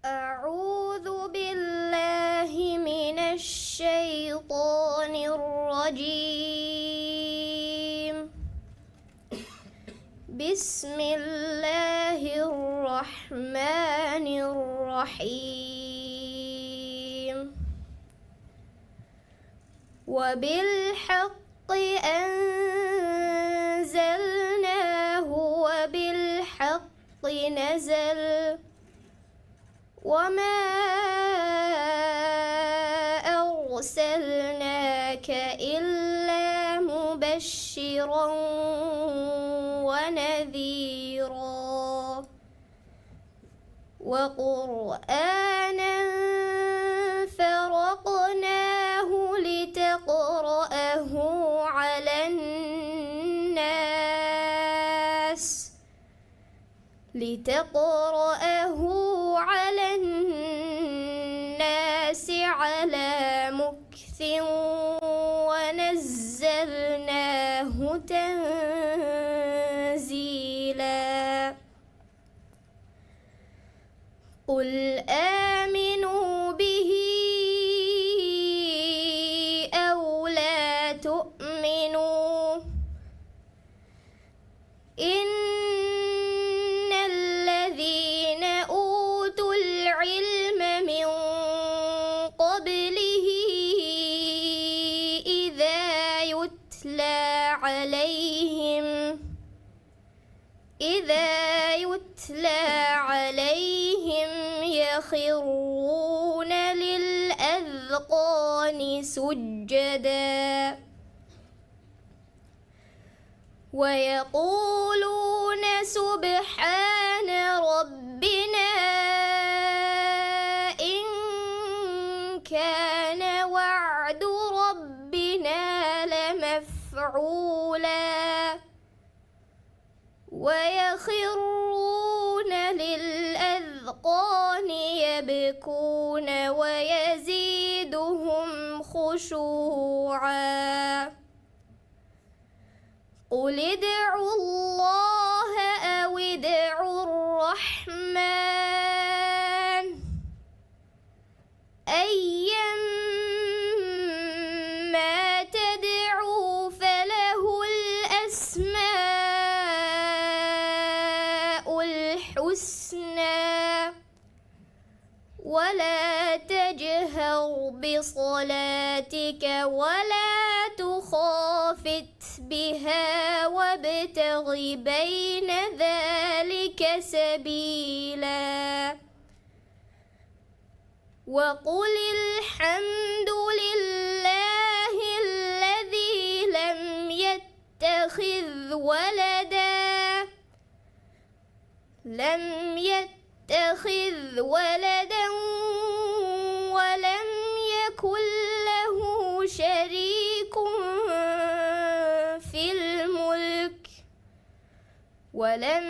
أعوذ بالله من الشيطان الرجيم. بسم الله الرحمن الرحيم. وبالحق أنزلناه وبالحق نزل وما أرسلناك إلا مبشرا ونذيرا وقرآنا فرقناه لتقرأه على الناس على مكث ونزلناه تنزيلا. قل آمنوا به أو لا تؤمنوا إن الذين أوتوا العلم من قبله إذا يتلى عليهم يخرون للأذقان سجدا ويقولون سبحان ربنا إن كان وعد ربنا لمفعولا ويخرون للأذقان يبكون ويزيدهم خشوعا. قل ادعوا الله أو ادعوا الرحمن أيما تدعوا فله الأسماء الحسنى ولا تجهر بصلاتك ولا تخافت بها وابتغ بين ذلك سبيلا. وقل الحمد لله الذي لم يتخذ ولدا ولم يكن له شريك في الملك ولم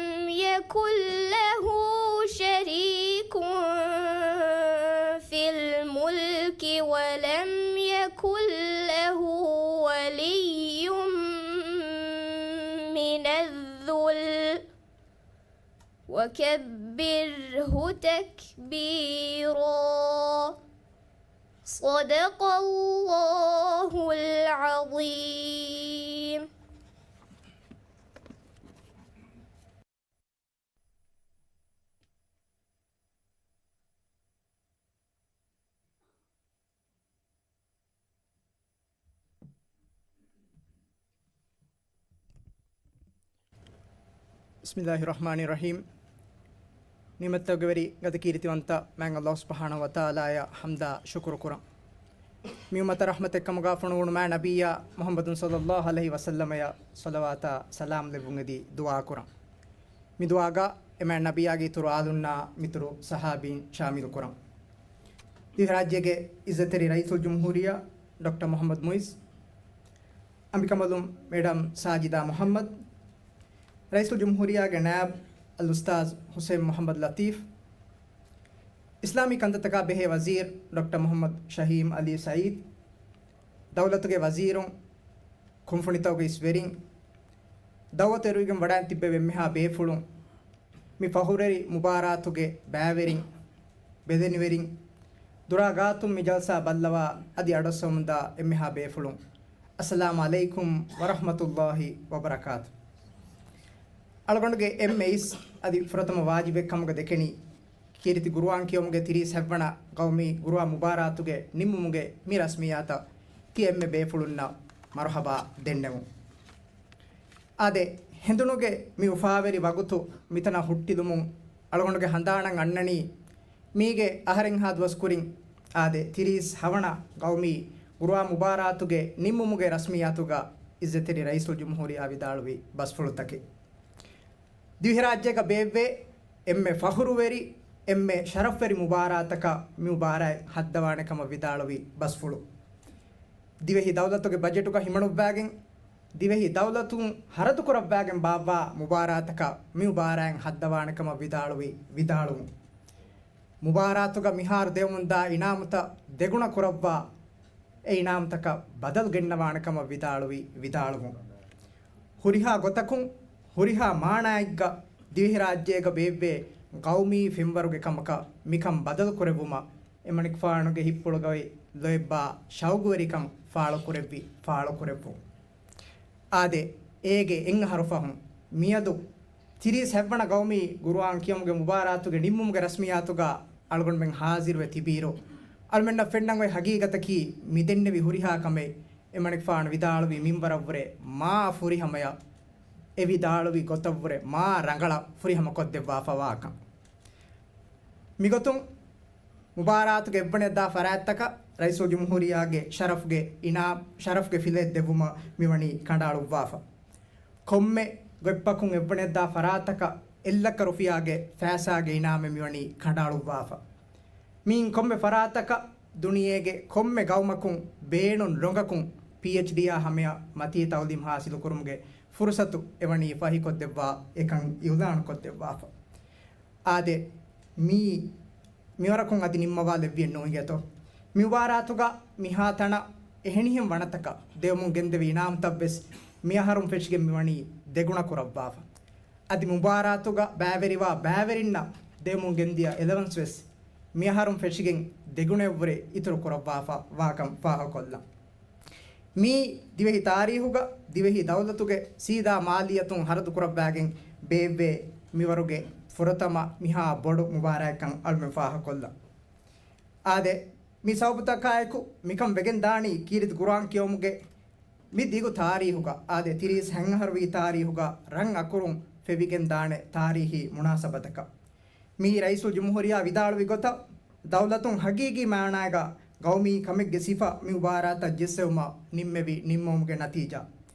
يكن له ولي من الذل وكبره تكبيرا. صدق الله العظيم. ಬಿಸ್ಮಿಲ್ಲಾಹಿರ್ರಹ್ಮಾನಿರ್ರಹೀಮ್. ನಿಮತ್ತಗವರಿ ಗದ ಕೀರ್ತಿವಂತ ಮ್ಯಾಂಗ್ ಅಲ್ಲಾಹ್ ಸುಬ್ಹಾನಹು ವ ತಆಲಾಯ ಹಮ್ದ ಶುಕ್ರು ಕುರಂ. ಮಿಯುಮತ ರಹಮತೆ ಕಮಗಾಫಣುಗುಣ ಮ್ಯಾ ನಬಿಯ ಮುಹಮ್ಮದುನ್ ಸಲ್ಲಲ್ಲಾಹು ಅಲೈಹಿ ವಸಲ್ಲಮಯ ಸಲವಾತ ಸಲಾಮ್ ಲೆಬುಂಗದಿ ದುಆ ಕುರಂ. ಮಿ ದುಆಗ ಎಮ್ಯಾ ನಬಿಯಾಗಿ ತುರು ಆಲುನ್ನ ಮಿತುರು ಸಹಾಬೀನ್ ಶಾಮಿಲ್ ಕುರಂ. ದಿ ರಾಜ್ಯಗೆ ಇಜ್ಜತೆರಿ ರೈಸುಲ್ ಜುಮ್ಹೂರಿಯ ಡಾಕ್ಟರ್ ಮೊಹಮ್ಮದ್ ಮುಯಿಸ್, ಅಂಬಿಕಮಲುಂ ಮೇಡಮ್ ಸಾಜಿದಾ ಮೊಹಮ್ಮದ್, ರೈಸುಲ್ ಜುಮ್ಹೂರಿಯಾಗೆ ನಾಯಬ್ ಅಲ್ ಉಸ್ತಾಜ್ ಹುಸೇನ್ ಮೊಹಮ್ಮದ್ ಲತೀಫ್, ಇಸ್ಲಾಮಿಕ್ ಅಂತತಕ ಬೆಹೆ ವಜೀರ್ ಡಾಕ್ಟರ್ ಮೊಹಮ್ಮದ್ ಶಹೀಮ್ ಅಲಿ ಸಯೀದ್, ದೌಲತ್ಗೆ ವಜೀರು ಕುಂಫುಣಿತವ್ಗೆ ಇಸ್ವೆರಿಂಗ್ ದೌವತೆರುವಿಗೆ ವಡಾನ್ ತಿಬ್ಬೆ ವೆಮ್ಮಿಹಾ ಬೇಫುಳು ಮಿ ಫಹುರೆರಿ ಮುಬಾರಾತುಗೆ ಬ್ಯಾವೆರಿಂಗ್ ಬೆದೆನಿವೆರಿಂ ದುರಾಗಾತುಂ ಮಿಜಲ್ಸಾ ಬಲ್ಲವಾ ಅದಿ ಅಡಸೊಮುಂದ ಎಮ್ಮೆಹಾ ಬೇಫುಳುಂ ಅಸ್ಸಲಾಮು ಅಲೈಕುಂ ವರಹಮತುಲ್ಲಾಹಿ ವಬರಕಾತು ಅಳಗೊಂಡುಗೆ ಎಮ್ಮೆಯಿಸ್ ಅದಿ ಫುರತಮ ವಾಜಿಬೆ ಕಮಗ ದೆಕೆಣಿ ಕೀರಿತಿ ಗುರುವಾಂಕಿಯೊಮ್ಗೆ ತಿರೀಸ್ ಹೆವ್ವಣ ಗೌಮಿ ಗುರುವಾ ಮುಬಾರಾತುಗೆ ನಿಮ್ಮುಮುಗೆ ಮಿ ರಸ್ಮಿಯಾತ ತಿ ಎಮ್ಮೆ ಬೇಫುಳುನ್ನ ಮರಹಬಾ ದೆಣ್ಣೆವು ಆದೆ ಹೆಂದುನುಗೆ ಮಿ ಉಫಾವೆರಿ ವಗುತು ಮಿತನ ಹುಟ್ಟಿದುಮು ಅಳಗೊಂಡುಗೆ ಹಂದಾಣಂಗ್ ಅಣ್ಣಣಿ ಮೀಗೆ ಅಹರೆಂಗ್ ಹಾದ್ ವಸ್ಕುರಿಂ ಆದೆ ತಿರೀಸ್ ಹವಣ ಗೌಮಿ ಗುರುವಾ ಮುಬಾರಾತುಗೆ ನಿಮ್ಮುಮುಗೆ ರಸ್ಮಿಯಾತುಗ ಇಜ್ಜೆತಿರಿ ರೈಸುಲ್ ಜುಮ್ಹೂರಿಯಾ ವಿದಾಳುವಿ ಬಸ್ಫುಳುತಕೆ ದಿವಿ ರಾಜ್ಯಗ ಬೇವ್ವೆ ಎಮ್ಮೆ ಫಹುರುವೆರಿ ಎಮ್ಮೆ ಶರಫೆರಿ ಮುಬಾರಾತಕ ಮುಬಾರಾಯ್ ಹದ್ದವಾಣೆಕಮ ವಿದಾಳುವಿ ಬಸ್ಫುಳು ದಿವೆಹಿ ದೌಲತುಗೆ ಬಜೆಟುಗ ಹಿಮಣುವ್ವಾಗೆಂ ದಿವೆಹಿ ದೌಲತು ಹರದು ಕುರವ್ವಾಗೆಂ ಬಾವ್ವಾ ಮುಬಾರಾತಕ ಮುಬಾರಾಯ್ ಹದ್ದವಾಣೆಕಮ ವಿದಾಳುವಿ ವಿದಾಳು ಮುಬಾರಾತುಗ ಮಿಹಾರು ದೇವುಂದ ಇನಾಮತ ದೆಗುಣ ಕುರವ್ವ ಎ ಇನಾಮತಕ ಬದಲ್ ಗೆಣ್ಣವಾಣೆಕಮ ವಿದಾಳುವಿ ವಿದಾಳುವು ಹುರಿಹಾ ಗೊತಕುಂ ಹುರಿಹಾ ಮಾಣಾಯಿಗ್ಗ ದಿವಿ ರಾಜ್ಯಗ ಬೇವ್ವೆ ಗೌಮಿ ಫೆಂಬರುಗೆ ಕಮಕ ಮಿಕಂ ಬದಲು ಕುರೆವುಮ ಎಮಣಿಕ್ ಫಾಣುಗೆ ಹಿಪ್ಪುಳುಗೈ ಲೊಯ್ಬಾ ಶೌಗುವರಿಕಂ ಫಾಳು ಕುರೆವ್ವು ಆದೆ ಏಗೆ ಎಂಗ ಹರುಫಹುಂ ಮಿಯದು ತಿರೀಸ್ ಹೆವ್ವಣ ಗೌಮಿ ಗುರುವಾಂಕಿಯಮ್ಗೆ ಮುಬಾರಾತುಗೆ ನಿಮ್ಮುಮ್ಗೆ ರಸ್ಮಿಯಾತುಗ ಅಳ್ಗೊಂಡು ಮೆಂಗ್ ಹಾಜಿರುವೆ ತಿಬೀರು ಅಳ್ಮೆಂಡ ಫೆಂಡಂಗೆ ಹಗೀಗತಕಿ ಮಿದೆನ್ನೆವಿ ಹುರಿಹಾ ಕಮೆ ಎಮಣಿಕ್ ಫಾಣು ವಿದಾಳುವಿ ಮಿಂಬರವ್ರೆ ಮಾ ಫುರಿಹಮಯ ಎ ವಿದಾಳುವಿ ಗೊತ್ತವ್ರೆ ಮಾ ರಂಗಳ ಫುರಿಹಮ ಕೊದ್ದೆವ್ವಾ ಫವಾಕ ಮಿಗೊತುಂ ಮುಬಾರಾತುಗೆ ಎವ್ವಣೆದ್ದ ಫರಾತ್ತಕ ರೈಸು ಜುಮ್ಹೂರಿಯಾಗೆ ಶರಫ್ಗೆ ಫಿಲೆದ್ದೆವುಮ ಮಿವಣಿ ಕಂಡಾಳುವ್ವಾಫ ಕೊಮ್ಮೆ ಗೊಪ್ಪಕುಂ ಎವ್ವಣೆದ್ದ ಫರಾತಕ ಎಲ್ಲಕ್ಕ ರುಫಿಯಾಗೆ ಫ್ಯಾಸಾಗೆ ಇನಾಮೆ ಮಿವಣಿ ಕಂಡಾಳುವ್ವಾಫ ಮೀನ್ ಕೊಮ್ಮೆ ಫರಾತಕ ದುನಿಯೆಗೆ ಕೊಮ್ಮೆ ಗೌಮಕುಂ ಬೇಣುನ್ ರೊಂಗಕುಂ PhD ಹಮೆಯ ಮತೀ ತೌದಿಂ ಹಾಸಿಲು ಕುರುಮ್ಗೆ ಫುರ್ಸತು ಎವಣಿ ಫಹಿ ಕೊದ್ದೆವ್ವಾ ಏಕಂ ಯುದಾಣು ಕೊದ್ದೆವ್ವಾಫ ಆದೆ ಮಿವರಕುಂ ಅದಿ ನಿಮ್ಮವಾ ಲೆವ್ವಿಯ ನೋಯಿಗೆತೋ ಮಿವಾರಾತುಗ ಮಿಹಾತಣ ಎಹೆಣಿಹಿಂ ವಣತಕ ದೇವಮುಂ ಗೆಂದೆವಿ ಇನಾಮ್ ತಬ್ಬೆಸ್ ಮಿಯಹರುಂ ಫೆಚ್ಗೆ ಮಿವಣಿ ದೆಗುಣ ಕುರವ್ವಾಫ ಅದಿ ಮುಬಾರಾತುಗ ಬ್ಯಾವೆರಿವಾ ಬ್ಯಾವೆರಿನ್ನ ದೇವಮುಂ ಗೆಂದಿಯ ಎಲೆವನ್ಸ್ವೆಸ್ ಮಿಯಹರುಂ ಫೆಚ್ಗೆಂ ದೆಗುಣೆವ್ವರೆ ಇತರು ಕುರವ್ವಾಫ ವಾಕಂ ಫಾಹ ಕೊಲ್ಲ ಮೀ ದಿವೆಹಿ ತಾರೀಹುಗ ದಿವೆಹಿ ದೌಲತುಗೆ ಸೀದಾ ಮಾಲಿಯತುಂ ಹರದು ಕುರವ್ವಾಗೆಂ ಬೇವ್ವೆ ಮಿವರುಗೆ ಫುರತಮ ಮಿಹಾ ಬೊಡು ಮುಬಾರಾಕಂ ಅಳ್ಮೆ ಫಾಹ ಕೊಲ್ಲ ಆದೆ ಮಿ ಸೌಬತಕಾಯಕು ಮಿಕಂ ವೆಗೆನ್ ದಾಣಿ ಕೀರಿತ್ ಗುರಾಂಕಿಯೋಮುಗೆ ಮಿ ದಿಗು ತಾರೀಹುಗ ಆದೆ ತಿರೀಸ್ ಹೆಂಗಹರ್ವಿ ತಾರೀಹುಗ ರಂಗ್ ಅಕುರುಂ ಫೆವಿಗೆನ್ ದಾಣೆ ತಾರೀಹಿ ಮುನಾಸಬತಕ ಮೀ ರೈಸು ಜುಮ್ಹೂರಿಯಾ ವಿದಾಳುವಿ ಗೊತ್ತ ದೌಲತುಂ ಹಗೀಗಿ ಮಾಣಾಗ ಗೌಮಿ ಕಮೆಗ್ಗೆ ಸಿಫಾ ಮಿ ಮುಬಾರಾತ ಜಿಸ್ಸೆವುಮ ನಿಮ್ಮೆವಿ ನಿಮ್ಮೊಮ್ಗೆ ನತೀಜ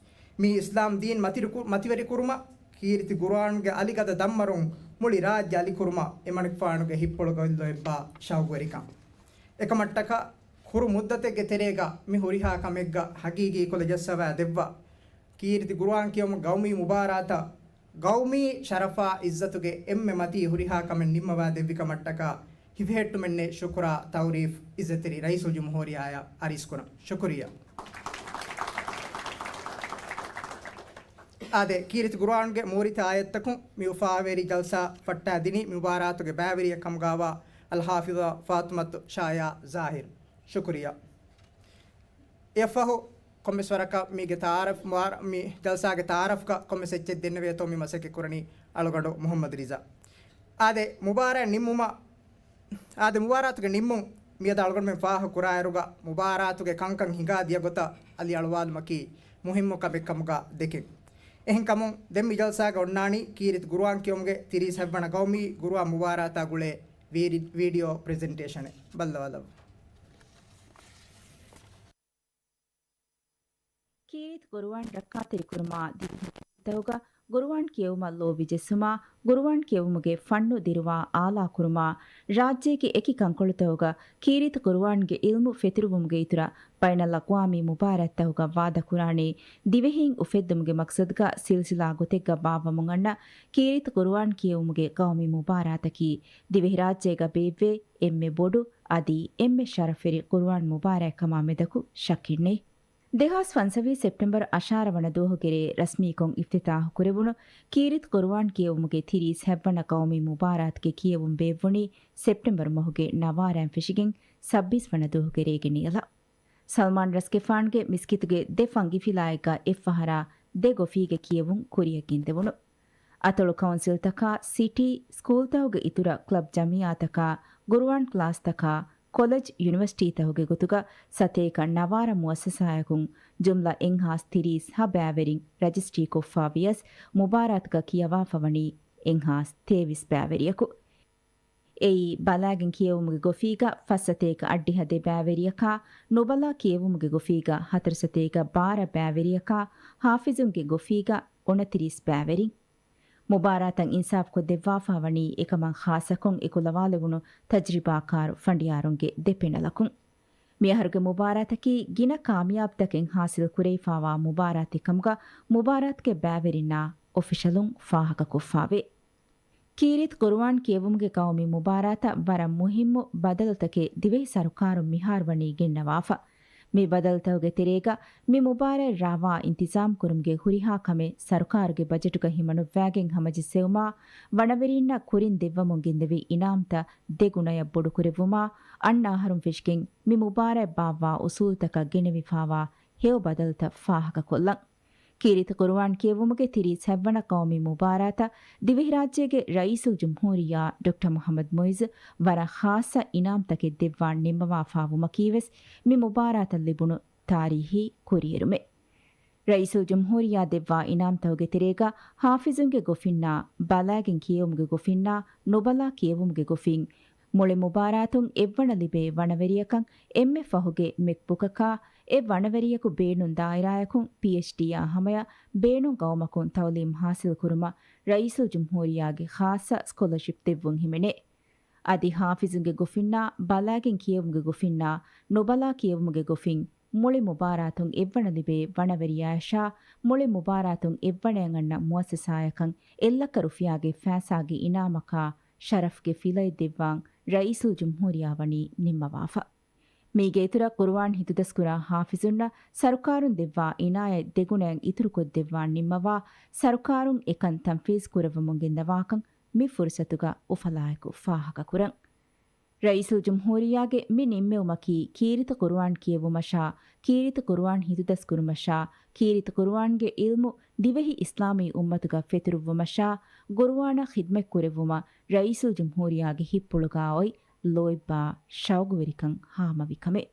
ಮಿ ಇಸ್ಲಾಂ ದೀನ್ ಮತಿವರಿ ಕುರುಮ ಕೀರ್ತಿ ಗುರಾನ್ಗೆ ಅಲಿಗದ ದಮ್ಮರುಂ ಮುಳಿ ರಾಜ್ಯ ಅಲಿ ಕುರುಮ ಎಮಣಿಕ್ ಫಾಣುಗೆ ಹಿಪ್ಪೊಳಗೊಯ್ದು ಎಬ್ಬ ಶೌಗುವರಿಕ ಎಕಮಟ್ಟಕ ಹುರು ಮುದ್ದತೆಗೆ ತೆರೆಗ ಮಿ ಹುರಿಹಾ ಕಮೆಗ್ಗ ಹಗೀಗಿ ಕೊಲೆ ಜಸ್ಸವ ದೆವ್ವ ಕೀರ್ತಿ ಗುರುವಾಂಕಿಯೊಮ್ಮ ಗೌಮಿ ಮುಬಾರಾತ ಗೌಮಿ ಶರಫಾ ಇಜ್ಜತುಗೆ ಎಮ್ಮೆ ಮತಿ ಹುರಿಹಾ ಕಮೆನ್ ನಿಮ್ಮವ ದೆವ್ವಿಕ ಮಟ್ಟಕ ಹಿಫೆಟ್ಟು ಮೆನ್ನೆ ಶುಕ್ರ ತೌರೀಫ್ ಇಜ್ಜತಿರಿ ರೈಸುಲ್ ಜುಮ್ಹೂರಿಯಾಯ ಅರಿಸ್ಕುನ ಶುಕ್ರಿಯ ಆದೆ ಕೀರಿತ್ ಗುರುವಾನ್ಗೆ ಮೂರಿತ ಆಯತ್ತಕು ಮಿಫಾವೇರಿ ಜಲ್ಸಾ ಫಟ್ಟಾ ದಿನಿ ಮುಬಾರಾತುಗೆ ಬ್ಯಾವೆರಿಯ ಕಮ್ಗಾವ ಅಲ್ ಹಾಫಿಜ ಫಾತಿಮತ್ ಶಾಯಾ ಜಾಹಿರ್ ಶುಕ್ರಿಯಾ ಎಫಹು ಕೊಮ್ಮೆ ಸ್ವರಕ ಮೀಗೆ ತಾರಫ್ ಮಿ ಜಲ್ಸಾಗೆ ತಾರಫ್ಕ ಕೊಮ್ಮೆ ಸೆಚ್ಚೆದ್ದೆನ್ನವೇ ತೋಮಿ ಮಸಕೆ ಕುರಣಿ ಅಳುಗಡು ಮುಹಮ್ಮದ್ ರಿಜಾ ಆದೆ ಮುಬಾರಾತುಗೆ ನಿಮ್ಮು ಮಿಯದ ಅಳುಗಡು ಮೆ ಫಾಹ ಕುರಾಯರುಗ ಮುಬಾರಾತುಗೆ ಕಂಕಂ ಹಿಂಗಾದಿಯ ಗೊತ್ತ ಅಲ್ಲಿ ಅಳುವಾಲ್ ಮಕಿ ಮುಹಿಮ್ಮು ಕಬೆ ಕಮ್ಗ ದೆಕೆ එහෙන් කමුන් දෙම් ඉජල්සාග ඔන්නානි කීරිත් ගුරුවාන්කියොම්ගේ තිරිස් හැබ්බන ගෞමි ගුරුවා මුවාරාතා ගුලේ වීඩියෝ ප්‍රසෙන්ටේෂන් බල්ලවලව කීරිත් ගුරුවාන් රක්කා තිරිකුරුමා දිතවග ಗುರುವಾನ್ ಕೇವುಮಲ್ಲೋ ವಿಜೆಸುಮಾ ಗುರುವಾನ್ ಕೇವುಮುಗೆ ಫಣ್ಣು ದಿರುವಾ ಆಲಾ ಕುರುಮಾ ರಾಜ್ಯಕ್ಕೆ ಎಕಿ ಕಂಕೊಳುತವುಗ ಕೀರಿತ ಗುರುವಾನ್ಗೆ ಇಲ್ಮು ಫೆತಿರುವುಮುಗೆ ಇತುರ ಪೈನಲ್ಲ ಕ್ವಾಮಿ ಮುಬಾರತ್ತವುಗ ವಾದ ಕುರಾಣಿ ದಿವೆಹಿಂ ಉಫೆದ್ದುಮುಗೆ ಮಕ್ಸದ್ಗ ಸಿಲ್ಸಿಲಾ ಗೊತೆಗ್ಗ ಬಾವ ಮುಂಗಣ್ಣ ಕೀರಿತ ಗುರುವಾನ್ ಕೇವುಮುಗೆ ಕೌಮಿ ಮುಬಾರಾತಕಿ ದಿವೆಹಿ ರಾಜ್ಯಗ ಬೇವ್ವೆ ಎಮ್ಮೆ ಬೊಡು ಅದಿ ಎಮ್ಮೆ ಶರಫೆರಿ ಗುರುವಾನ್ ಮುಬಾರಕಮಾ ಮೆದಕು ಶಕ್ಕಿಣ್ಣೆ දෙහස් ෆන්සවී සෙප්ටම්බර් අශාරවන දෝහගෙරේ රස්මීකොන් ඉෆ්තිතාහ කුරෙවුණු කීරිත් කුරුවාන් කියවුමුගේ තිරීස් හැව්වන කවමි මුබාරාත්ගේ කියවුම් බේවුණි සෙප්ටම්බර් මොහුගේ නවාරෑන් ෆිෂිගෙන් සබ්බිස් වන දෝහගෙරේගෙන නියල. සල්මාන් රස්ගෙෆාන්ගේ මිස්කිතුගේ දෙෆංගි ෆිලායක එෆ්ෆහරා දෙගොෆීගේ කියවුම් කුරියකින් දෙවුණු. අතොළු කවුන්සිල් තකා සිටි ස්කූල් තවුගේ ඉතුර ක්ලබ් ජමියා තකා ಗುರುವಾನ್ ಕ್ಲಾಸ್ ತಕ ಕಾಲೇಜ್ ಯೂನಿವರ್ಸಿಟಿ ತಹುಗೆ ಗೊತುಗ ಸತೇಕ ನವಾರ ಮುಅಸ್ಸಸಾಯಕುಂ ಜುಮ್ಲಾ ಎಂಹಾಸ್ ತಿರೀಸ್ ಹಬ್ಯಾವೆರಿಂಗ್ ರಿಜಿಸ್ಟ್ರಿ ಕೊಫಾವಿಯಸ್ ಮುಬಾರಾತ್ಗ ಕಿಯವಾ ಫವಣಿ ಎಂಹಾಸ್ ತೇವಿಸ್ ಬ್ಯಾವೆರಿಯಕು ಎಯಿ ಬಲಾಗಿನ್ ಕಿಯವುಮುಗೆ ಗೊಫೀಗ ಫಸ್ಸತೇಕ ಅಡ್ಡಿ ಹದೆ ಬ್ಯಾವೆರಿಯಕ ನುಬಲಾ ಕಿಯವುಮುಗೆ ಗೊಫೀಗ ಹತರಸತೇಕ ಬಾರ ಬ್ಯಾವೆರಿಯಕ ಹಾಫಿಜುಂಗೆ ಗೊಫೀಗ ಒಣತಿರೀಸ್ ಬ್ಯಾವೆರಿಂಗ್ ಮುಬಾರಾತಂಗ್ ಇನ್ಸಾಫ್ ಕೊ ದೆವ್ವಾಫಾವಣಿ ಏಕಮಂ ಖಾಸಕೊಂ ಇಕುಲವಾಲೆಗುಣು ತಜ್ರಿಬಾಕಾರು ಫಂಡಿಯಾರುಂಗೆ ದೆಪೆನಲಕುಂ ಮಿಯಹರುಗೆ ಮುಬಾರಾತಕಿ ಗಿನ ಕಾಮಿಯಾಬ್ತಕೆಂ ಹಾಸಿಲ್ ಕುರೈಫಾವಾ ಮುಬಾರಾತಿಕಂಗ ಮುಬಾರಾತ್ಗೆ ಬ್ಯಾವೆರಿನ್ನ ಒಫಿಷಲುಂ ಫಾಹಕ ಕುಫಾವೆ ಕೀರಿತ್ ಕುರ್ವಾನ್ ಕೇವುಮ್ಗೆ ಕೌಮಿ ಮುಬಾರಾತ ವರ ಮುಹಿಮ್ಮು ಬದಲುತಕೆ ದಿವೆಹಿ ಸರುಕಾರು ಮಿಹಾರ್ವಣಿ ಗೆನ್ನವಾಫ ಮಿ ಬದಲ್ತವಗೆ ತೆರೇಗ ಮಿ ಮುಬಾರೆ ರಾವಾ ಇಂತಿಜಾಮ್ ಕುರುಮ್ಗೆ ಹುರಿಹಾ ಕಮೆ ಸರ್ಕಾರ್ಗೆ ಬಜೆಟುಗ ಹಿಮನು ವ್ಯಾಗೆಂ ಹಮಜಿ ಸೆವುಮಾ ವಣವೆರಿನ್ನ ಕುರಿನ್ ದೆವ್ವಮುಂಗಿಂದೆವಿ ಇನಾಮ್ತ ದೆಗುಣಯ ಬೊಡು ಕುರೆವುಮಾ ಅಣ್ಣಾಹರುಂ ಫಿಷ್ಗೆಂ ಮಿ ಮುಬಾರೆ ಬಾವಾ ಉಸೂಲ್ತಕ ಗೆನೆವಿಫಾವಾ ಹೇವ್ ಬದಲ್ತ ಫಾಹಕ ಕೊಲ್ಲಂ ಕೀರಿತ ಕುರ್ವಾನ್ ಕೇವುಮುಗೆ ತಿರಿ ಸೆವ್ವಣ ಕೌಮಿ ಮುಬಾರಾತ ದಿವೆಹಿ ರಾಜ್ಯಗೆ ರಯೀಸುಲ್ ಜುಮ್ಹೂರಿಯಾ ಡಾಕ್ಟರ್ ಮೊಹಮ್ಮದ್ ಮೊಯ್ಜ್ ವರ ಖಾಸ ಇನಾಮ್ ತಕೆ ದೆವ್ವಾನ್ ನಿಮ್ಮವಾ ಫಾವುಮ ಕೀವೆಸ್ ಮಿ ಮುಬಾರಾತ ಲಿಬುಣು ತಾರೀಹಿ ಕುರಿಯರುಮೆ ರಯೀಸುಲ್ ಜುಮ್ಹೂರಿಯಾ ದೆವ್ವಾ ಇನಾಮ್ ತವಗೆ ತಿರೇಗ ಹಾಫಿಜುಂಗೆ ಗೊಫಿನ್ನಾ ಬಲಾಗೆನ್ ಕಿಯವುಮುಗೆ ಗೊಫಿನ್ನಾ ನೊಬಲಾ ಕಿಯವುಮುಗೆ ಗೊಫಿನ್ ಮೊಳೆ ಮುಬಾರಾತುಂ ಎವ್ವಣ ಲಿಬೆ ವಣವೆರಿಯಕಂ ಎಮ್ಮೆ ಫಹುಗೆ ಮೆಕ್ಬುಕಕಾ ಎ ವಣವೆರಿಯಕು ಬೇಣುನ್ ದಾಯಿರಾಯಕುಂ PhD ಹಮಯ ಬೇಣುನ್ ಗೌಮಕುಂ ತೌಲೀಮ್ ಹಾಸಿಲ್ ಕುರುಮ ರಯೀಸುಲ್ ಜುಮ್ಹೂರಿಯಾಗೆ ಖಾಸ ಸ್ಕಾಲರ್ಶಿಪ್ ತೆವ್ವುಂ ಹಿಮೆನೆ ಅದಿ ಹಾಫಿಜುಂಗೆ ಗೊಫಿನ್ನಾ ಬಲಾಗೆನ್ ಕಿಯವುಮುಗೆ ಗೊಫಿನ್ನಾ ನೊಬಲಾ ಕಿಯವುಮುಗೆ ಗೊಫಿನ್ ಮೊಳೆ ಮುಬಾರಾತುಂ ಎವ್ವಣ ಲಿಬೆ ವಣವೆರಿಯಾಶಾ ಮೊಳೆ ಮುಬಾರಾತುಂ ಎವ್ವಣೆಯಂ ಅಣ್ಣ ಮುಅಸ್ಸಸಾಯಕಂ ಎಲ್ಲಕ ರುಫಿಯಾಗೆ ಫಾಸಾಗೆ ಇನಾಮಕ ಶರಫ್ಗೆ ಫಿಲೈ ದೆವ್ವಾಂ ರಯೀಸುಲ್ ಜುಮ್ಹೂರಿಯಾವಣಿ ನಿಮ್ಮವಾಫ ಮೀಗೆ ಇತುರ ಕುರ್ವಾನ್ ಹಿತುದಸ್ಕುರ ಹಾಫಿಜುನ್ನ ಸರ್ಕಾರುನ್ ದೆವ್ವಾ ಇನಾಯ ದೆಗುಣೆಯಂ ಇತುರು ಕೊದ್ದೆವ್ವಾನ್ ನಿಮ್ಮವಾ ಸರ್ಕಾರುನ್ ಎಕನ್ ತಂಫೀಸ್ ಕುರವಮುಂಗಿಂದವಾಕಂ ಮಿ ಫುರ್ಸತುಗ ಉಫಲಾಯಕು ಫಾಹಕ ಕುರಂ ರಯೀಸುಲ್ ಜುಮ್ಹೂರಿಯಾಗೆ ಮಿ ನಿಮ್ಮೆವುಮಕಿ ಕೀರಿತ ಕುರ್ವಾನ್ ಕಿಯವುಮಶಾ ಕೀರಿತ ಕುರ್ವಾನ್ ಹಿತುದಸ್ಕುರುಮಶಾ ಕೀರಿತ ಕುರ್ವಾನ್ಗೆ ಇಲ್ಮು ದಿವೆಹಿ ಇಸ್ಲಾಮಿ ಉಮ್ಮತುಗ ಫೆತುರುವಮಶಾ ಗುರ್ವಾನ ಖಿದ್ಮೆಕ್ ಕುರೆವುಮ ರಯೀಸುಲ್ ಜುಮ್ಹೂರಿಯಾಗೆ ಹಿಪ್ಪುಳುಗಾ ಒಯ್ ಲೋಯ್ಬಾ ಶೌಗುವೆರಿಕಂ ಹಾಮವಿಕಮೆ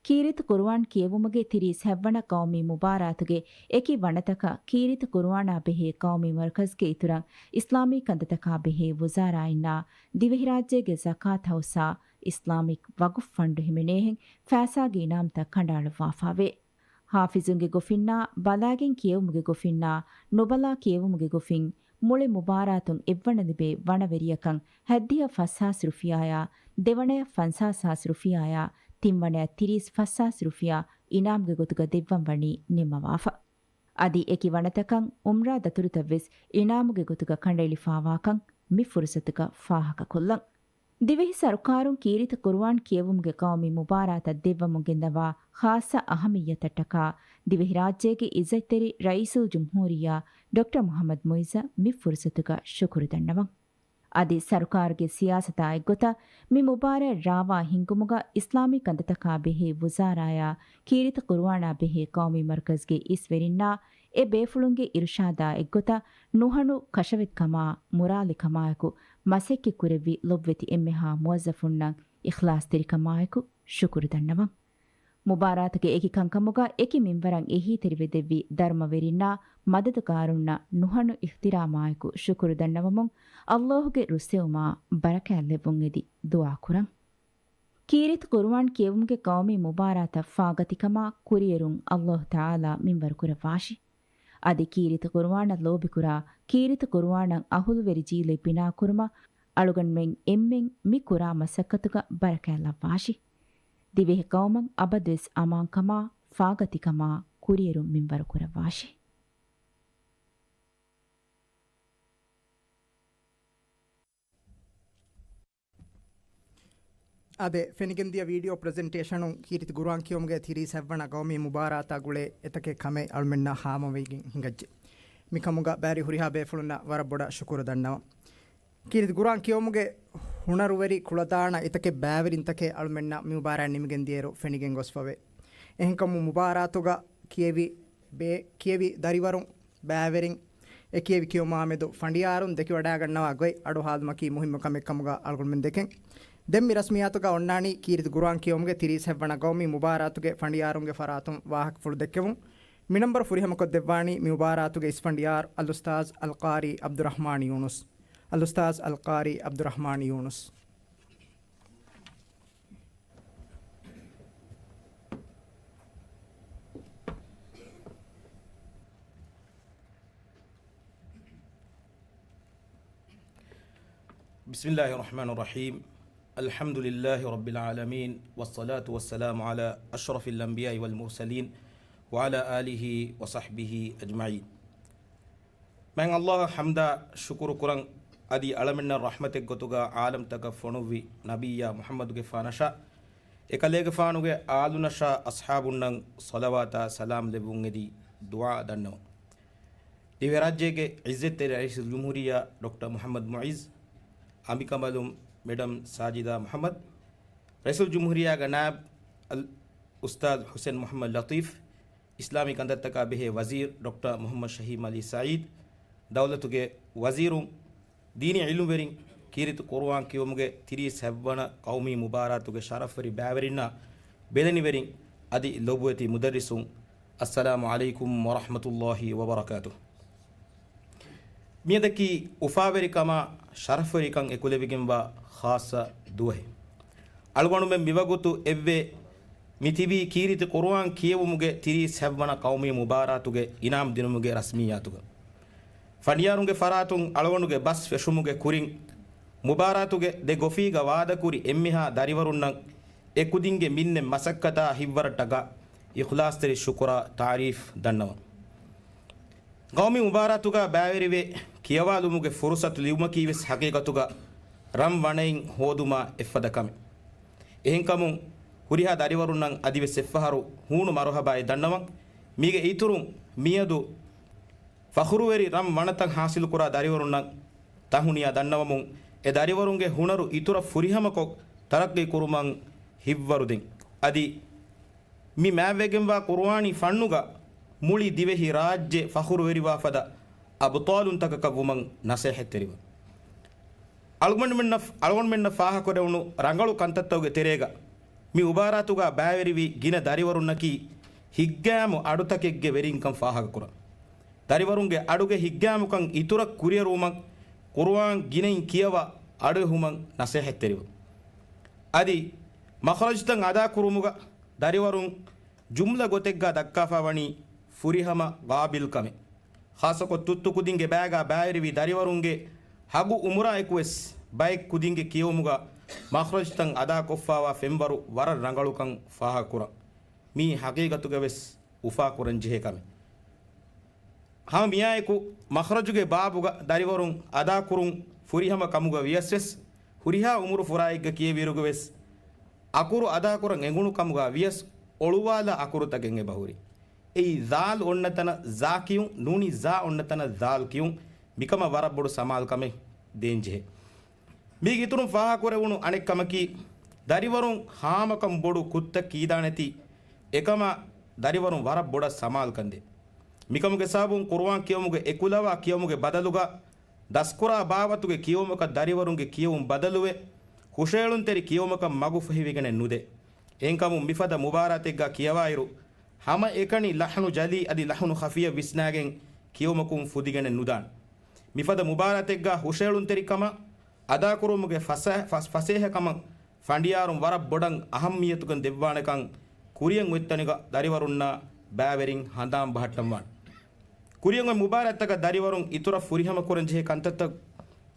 ಕೀರಿತ ಕುರ್ವಾನ್ ಕಿಯವುಮಗೆ ತಿರೀಸ್ ಹೆವ್ವಣ ಕೌಮಿ ಮುಬಾರಾತುಗೆ ಎಕಿ ವಣತಕ ಕೀರಿತ ಕುರ್ವಾನಾ ಬೆಹೆ ಕೌಮಿ ಮರ್ಕಜ್ಗೆ ಇತುರಂ ಇಸ್ಲಾಮಿ ಕಂದತಕಾ ಬೆಹೆ ವುಜಾರಾಯಿನ್ನಾ ದಿವೆಹಿ ರಾಜ್ಯಗೆ ಝಕಾತ್ ಹೌಸಾ ಇಸ್ಲಾಮಿಕ್ ವಗುಫ್ ಫಂಡು ಹಿಮೆನೇಹೆಂ ಫಾಸಾಗೆ ಇನಾಮ್ತ ಕಂಡಾಳು ವಾಫಾವೆ ಹಾಫಿಜುಂಗೆ ಗೊಫಿನ್ನಾ ಬಲಾಗೆನ್ ಕಿಯವುಮಗೆ ಗೊಫಿನ್ನಾ ನೊಬಲಾ ಕಿಯವುಮಗೆ ಗೊಫಿನ್ ಮೊಳೆ ಮುಬಾರಾತುಂ ಎವ್ವಣದಿಬೆ ವಣವೆರಿಯಕಂ ಹದ್ದಿಯ ಫಸ್ಸಾಸ್ ರುಫಿಯಾಯ ದೆವಣೆಯ ಫನ್ಸಾಸಾಸ್ ರುಫಿಯಾಯ ತಿಂವಣೆಯ ತಿರೀಸ್ ಫಸ್ಸಾಸ್ ರುಫಿಯಾ ಇನಾಮ್ಗೆ ಗೊತುಗ ದೆವ್ವಂ ವಣಿ ನಿಮ್ಮವಾಫ ಅದಿ ಎಕಿ ವಣತಕಂ ಉಮ್ರಾ ದತುರುತವ್ವೆಸ್ ಇನಾಮುಗೆ ಗೊತುಗ ಕಂಡೈಲಿಫಾವಾಕಂ ಮಿ ಫುರ್ಸತುಗ ಫಾಹಕ ಕೊಲ್ಲಂ ದಿವೆಹಿ ಸರ್ಕಾರುಂ ಕೀರಿತ ಕುರ್ವಾನ್ ಕಿಯವುಮ್ಗೆ ಕೌಮಿ ಮುಬಾರಾತ ದೆವ್ವಮುಗೆಂದವಾ ಖಾಸ ಅಹಮಿಯತಟ್ಟಕ ದಿವೆಹಿ ರಾಜ್ಯಗೆ ಇಜ್ಜತೆರಿ ರಯೀಸುಲ್ ಜುಮ್ಹೂರಿಯಾ ಡಾಕ್ಟರ್ ಮೊಹಮ್ಮದ್ ಮೊಯ್ಜ ಮಿ ಫುರ್ಸತುಗ ಶುಕುರುದಣ್ಣವಂ ಅದಿ ಸರ್ಕಾರ್ಗೆ ಸಿಯಾಸತ ಎಗ್ಗೊತ ಮಿ ಮುಬಾರೆ ರಾವಾ ಹಿಂಗುಮುಗ ಇಸ್ಲಾಮಿ ಕಂದತಕಾ ಬೆಹೆ ವುಜಾರಾಯ ಕೀರಿತ ಕುರ್ವಾನಾ ಬೆಹೆ ಕೌಮಿ ಮರ್ಕಜ್ಗೆ ಇಸ್ವೆರಿನ್ನಾ ಎ ಬೇಫುಳುಂಗೆ ಇರುಷಾದ ಎಗ್ಗೊತ ನುಹಣು ಕಶವೆತ್ಕಮಾ ಮುರಾಲಿಕಮಾಯಕು ಮಸೆಕ್ಕೆ ಕುರೆವಿ ಲೊವ್ವೆತಿ ಎಮ್ಮೆಹಾ ಮುವಜ್ಜಫುನ್ನಂ ಇಖ್ಲಾಸ್ ತೆರಿಕಮಾಯಕು ಶುಕುರುದಣ್ಣವಂ ಮುಬಾರಾತಗೆ ಏಕಿ ಕಂಕಮುಗ ಏಕಿ ಮಿಂವರಂ ಎಹಿ ತೆರಿವೆದೆವ್ವಿ ಧರ್ಮವೆರಿನ್ನಾ ಮದದುಗಾರುನ್ನ ನುಹಣು ಇಖ್ತಿರಾಮಾಯಕು ಶುಕುರುದಣ್ಣವಮುಂ ಅಲ್ಲಾಹುಗೆ ರುಸ್ಸೆವುಮಾ ಬರಕෑಲ್ಲೆವುಂ ಎದಿ ದುಆ ಕುರಂ ಕೀರಿತ್ ಕುರ್ವಾನ್ ಕಿಯವುಮ್ಗೆ ಕೌಮಿ ಮುಬಾರಾತ ಫಾಗತಿಕಮಾ ಕುರಿಯರುಂ ಅಲ್ಲಾಹ್ ತಾಲಾ ಮಿಂವರ್ ಕುರವಾಶಿ ಅದಿ ಕೀರಿತ ಕುರ್ವಾನ ಲೋಬಿಕುರಾ ಕೀರಿತ ಕುರ್ವಾನಂ ಅಹುಲುವೆರಿ ಜೀಲೆ ಪಿನಾ ಕುರುಮ ಅಳುಗಣ್ಮೆಂ ಎಮ್ಮೆಂ ಮಿ ಕುರಾ ಮಸಕ್ಕತುಗ ಬರಕෑಲ್ಲವಾಶಿ ದಿವೆಹಿ ಕೌಮಂ ಅಬದ್ವೆಸ್ ಅಮಾಂಕಮಾ ಫಾಗತಿಕಮಾ ಕುರಿಯರುಂ ಮಿಂವರ್ ಕುರವಾಶಿ ಅದೇ ಫೆನಿಗೆಂದಿಯ ವಿಡಿಯೋ ಪ್ರೆಸೆಂಟೇಷನು ಕೀರಿತಿ ಗುರುವಾನ್ ಕಿಯೋಮ್ಗೆ ತಿರಿ ಸೆವ್ವಣ ಗೌಮಿ ಮುಬಾರಾತ ಗುಳೆ ಎತಕೆ ಕಮೆ ಅಳ್ಮೆನ್ನ ಹಾಮವೈಗಿ ಹಿಂಗಜ್ಜಿ ಮಿಕಮುಗ ಬ್ಯಾರಿ ಹುರಿಹಾ ಬೇಫುಳುನ್ನ ವರಬೊಡ ಶುಕುರ ದಂಡವ ಕೀರಿತಿ ಗುರುವಾನ್ ಕಿಯೋಮ್ಗೆ ಹುಣರುವರಿ ಕುಳತಾಣ ಇತಕೆ ಬ್ಯಾವರಿಂತಕೆ ಅಳ್ಮೆನ್ನ ಮುಬಾರಾ ನಿಮಗೆಂದಿಯರು ಫೆನಿಗೆಂ ಗೊಸ್ಫವೆ ಎಹಂಕಮು ಮುಬಾರಾತುಗ ಕಿಯವಿ ದರಿವರುಂ ಬ್ಯಾವೆರಿಂ ಎಕಿಯವಿ ಕಿಯೋ ಮಾಮೆದು ಫಂಡಿಯಾರುನ್ ದೆಕಿ ವಡಾಗಣ್ಣವ ಗೊಯ್ ಅಡು ಹಾಲ್ಮಕಿ ಮುಹಿಮ್ಮ ಕಮೆಕ್ಕಮುಗ ಅಳ್ಗುಳ್ಮೆನ್ ದೆಕೆಂ ದೆಮ್ಮಿ ರಸ್ಮಿಯಾತುಗ ಒಣ್ಣಾಣಿ ಕೀರಿತಿ ಗುರುವಾನ್ ಕಿಯೋಮ್ಗೆ ತಿರೀಸ್ ಹೆವ್ವಣ ಗೌಮಿ ಮುಬಾರಾತುಗೆ ಫಂಡಿಯಾರುಂಗೆ ಫರಾತುಂ ವಾಹಕ ಫುಳು ದೆಕ್ಕೆವುಂ ಮಿನಂಬರ್ ಫುರಿಹಮಕೊದ್ ದೆವ್ವಾಣಿ ಮುಬಾರಾತುಗೆ ಇಸ್ಫಂಡಿಯಾರ್ ಅಲ್ಲುಸ್ತಾಜ್ ಅಲ್ಕಾರಿ ಅಬ್ದುರಹ್ಮಾನ್ ಯೂನುಸ್ ಅಲ್ಲುಸ್ತಾಜ್ ಅಲ್ಕಾರಿ ಅಬ್ದುರಹ್ಮಾನ್ ಯೂನುಸ್ بسم الله الرحمن الرحيم الحمد لله رب العالمين والصلاة والسلام على أشرف الأنبياء والمرسلين وعلى آله وصحبه أجمعين من الله حمد شكر قرآن أدي علمنا الرحمة قطوغا عالم تكفنوي نبي محمد فانشا إكاليغ فانوغا آلونشا أصحابنا صلوات سلام لبونغدي دعاء دنو دي راجيك عزت رئيس الجمهورية دكتور محمد معيز अमिकमलुम मैडम साजिदा मोहम्मद रईसुल जुमहूरिया का नायब उस्ताद हुसैन मोहम्मद लतीफ़ इस्लामी कंदर तका बेह वज़ीर डॉक्टर मोहम्मद शहीम अली सईद दौलत के वज़ीरों दीनी इल्म वेरिंग कीरित कुरआन कियोमुगे तिरी सेव्वन कौमी मुबारात के शरफ़री बैवरिना बेदनी वेरिंग अदि लोबुएती मुदर्रिसुं अस्सलामु अलैकुम व रहमतुल्लाहि व बरकातुहु मियदकी उफावेरी कमा शरफ़री कंग एकुलेविगिंबा खासा दुहे अलगोणु में मिवगुतु एव्वे मिथिबी कीरित कुरआन कियेवुमुगे तिरी सेव्वना कौमी मुबारातुगे इनाम दिनुमुगे रस्मियातुगे फंडियारुंगे फरातुं अलगोणुगे बस फेशुमुगे कुरिंग मुबारातुगे दे गोफीगा वाद कुरी एम्मिहा दरिवरुन्नं एकुदिंगे मिन्ने मसक्कता हिव्वरटगा इखलास तेरी शुक्रा तारीफ दन्नव गौमी मुबारातुगा बैवरिवे कियवालुमुगे फुर्सत लिउमकीविस हकीकतुगा रम वणें होदुमा एफदकमे एहिंकमुं हुरिहा दरिवरुन्नं अदिवे सेफ़हरु हूणु मरुहबाय दन्नवं मीगे इतुरुं मियदु फ़खुरुवेरी रम वणतं हासिल कुरा दरिवरुन्नं तहुनिया दन्नवमुं ए दरिवरुंगे हुणरु इतुर फुरिहमको तरक्की कुरुमं हिव्वरुदिं अदि मी मैवेगेंवा कुर्आनी फन्नुगा मुळी दिवेहि राज्य फ़खुरुवेरी वाफद अबुतालुन तक कवुमं नसेहत्तेरिव अलगोण्मेन्न फाह कोरेवनु ರಂಗಳು ಕಂತತ್ತವಗೆ ತೆರೆಗ ಮಿ ಉಬಾರಾತುಗ ಬ್ಯಾವೆರಿವಿ ಗಿನ ದರಿವರುನ್ನಕಿ ಹಿಗ್ಗಾಮು ಅಡುತಕೆಗ್ಗೆ ವೆರಿಂಕಂ ಫಾಹಗ ಕುರ ದರಿವರುಂಗೆ ಅಡುಗೆ ಹಿಗ್ಗಾಮುಕಂ ಇತುರ ಕುರಿಯರುಮಂ ಕುರ್ಆನ್ ಗಿನೆನ್ ಕಿಯವ ಅಡುಹುಮಂ ನಸೆಹೆತ್ತೆರಿವ ಅದಿ ಮಖರಜ್ತಂ ಅದಾ ಕುರುಮುಗ ದರಿವರುಂ ಜುಮ್ಲ ಗೊತೆಗ್ಗ ದಕ್ಕಾಫವಣಿ ಫುರಿಹಮ ಗಾಬಿಲ್ ಕಮೆ ಖಾಸಕೊ ತುತ್ತು ಕುದಿಂಗೆ ಬ್ಯಾಗ ಬ್ಯಾವೆರಿವಿ ದರಿವರುಂಗೆ ಹಗು ಉಮುರಾ ಎಕುವೆಸ್ ಬೈಕ್ ಕುದಿಂಗೆ ಕಿಯೋಮುಗ ಮಖ್ರಜ್ತಂ ಅದಾ ಕೊಫ್ಫಾವಾ ಫೆಂಬರು ವರ ರಂಗಳುಕಂ ಫಾಹ ಕುರ ಮೀ ಹಕೀಗತುಗೆ ವೆಸ್ ಉಫಾ ಕುರಂ ಜಿಹೆ ಕಮೆ ಹಮ ಮಿಯಾಯಕು ಮಖ್ರಜುಗೆ ಬಾಬುಗ ದರಿವರುಂ ಅದಾ ಕುರುಂ ಫುರಿಹಮ ಕಮುಗ ವಿಯಸ್ವೆಸ್ ಹುರಿಹಾ ಉಮುರು ಫುರಾಯಿಗ ಕಿಯವಿರುಗ ವೆಸ್ ಅಕುರು ಅದಾ ಕುರಂ ಎಂಗುಣು ಕಮುಗ ವಿಯಸ್ ಒಳುವಾಲ ಅಕುರು ತಗೆಂಗೆ ಬಹುರಿ ಈ ज़ाल ಒಣ್ಣತನ ज़ा कियूं नूनी ज़ा ಒಣ್ಣತನ ज़ाल कियूं मिकम वरबुडु समाल कमे देंजे मीग इतुरु फाहा कोरेवुनु अनेक कमकी दरिवरुं हामकम बोडु कुत्त कीदानेति एकम दरिवरुं वरबुड समाल कंदे मिकमुगे साबुं कुर्आन कियोमुगे एकुलवा कियोमुगे बदलुगा दस्कुरा बावतुगे कियोमुग दरिवरुंगे कियोमुं बदलुवे हुशेळुं तेरि कियोमुग मगु फहिविगने नुदे एंकमु मिफद मुबारतेग्गा कियवाइरु हम एकनी लहनु जली अदि लहनु खफिय विस्नागें कियोमकुं फुदिगने नुदान मिफद मुबारतेग्गा हुशेळुं तेरिकम अदा कुरुमुगे फसेहकम फंडियारुं वर बोडं अहम्मियतुगं देव्वाणकं कुरियं वित्तनिग दरिवरुन्न बैवेरिंग हंदाम बहट्टं वाण कुरियं मुबारतग दरिवरुं इतुर फुरिहम कुरंजे कंतत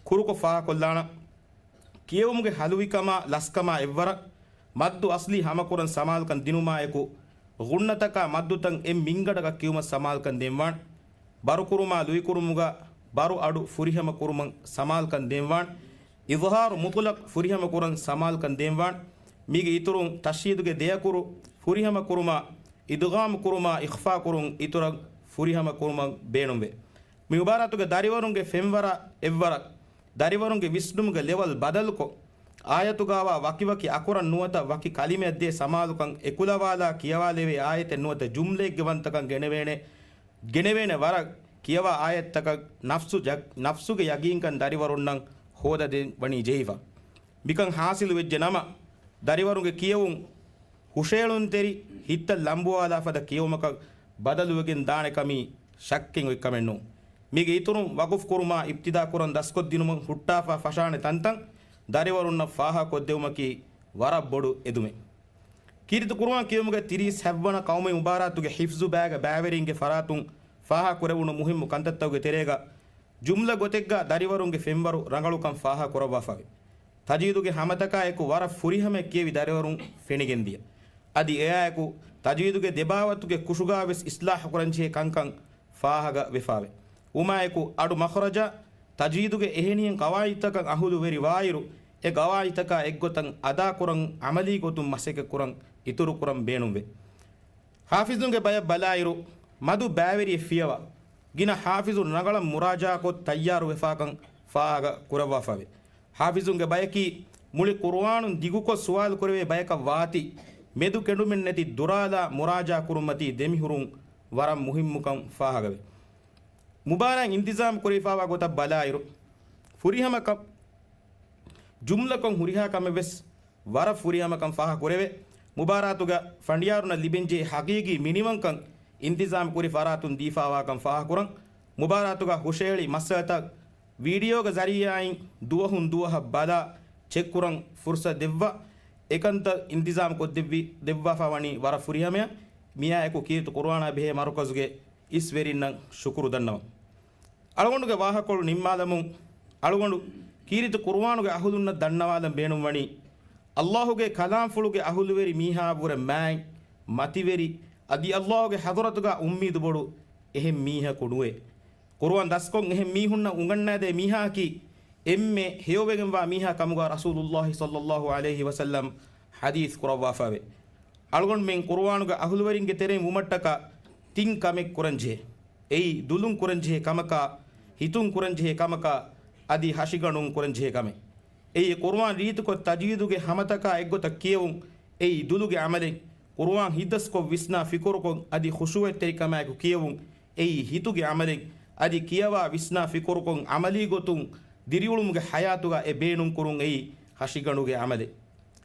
कुरुको फाह कोल्लाण कियोमुगे हलुविकम लस्कम एव्वर मद्दु असली हमकुरं समालकं दिनुमायकु गुण्णतक मद्दुतं एम मिंगडग कियुम समालकं देवाण बरु कुरुमा लुई कुरुमुगा बारू अडु फुरिहम कुरुमं समाल कन देवाण इजहार मुतलक फुरिहम कुरन समाल कन देवाण mige iturun tashiduge deyakuru furihama kuruma idgham kuruma ikhfa kurun iturag furihama kuruma beenumbe mi ubaratuge dariwarunge femwara evwara dariwarunge visnumuge level badalko ayatugawa wakiwaki akuran nuwata waki kalime adde samalukan ekulawala kiyawalewe ayete nuwata jumle gewantakan genevene wara kiyawa ayataka nafsuge yaginkan dariwarunnan hoda de wani jeifa bikan hasilu wejje nama dariwarunge kiyawun hushelun teri hitta lambuwala fada kiyawmaka badaluwegen daane kami shakkin wikkamennu mige iturun waquf kuruma ibtida kuran daskod dinum huttafa fashane tantan dariwarunna faha koddewmaki wara bodu edume kiritu kurwan kiyumuge tiri sabwana qawme mubaratuge hifzu baga baveringe faratun faha kurewunu muhimmu kantattawge terega jumla gotegga dariwarunge fembaru rangalukan faha korawa fave tajiduge hamataka eku wara furihame kiyevi dariwarun fenigendiya adi eyaku tajiduge debawatuge kushuga ves islah kuranche kankan fahaga vefave umaeku adu makhraja tajiduge eheniyen qawaitakan ahulu veri wairu e qawaitaka eggotan ada kuran amali gotum maseke kuran ituru kuran beenumve hafizunge baya balairu madu baveri fiyawa gina hafizu nagala muraja ko tayyaru wefakan fahaga kurawa fave hafizunge bayaki muli qur'anun diguko suwal kurwe bayaka wati medu kendumen neti durala muraja kurumati demihurun waram muhimmukan fahagave mubarak intizam kurifawa gota balairu furihama kam jumla kon huriha kameves wara furihama kam faha kureve mubaratuga fandiyaruna libenje hagigi minimum kan intizam kuri faratun difawa kan faha kuran mubaratuga husheli masata video ga zariyain duha bala check kuran fursa devva ekanta intizam ko devva fawani wara furihama miya eko kiitu qur'ana behe marukazuge isverinnan shukuru dannawa algonduge wahakolu nimmadamu algondu kiritu qur'anuge ahulunna dannawalam beenum wani Allahuge kalam fuluge ahuluveri miha bure mai mativeri adi Allahuge hadratuga ummidu bodu ehem miha kuduwe Qur'an daskon ehem mihunna ungannade miha ki emme heyovegen wa miha kamuga Rasulullah sallallahu alaihi wasallam hadith kurawa fave algon men Qur'anuge ahuluveringe tere mumattaka tin kamek kuranje ei dulun kuranje kamaka hitun kuranje kamaka adi hashiganun kuranje kame ei Qur'an riitu ko tajwiduge hamataka eggota kiyewun ei duluge amale Qur'an hidas ko visna fikor ko adi khushuwe terikama ko kiyewun ei hituge amale adi kiyawa visna fikor ko amali gotun diriulumuge hayatuga e beenun kurun ei hashiganuge amale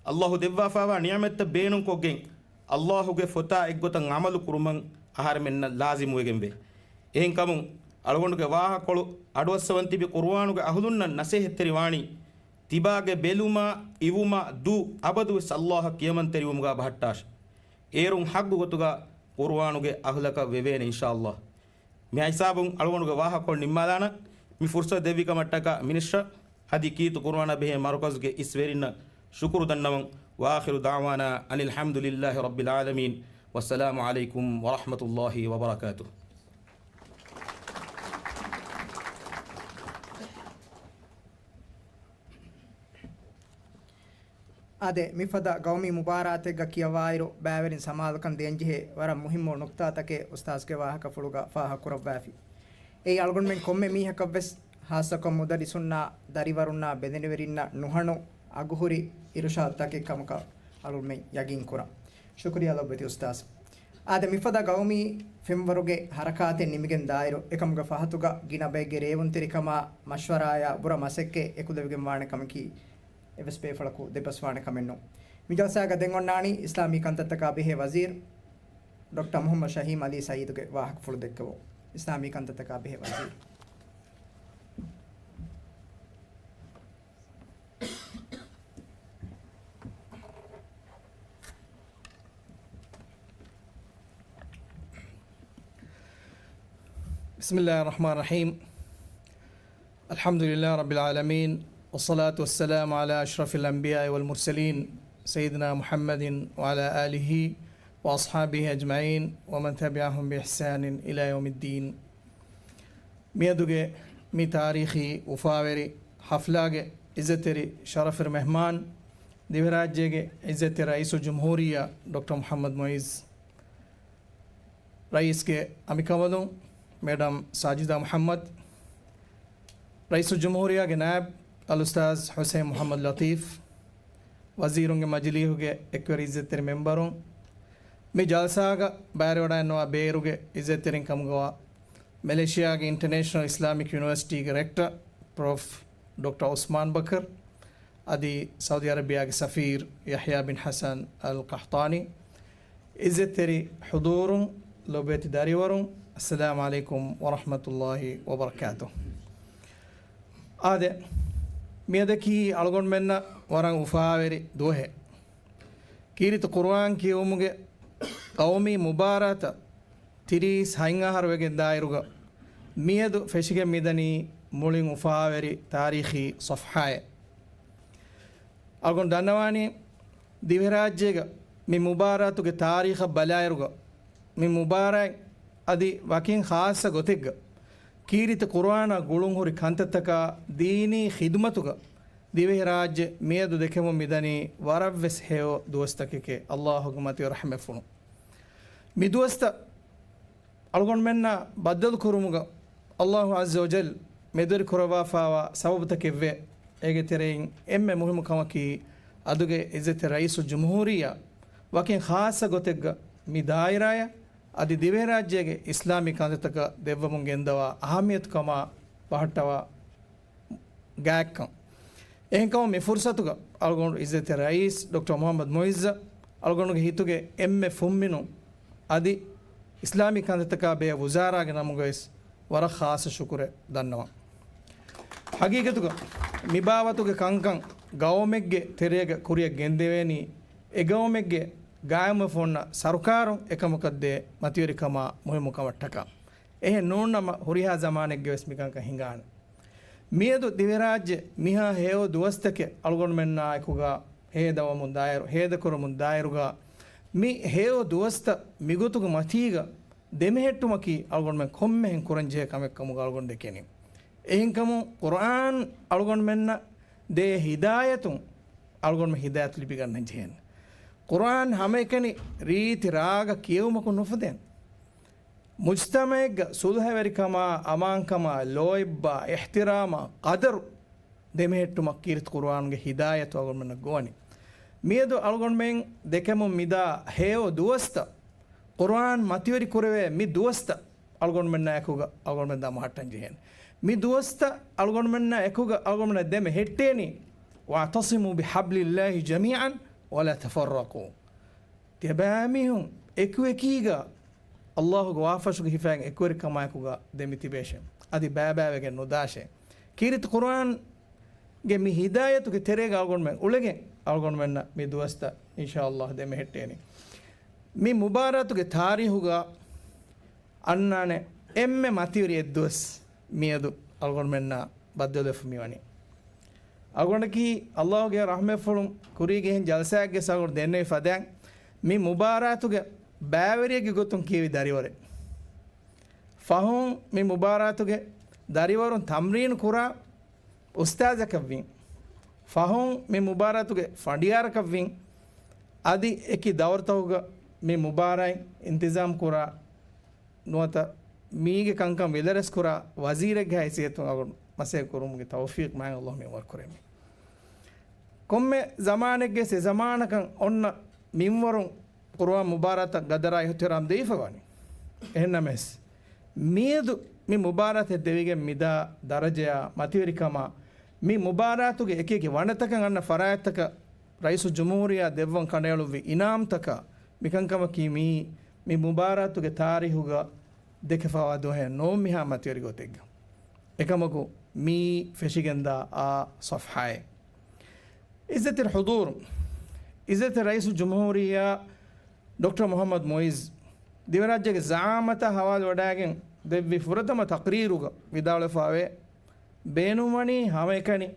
Allah devwa fawa niyamet beenun ko gen Allahuge fota eggotan amalu kuruman ahar menna lazim wegembe ehen kamun algonduge waha kolu adwassawanti bi Qur'anuge ahulunna nasehetteri wani tibage beluma ivuma du abadu sallah kiyaman teriumga bhattash erun haggu gotuga Qur'anuge ahlaka vevene inshallah me hisabun algonduge waha kol nimmalana mi fursa devika mattaka ministra adi kiitu Qur'ana behe markazge isverinna shukuru dannawan wa akhiru da'wana anil hamdulillahi rabbil alamin wassalamu alaikum wa rahmatullahi wa barakatuh ade mifada gawmi mubarate ga kiyawairu baverin samalukan denje wara muhimmo nukta take ustaz ke wahaka fuluga faha kurawwafi ei algon men komme mi hakavves hasakom mudari sunna dariwarunna bedeniverinna nuhanu aguhuri irusha take kamaka algon men yagin kura shukriya lobbeti ustaz ade mifada gawmi femwaruge harakate nimigen dairu ekamga fahatuga ginabege revunti kama mashwaraya bura masekke ekudevige maane kamki एवस्पे फलको देपस्वाने कमेन्नो मिजलसाग देंगोन्नानी इस्लामी कंततका बेहे वजीर doctor Mohamed Shaheem Ali Saeed के वाहक full देखो इस्लामी कंततका बेहे वजीर बिस्मिल्लाहिर रहमानिर रहीम अल्हम्दुलिल्लाह रब्बिल आलमीन والصلاة والسلام على أشرف الأنبياء والمرسلين سيدنا محمد وعلى آله وأصحابه أجمعين ومن تبعهم بإحسان إلى يوم الدين ميدوغي مي تاريخي وفاوري حفلاغي إزتري شرف المهمان ದಿವ್ಯರಾಜ್ಯಗೆ ಇಜ್ಜತಿ ರೈಸು ಜುಮ್ಹೂರಿಯ ಡಾಕ್ಟರ್ ಮೊಹಮ್ಮದ್ ಮೊಯಿಜ್ ರೈಸ್ಗೆ ಅಮಿಕಮದು ಮೇಡಮ್ ಸಾಜಿದಾ ಮೊಹಮ್ಮದ್ ರೈಸು ಜುಮ್ಹೂರಿಯಾಗೆ ನಾಯಬ್ ಅಲ್ ಉಸ್ತಾಜ್ ಹುಸೇನ್ ಮೊಹಮ್ಮದ್ ಲತೀಫ್ ವಜೀರುಂಗೆ ಮಜ್ಲಿಹುಗೆ ಎಕ್ವರಿ ಇಜ್ಜತಿರಿ ಮೆಂಬರು ಮಿ ಜಲ್ಸಾಗ ಬ್ಯಾರೋಡ ಎನ್ನುವ ಬೇರುಗೆ ಇಜ್ಜತಿರಿ ಕಮ್ಗವ ಮಲೇಷಿಯಾಗೆ ಇಂಟರ್ನ್ಯಾಷನಲ್ ಇಸ್ಲಾಮಿಕ್ ಯೂನಿವರ್ಸಿಟಿಗೆ rector prof doctor Osman Bakar ಅದಿ ಸೌದಿ ಅರೇಬಿಯಾಗೆ ಸಫೀರ್ ಯಹ್ಯಾ ಬಿನ್ ಹಸನ್ ಅಲ್ ಕಹ್ತಾನಿ ಇಜ್ಜತಿರಿ ಹುದೂರು ಲೋಬೇತಿ ದಾರಿವರು ಅಸ್ಸಲಾಮು ಅಲೈಕುಂ ವರಹಮತುಲ್ಲಾಹಿ ವಬರಕಾತು ಆದೆ ಮೇದಕಿ ಅಳಗೊಂಡು ಮೆನ್ನ ವರಂಗ್ ಉಫಾವೆರಿ ದೋಹೆ ಕೀರಿತ ಕುರ್ಆನ್ ಕಿಯೋಮುಗೆ ಕೌಮಿ ಮುಬಾರತ ತಿರೀಸ್ ಹೈಂಗಾಹರವೆಗೆ ದಾಯಿರುಗ ಮಿಯದು ಫೆಶಿಗೆ ಮಿದನಿ ಮುಳಿಂಗ್ ಉಫಾವೆರಿ ತಾರೀಖಿ ಸಫ್ಹಾಯ್ ಅಳಗೊಂಡು ದನ್ನವಾಣಿ ದಿವ್ಯರಾಜ್ಯಗ ಮಿ ಮುಬಾರತುಗೆ ತಾರೀಖ ಬಲಾಯಿರುಗ ಮಿ ಮುಬಾರಾಯ್ ಅದಿ ವಕಿಂಗ್ ಖಾಸ ಗೊತ್ತಿಗ್ಗ ಕೀರಿತ ಕುರ್ಆನ ಗುಳುಂಗ್ ಹುರಿ ಕಂತತಕ ದೀನಿ ಖಿದ್ಮತುಗ ದಿವೆ ರಾಜ್ಯ ಮೇದು ದೆಕೆಮು ಮಿದನಿ ವರವ್ವೆಸ್ ಹೇಯೋ ದೋಸ್ತಕ್ಕೆ ಅಲ್ಲಾಹುಗ ಮತಿ ರಹಮೆ ಫುಣು ಮಿ ದೋಸ್ತ ಅಳ್ಗೊಂಡು ಮೆನ್ನ ಬದ್ದಲು ಕುರುಮುಗ ಅಲ್ಲಾಹು ಅಜ್ಜ ವಜಲ್ ಮೆದುರಿ ಕುರವಾಫಾವ ಸಬಬತಕ್ಕೆವ್ವೆ ಹೇಗೆ ತೆರೆಯಿಂಗ್ ಎಮ್ಮೆ ಮುಹಿಮುಖಮಕಿ ಅದುಗೆ ಇಜ್ಜತೆ ರೈಸು ಜುಮ್ಹೂರಿಯ ವಕಿಂಗ್ ಖಾಸ ಗೊತ್ತೆಗ್ಗ ಮಿ ದಾಯಿರಾಯ ಅದಿ ದಿವೆ ರಾಜ್ಯಗೆ ಇಸ್ಲಾಮಿಕ್ ಅಂತತಕ ದೆವ್ವ ಮುಂಗೆ ಎಂದವ ಅಹಮಿಯತ್ ಕಮ ಪಹಟ್ಟವ ಗಾಯಕ್ಕ ಏಂಕವ ಮಿ ಫುರ್ಸತುಗ ಅಳ್ಗೊಂಡು ಇಜ್ಜತೆ ರೈಸ್ ಡಾಕ್ಟರ್ ಮೊಹಮ್ಮದ್ ಮೊಯಿಜ್ ಅಳ್ಗೊಂಡು ಹಿತುಗೆ ಎಮ್ಮೆ ಫುಮ್ಮಿನು ಅದಿ ಇಸ್ಲಾಮಿಕ್ ಅಂತತಕ ಬೇ ಉಜಾರಾಗೆ ನಮಗೈಸ್ ವರ ಖಾಸ ಶುಕುರೆ ದನ್ನವ ಹಗೀಗತುಗ ಮಿಬಾವತುಗೆ ಕಂಕಂ ಗೌಮೆಗ್ಗೆ ತೆರೆಗೆ ಕುರಿಯ ಗೆಂದೆವೇನಿ ಎಗೌಮೆಗ್ಗೆ ಗಾಯಮ ಫೋನ್ನ ಸರ್ಕಾರು ಎಕಮುಕದ್ದೆ ಮತಿಯರಿಕಮ ಮುಹಿಮುಖಮಟ್ಟಕ ಎಹೆ ನೂಣ್ಣಮ ಹುರಿಹಾ ಜಮಾನೆಗೆ ವೆಸ್ಮಿಕಂಕ ಹಿಂಗಾಣ ಮಿಯದು ದಿವ್ಯರಾಜ್ಯ ಮಿಹಾ ಹೇವ ದುವಸ್ತಕ್ಕೆ ಅಳ್ಗೊಂಡು ಮೆನ್ನ ಆಯ್ಕುಗ ಹೇದವ ಮುಂದಾಯರು ಹೇದಕುರ ಮುಂದಾಯರುಗ ಮಿ ಹೇವ ದುವಸ್ತ ಮಿಗುತುಗ ಮತೀಗ ದೆಮೆಹೆಟ್ಟು ಮಕಿ ಅಳ್ಗೊಂಡು ಮೆನ್ ಕೊಮ್ಮೆ ಹೆಂಗೆ ಕುರಂಜೆ ಕಮೆಕ್ಕಮುಗ ಅಳ್ಗೊಂಡೆಕೇನಿ ಎಹಿಂಕಮು ಕುರ್ಆನ್ ಅಳ್ಗೊಂಡು ಮೆನ್ನ ದೇ ಹಿದಾಯತು ಅಳ್ಗೊಂಡು ಮೆ ಹಿದಾಯತ್ ಲಿಪಿಗನ್ನ ಜೇನ್ ಕುರ್ಆನ್ ಹಮೇಕನಿ ರೀತಿ ರಾಗ ಕೇವುಮಕು ನುಫದೇನ್ ಮುಜ್ತಮೆಗ್ ಸುಲ್ಹವೆರಿಕಮ ಅಮಾಂಕಮ ಲೋಯಿಬ್ಬ ಎಹ್ತಿರಾಮ ಕದರು ದೆಮೆಹೆಟ್ಟು ಮಕ್ಕೀರಿತ್ ಕುರ್ಆನ್ಗೆ ಹಿದಾಯತು ಅಳ್ಗೊಂಡು ಮೆನ್ನ ಗೋನಿ ಮಿಯದು ಅಳ್ಗೊಂಡು ಮೆಂಗ್ ದೆಕೆಮು ಮಿದಾ ಹೇವೋ ದುವಸ್ತ ಕುರ್ಆನ್ ಮತಿವರಿ ಕುರವೆ ಮಿ ದುವಸ್ತ ಅಳ್ಗೊಂಡು ಮೆನ್ನ ಯಾಕುಗ ಅಳ್ಗೊಂಡು ಮೆಂದ ಮಹಟ್ಟಂಜಿ ಹೇನ್ ಮಿ ದುವಸ್ತ ಅಳ್ಗೊಂಡು ಮೆನ್ನ ಯಾಕುಗ ಅಳ್ಗೊಂಡು ಮೆನ್ನ ದೆಮೆ ಹೆಟ್ಟೇನಿ ವಾತಸಿಮು ಬಿಹಬ್ಲಿಲ್ಲಾಹಿ ಜಮೀಅನ್ ವಲ ತಫರ್ರಕು ತೆಬಾಮಿಹುಂ ಎಕುವೆಕೀಗ ಅಲ್ಲಾಹುಗ ವಾಫಶುಗ ಹಿಫಾಂಗ್ ಎಕುವರಿ ಕಮಾಯಕುಗ ದೆಮಿತಿ ಬೇಷೆ ಅದಿ ಬ್ಯಾಬ್ಯಾವೆಗೆ ನುದಾಶೆ ಕೀರಿತ್ ಕುರ್ಆನ್ಗೆ ಮಿ ಹಿದಾಯತುಗೆ ತೆರೆಗೆ ಅಳ್ಗೊಂಡು ಮೆಂಗ್ ಉಳೆಗೆ ಅಳ್ಗೊಂಡು ಮೆನ್ನ ಮಿ ದುವಸ್ತ ಇನ್ಶಾ ಅಲ್ಲಾಹ್ ದೆಮೆ ಹೆಟ್ಟೇನಿ ಮಿ ಮುಬಾರತುಗೆ ತಾರೀಹುಗ ಅನ್ನಾನೆ ಎಮ್ಮೆ ಮತಿವರಿ ಎದ್ದುವಸ್ ಮಿಯದು ಅಳ್ಗೊಂಡು ಮೆನ್ನ ಬದ್ದೊಲೆಫು ಮಿವಣಿ ಅಳ್ಗೊಂಡಕಿ ಅಲ್ಲಾಹುಗೆ ರಹಮೆ ಫುಳು ಕುರಿಗೆ ಹಿಂಗೆ ಜಲ್ಸಾಗೆ ಸಾಗೋಡು ದೆನ್ನೆ ಫದ್ಯಾಂಗ್ ಮಿ ಮುಬಾರಾತುಗೆ ಬ್ಯಾವರಿಗೆ ಗೊತ್ತು ಕೀವಿ ದರಿವರೆ ಫಹುಂ ಮಿ ಮುಬಾರಾತುಗೆ ದರಿವರು ತಮ್ರೀನ್ ಕುರ ಉಸ್ತಾಜ ಕವ್ವಿ ಫಹುಂ ಮಿ ಮುಬಾರಾತುಗೆ ಫಂಡಿಯಾರ ಕವ್ವಿ ಅದಿ ಎಕಿ ದೌರ್ತವುಗ ಮಿ ಮುಬಾರಾಯ್ ಇಂತಿಜಾಮ್ ಕುರ ನುವತ ಮೀಗೆ ಕಂಕಂ ವಿಲರೆಸ್ ಕುರ ವಜೀರೆಗೆ ಹೈಸಿಯತ್ತು ಅಗೊಂಡು ಮಸೆ ಕುರುಮ್ಗೆ ತೌಫೀಕ್ ಮ್ಯಾಂಗ್ ಅಲ್ಲಾಹ್ ಮಿ ವರ್ಕುರೆ ಮಿ ಕೊಮ್ಮೆ ಜಮಾನೆಗೆ ಸೆ ಜಮಾನಕಂ ಒನ್ನ ಮಿಂವರು ಕುರ್ಆನ್ ಮುಬಾರತ ಗದರ ಇಹ್ತಿರಾಮ್ ದೈಫವಾನಿ ಎನ್ನ ಮೆಸ್ ಮೀದು ಮಿ ಮುಬಾರತ ದೇವಿಗೆ ಮಿದ ದರಜೆಯ ಮತಿವರಿಕಮ ಮಿ ಮುಬಾರಾತುಗೆ ಎಕೇಕೆ ವಣತಕ ಅನ್ನ ಫರಾಯತಕ ರೈಸು ಜುಮೂರಿಯ ದೆವ್ವಂ ಕಂಡೆಯಳುವಿ ಇನಾಮ್ ತಕ ಮಿಕಂಕಮ ಕಿ ಮಿ ಮುಬಾರಾತುಗೆ ತಾರಿಹುಗ ದೆಕೆಫಾವ ದೋಹೆ ನೋಮ್ ಮಿಹಾ ಮತಿವರಿ ಗೊತ್ತೆಗ್ಗ එකමකු මී ෆෙෂිගෙන්ද صفحاي عزت الحضور عزت رئيس الجمهورية دكتور محمد مويز දිවරාජ්‍යගේ زعامة හවල් වඩාගෙන් දෙවි ෆුරතම තක්රීරුග විදාල ෆාවේ බේනුමණි හැම එකනි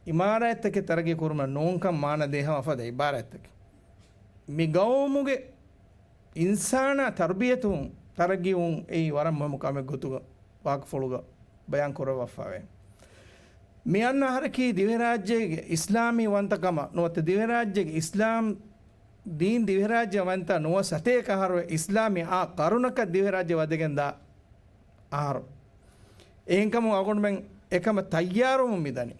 ඉමාරායත්තක තරගේ කුරුම නෝන්කම් මාන දේහම අෆද ඉබාරායත්තක මි ගෞමුගේ ඉන්සාන තර්බියතුන් තරගියුන් ඒ වරම් මොකම ගොතුග වාක් ෆොලුග බයන් කරවෆාවේ මෙයන්න හරකී දිවරාජ්‍යයේ ඉස්ලාමී වන්තකම නොවත දිවරාජ්‍යයේ ඉස්ලාම් දීන් දිවරාජ්‍ය වන්ත නොව සතේ කහරව ඉස්ලාමී ආ කරුණක දිවරාජ්‍ය වදගෙන්දා ආහාර එහෙන්කම අගොන්මෙන් එකම තයාරුම මිදනි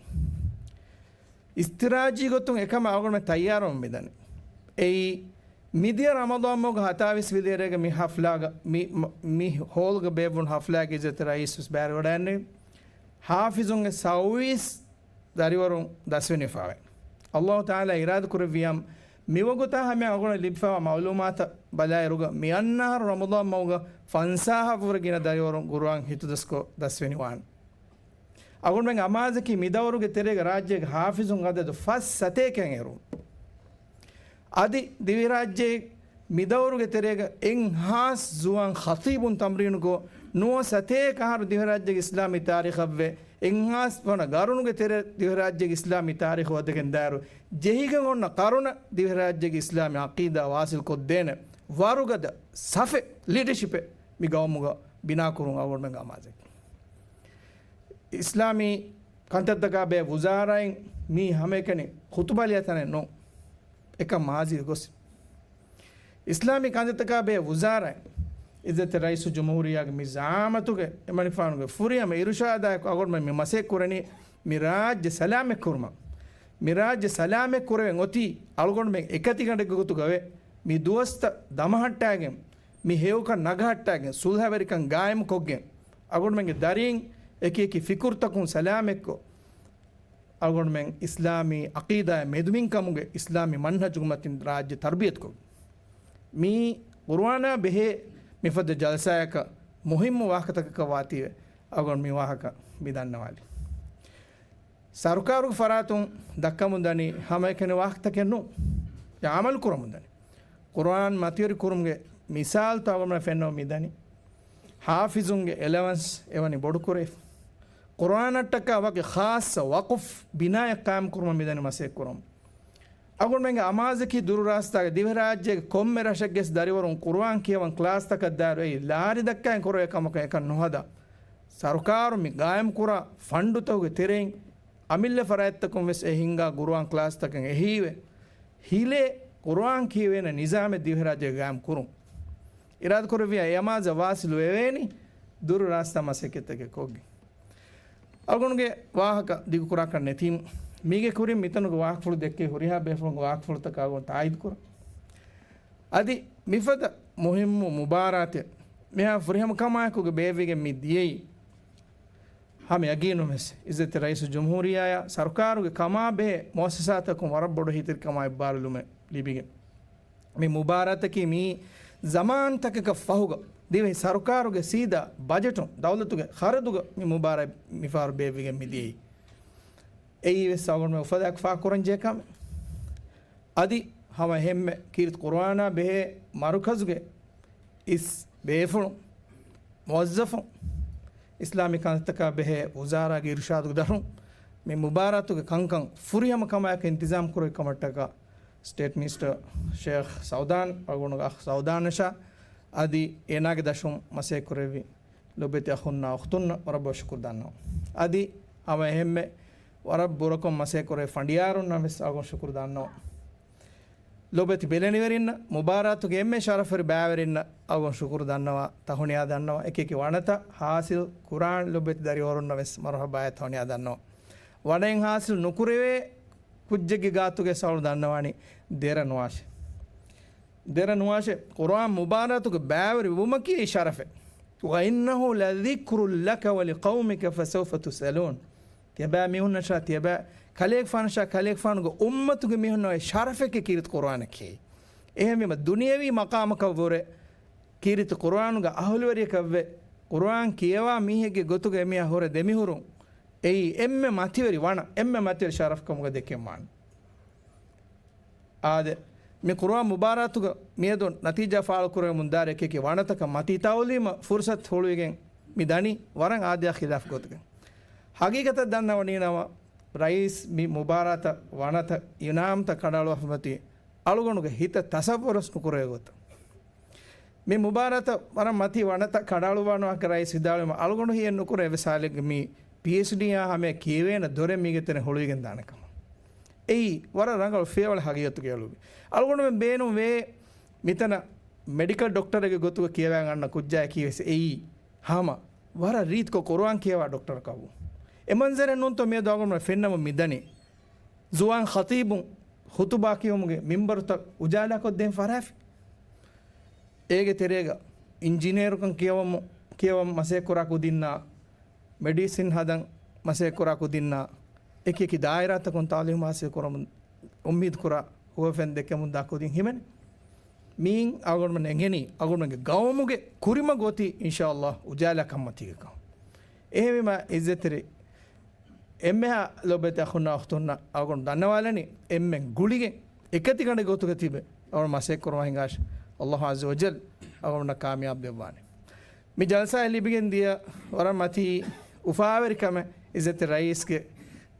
ඉස්තිරාජී ගොතුන් එකම අගොන්මෙන් තයාරුම මිදනි ඒ මිදිය රමදාන් මොග හතාවිස් විදේරේග මි හෆ්ලාග මි හෝල්ග බේවුන් හෆ්ලාග ඉජත රයිස් බෑර වඩන්නේ ಹಾಫಿಜುಂಗೆ ಸೌವೀಸ್ ದರಿವರುಂ ದಸ್ವೆನಿ ಫಾವೆ ಅಲ್ಲಾಹು ತಾಲಾ ಇರಾದ ಕುರವಿಯಂ ಮಿವಗುತ ಹಮೆ ಅಗುಣ ಲಿಬ್ಫಾವ ಮೌಲೂಮಾತ ಬಲಾಯರುಗ ಮಿಯನ್ನಾರ ರಮದಾನ್ ಮೌಗ ಫನ್ಸಾಹ ಫುರಗಿನ ದರಿವರುಂ ಗುರುವಾಂ ಹಿತುದಸ್ಕೋ ದಸ್ವೆನಿ ವಾನ್ ಅಗುಣ ಮೆಂಗ ಅಮಾಜಕಿ ಮಿದವರುಗೆ ತೆರೆಗ ರಾಜ್ಯಗೆ ಹಾಫಿಜುಂ ಅದದು ಫಸ್ ಸತೇಕೆಂ ಎರು ಅದಿ ದಿವಿ ರಾಜ್ಯ ಮಿದವರುಗೆ ತೆರೆಗ ಎಂಗ್ ಹಾಸ್ ಜುವಾನ್ ಖತೀಬುನ್ ತಮ್ರೀನುಗೋ නුව සතේ කහරු දිවරාජ්‍යක ඉස්ලාමී තාරිඛව්වේ එංහාස් වන ගරුණුගේ තෙර දිවරාජ්‍යක ඉස්ලාමී තාරිඛ වදකෙන් දාරු ජෙහිග ඔන්න කරුණ දිවරාජ්‍යක ඉස්ලාමී අකීදා වාසිල් කොද්දේන වරුගද සෆේ ලීඩර්ෂිප් මි ගවමුග බිනා කුරුන් අවර්මෙන් අමාජෙක් ඉස්ලාමී කන්තද්දකා බේ වුසාරයින් මි හැම එකනේ ඛුතුබලියතනේ නෝ එක මාජි ගොස් ඉස්ලාමී කන්තද්දකා බේ වුසාරයින් ඉදත රයිසු ජුමහූරියාගේ මිසාමතුගේ එමනිෆානුගේ ෆුරියම ඉරුෂාදායක අගොඩම මේ මසෙක් කුරණි මිරාජ්‍ය සලාමෙක් කුරුම මිරාජ්‍ය සලාමෙක් කුරෙන් ඔති අලගොඩ මේ එකති ගඬ ගොතු ගවේ මේ දුවස්ත දමහට්ටාගෙන් මේ හේවක නගහට්ටාගෙන් සුල්හවරිකන් ගායම කොග්ගෙන් අගොඩ මෙගේ දරින් එක ෆිකුර්තකුන් සලාමෙක්කෝ අගොඩ මෙන් ඉස්ලාමී අකීදා මෙදුමින් කමුගේ ඉස්ලාමී මන්හජුග මතින් රාජ්‍ය තර්බියත් කො මේ කුර්ආනා බෙහෙ මිෆද ජල්සායක මුහිම්ම වාහකතක වාතිව අගොන් මේ වාහක බිදන්නවාලි සරුකාරු ෆරාතුන් දක්කමුදනි හැම කෙනෙක් වාහකතකෙන්නු යාමල් කුරමුදනි කුර්ආන් මතියරි කුරුම්ගේ මිසාල් තවම ෆෙන්නෝ මිදනි ಹಾಫಿಜುಂಗೆ ಎಲೆವೆನ್ಸ್ ಎವನಿ ಬೊಡು ಕುರೆ ಕುರಾನಟ್ಟಕ ಅವಗೆ ಖಾಸ್ ವಕಫ್ ಬಿನಾಯ ಕಾಮ್ ಕುರ್ಮ ಮಿದನಿ ಮಸೆ ಕುರಂ ಅಗುನ್ ಮೆಂಗೆ ಅಮಾಜಕಿ ದುರು ರಾಸ್ತಾಗ ದಿವರಾಜ್ಯ ಕೊಮ್ಮೆ ರಶಗೆಸ್ ದರಿವರುಂ ಕುರ್ಆನ್ ಕಿಯವನ್ ಕ್ಲಾಸ್ ತಕ ದಾರು ಈ ಲಾರಿ ದಕ್ಕ ಕುರ ಏಕಮಕ ಏಕ ನೋಹದ ಸರ್ಕಾರ ಮಿ ಗಾಯಂ ಕುರ ಫಂಡು ತೋಗೆ ತೆರೆಂ ಅಮಿಲ್ಲೆ ಫರಾಯತ್ತಕಂ ವೆಸ್ ಎ ಹಿಂಗಾ ಕುರ್ಆನ್ ಕ್ಲಾಸ್ ತಕ ಎಹಿವೆ ಹಿಲೆ ಕುರ್ಆನ್ ಕಿಯವೆನ ನಿಜಾಮೆ ದಿವರಾಜ್ಯ ಗಾಯಂ ಕುರುಂ ಇರಾದ ಕುರವಿಯ ಯಮಾಜ ವಾಸಿಲು ಎವೇನಿ ದುರು ರಾಸ್ತಾ ಮಸೆಕೆತ್ತಗೆ ಕೊಗ್ಗಿ ಅಗುನ್ಗೆ ವಾಹಕ ದಿಗು ಕುರಾಕಣ್ಣೆ ಥೀಮ್ ಮೀಗೆ ಕುರಿ ಮಿತನುಗೆ ವಾಹಕಫುಳು ದೆಕ್ಕೆ ಹುರಿಹಾ ಬೇಫುಳುಗೆ ವಾಹಕಫುಳು ತಕ ಆಗುವಂತ ಆಯ್ದು ಕುರ ಅದಿ ಮಿಫದ ಮುಹಿಮ್ಮು ಮುಬಾರಾತೆ ಮೆಹಾ ಫುರಿಹಮ ಕಮಾಯಕುಗೆ ಬೇವಿಗೆ ಮಿ ದಿಯೈ ಹಮೆ ಅಗೀನು ಮೆಸ್ ಇಜ್ಜತ್ ರೈಸು ಜುಮ್ಹೂರಿಯಾಯ ಸರ್ಕಾರುಗೆ ಕಮಾ ಬೇ ಮೋಸಸಾತಕು ವರಬ್ಬೊಡು ಹಿತಿರ್ ಕಮಾ ಇಬ್ಬಾರುಲುಮೆ ಲಿಬಿಗೆ ಮಿ ಮುಬಾರತಕಿ ಮೀ ज़मान तक का फ़हुग दिवे सरकार के सीधा बजटों दौलत के खरदुग में मुबारक मिफार बेविगे मिली ए वे सावन में उफदाक फ़ाकुरन जेकम अदि हम हेम में कीर्त कुराना बे मारुखज़ुगे इस बेफुल मुअज़्ज़फ़ों इस्लामी कांतका बे वज़ारा की इरशाद दरूं में मुबारक के कंकं फुरी हम कमाया के इंतज़ाम करो कमट्टा का स्टेट मिनिस्टर शेख सौदान अगुण सौदान शाह आदि एना के दशम मसे कुरेवी लोबेत अखुन्ना अख्तुन्ना वरब शुक्रदानो आदि हम अहम में वरब बुरको मसे कुरे फंडियारुन्ना मिस अगुण शुक्रदानो लोबेत बेलेनिवरिन्ना मुबारक के एम्मे शरफर बावरिन्ना अगुण शुक्रदानो तहुनिया दानो एक वाणता हासिल कुरान लोबेत दरिवरुन्ना मिस मरहबा तहुनिया दानो वडें हासिल नुकुरेवे कुज्जगी गातुगे सौर दन्नवाणी देर नुआशे कुरान मुबारक बैवर वुमकी शरफे वइन्नहु लज़िक्रुल लक व लिक़ौमिक फसौफ तुसअलून तिबा मिहुन शा तिबा खलेक फान गो उम्मत के मिहुन शरफे के कीरत कुरान के एहमे दुनियावी मकाम कवरे कीरत कुरान ग अहलवरी कव्वे कुरान कियवा मीहे के गोतुगे मिया होरे देमिहुरु ए एम्मे माथिवरी वाणा एम्मे माथिवरी शरफ कमुग देखे मान आदे मैं कुरान मुबारक मेदो नतीजा फाल कुरे मुंदारे के वाणा तक मती तावलीम फुर्सत थोड़ेगे मिदानी वरंग आद्या खिलाफ गोतगे हकीकत दन्ना वनीनाव रईस मी मुबारक वाणा तक इनाम तक कडालो अहमती अलगुणगे हित तसवरस नुकुरे गोत मी मुबारक वर मती वाणा तक कडालो वाणो rice हिदालो अलगुण he नुकुरे वेसाले me PhD hame kiwena dore migetene holuigen danakam ei wara rangal fewal hagiyatu gelubi algondu men beenu we mitana medical doctor ege gotuga kiyawan anna kujja kiwes ei hama wara reet ko Quran kiyawa doctor kawu emanzere nun to me dogum fennam midani zuwan khatibun khutba kiyumuge minbar ta ujala ko den faraf ege terega engineer kan kiyawam mase kora kudinna medicine hadan mase kora kudinna ekeki daira ta kon talim mase koram ummid kora hofen dekemun da kudin himen min agon men engeni agon men gawmuge kurima goti inshallah ujala kammati ka ehema izzetere emmeha lobeta khuna khtunna agon danawalani emmen gulige ekati gande gotuga tibe agon mase korwa hingash Allah azza wa jal agon na kamyab devane mi jalsa libigen dia wara mati ufaaweri kame izzete rais ke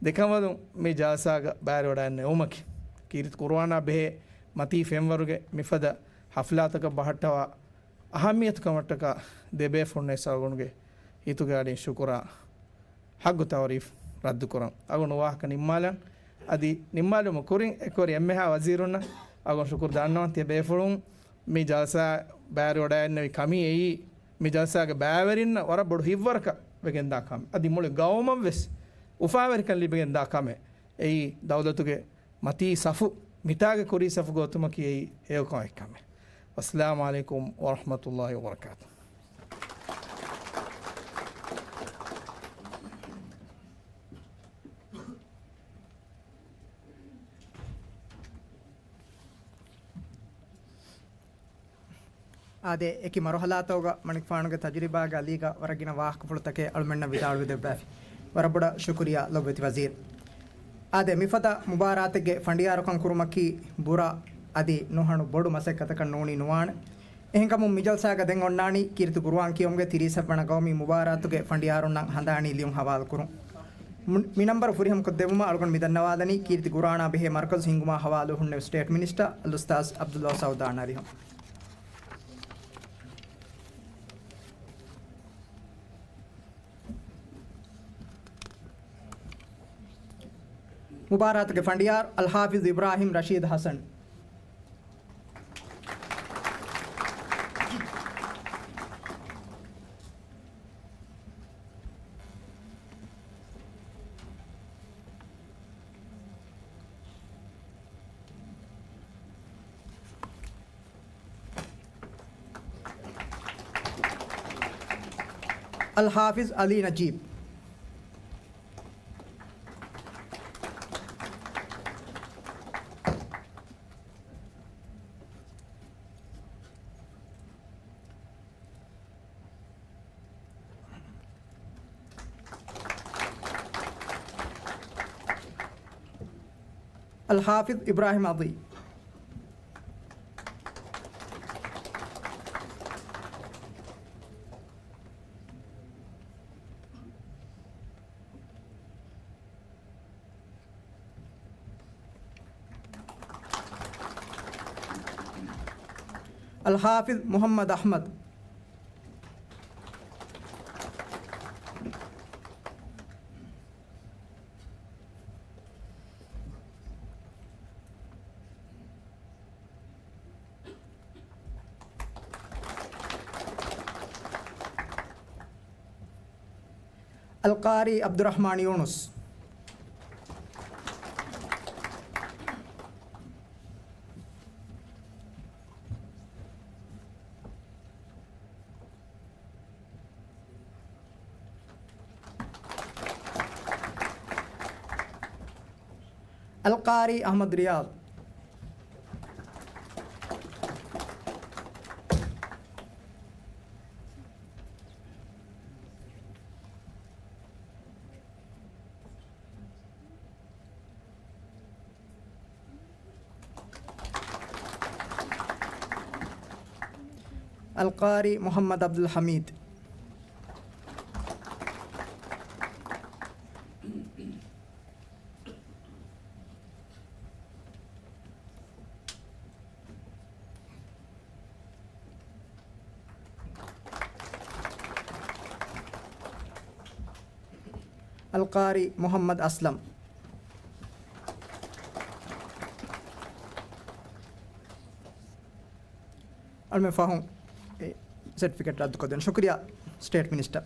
dekamalu mi jalsa ga bayar wadanne umaki kirit qur'ana be mati femwaruge mifada haflataka bahattawa ahamiyat kamataka debe fonne sagunge ituge adin shukura haggu tawrif raddu kuran agon wahka nimmalan adi nimmalum kurin ekori emmeha wazirunna agon shukur dannon te be fulun mi jalsa bayar wadanne kami ei mi jalsa ga bayarinna wara bodu hivwarka wegen da kam adi mole gawmam wes ufaaweri kan libegen da kame ei dawlatuge mati safu mitage kori safu gotuma ki ei heko ekame assalamu alaikum wa rahmatullahi wa barakatuh ಆದೆ ಏಕಿ ಮರಹಲಾತೋಗ ಮಣಿಕ್ ಫಾಣಗೆ ತಜರಿಬಾಗ ಅಲೀಗ ಹೊರಗಿನ ವಾಹಕ ಪುಳತಕ್ಕೆ ಅಳ್ಮೆಣ್ಣ ವಿದಾಳುವಿದೆ ಬ್ಯಾಫಿ ವರಬುಡ ಶುಕ್ರಿಯಾ ಲೊಬೆತಿ ವಜೀರ್ ಆದೆ ಮಿಫದ ಮುಬಾರಾತಿಗೆ ಫಂಡಿಯಾರಕಂ ಕುರುಮಕ್ಕಿ ಬುರ ಅದಿ ನುಹಣು ಬೊಡು ಮಸೆಕ್ಕತಕ ನೋಣಿ ನುವಾಣ එහෙන්කම මිජල්සාග දෙන් ඔන්නානි කීර්ති ගුරුවන් කියොම්ගේ තිරිසපණ ගවමි මුබාරාතුගේ ෆಂಡಿಯಾරුන්නන් හඳානි ලියුම් හවාල් කුරුම් mi number furiham ko devuma algon midannawadani kීර්ති ගුරාණා බෙහෙ මර්කස් හිංගුමා හවාලු හුන්නේ ස්ටේට් මිනිස්ටර් අල් උස්තාස් අබ්දුල්ලා සෞදානාරි හම් मुबारत के फंडियार अल हाफिज इब्राहिम रशीद हसन अल हाफिज अली नजीब अल हाफिज इब्राहिम अदी अल हाफिज मोहम्मद अहमद अलकारी अब्दुर्रहमान यूनुस अलकारी अहमद रियाद अलकारी मोहम्मद अब्दुल हमीद القاري محمد أسلم. المفاهيم सर्टिफिकेट रद्द कर दें. शुक्रिया स्टेट मिनिस्टर.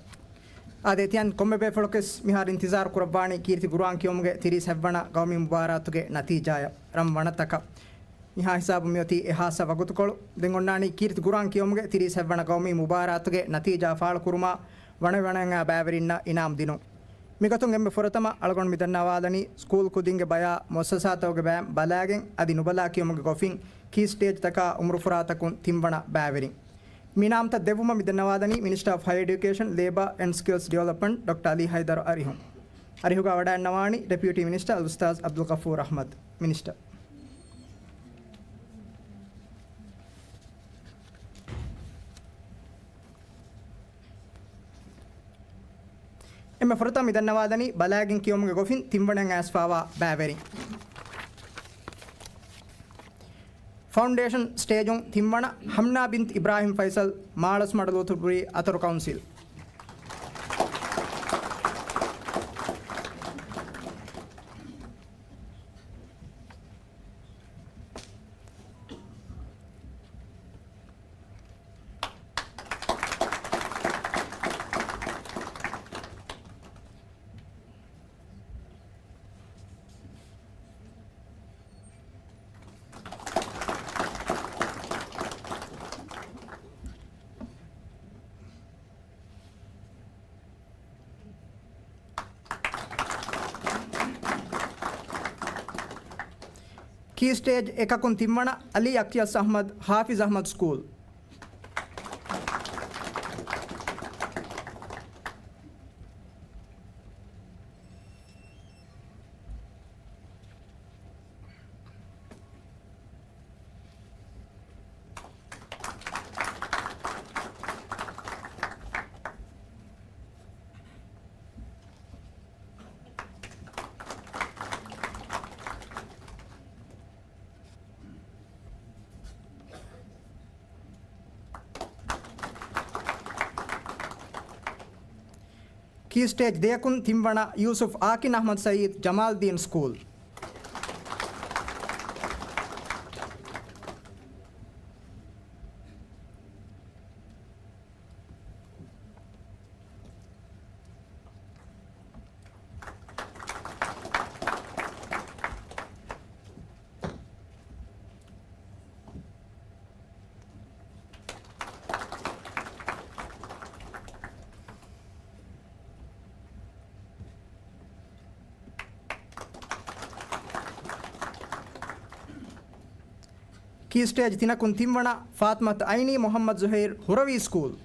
आदेतियान कोम्बे पे फड़केस मिहार इंतजार कुरबानी कीर्ति गुरुआं की उम्गे तिरी सेवना गौमी मुबारतुगे नतीजाया रम वणतक यहाँ हिसाब मियोती एहासा वगुतुकोಳು दೆಂಗೊಣ್ಣಾಣಿ कीर्ति गुरुआं की उम्गे तिरी सेवना गौमी मुबारतुगे नतीजा फाळ कुरुमा वणवणंग बैवरिन्न इनाम दिनो मिगतुं एम्मे फुरतम अलगොන් मिदन्नवादनी स्कूल कुदिंगे बया मुअस्ससातोगे बैम बलाගෙන් अदि नुबला की उम्गे गोफिंग की स्टेज तक उम्र फुरातकुन तिंवण बैवरिं मीनाम तक देवुम मिदन्नवादनी minister of higher education labour and skills development doctor Ali Haidar अरिहुगा वडान्नवाणी डेप्यूटी मिनिस्टर अल उस्ताद अब्दुल गफूर अहमद मिनिस्टर. एम फुरता मिदन्नवादनी बलागिन कियोमुगे गोफिन तिंवणं आस्फावा बैवेरी फाउंडेशन स्टेजों तिम्मण हमना बिंत इब्राहिम फैसल माळस मडलोतुपुरी अतर काउंसिल. की स्टेज एकाकुन तिम्मण अली अक्तियस Ahmed Hafiz Ahmed school. Key stage देकुन तिम्वण यूसुफ आकिन Ahmed Saeed Jamaluddin school. Key stage तिनकुन तिम्वण Fathmath ऐनी मोहम्मद जुहैर हुरवी स्कूल.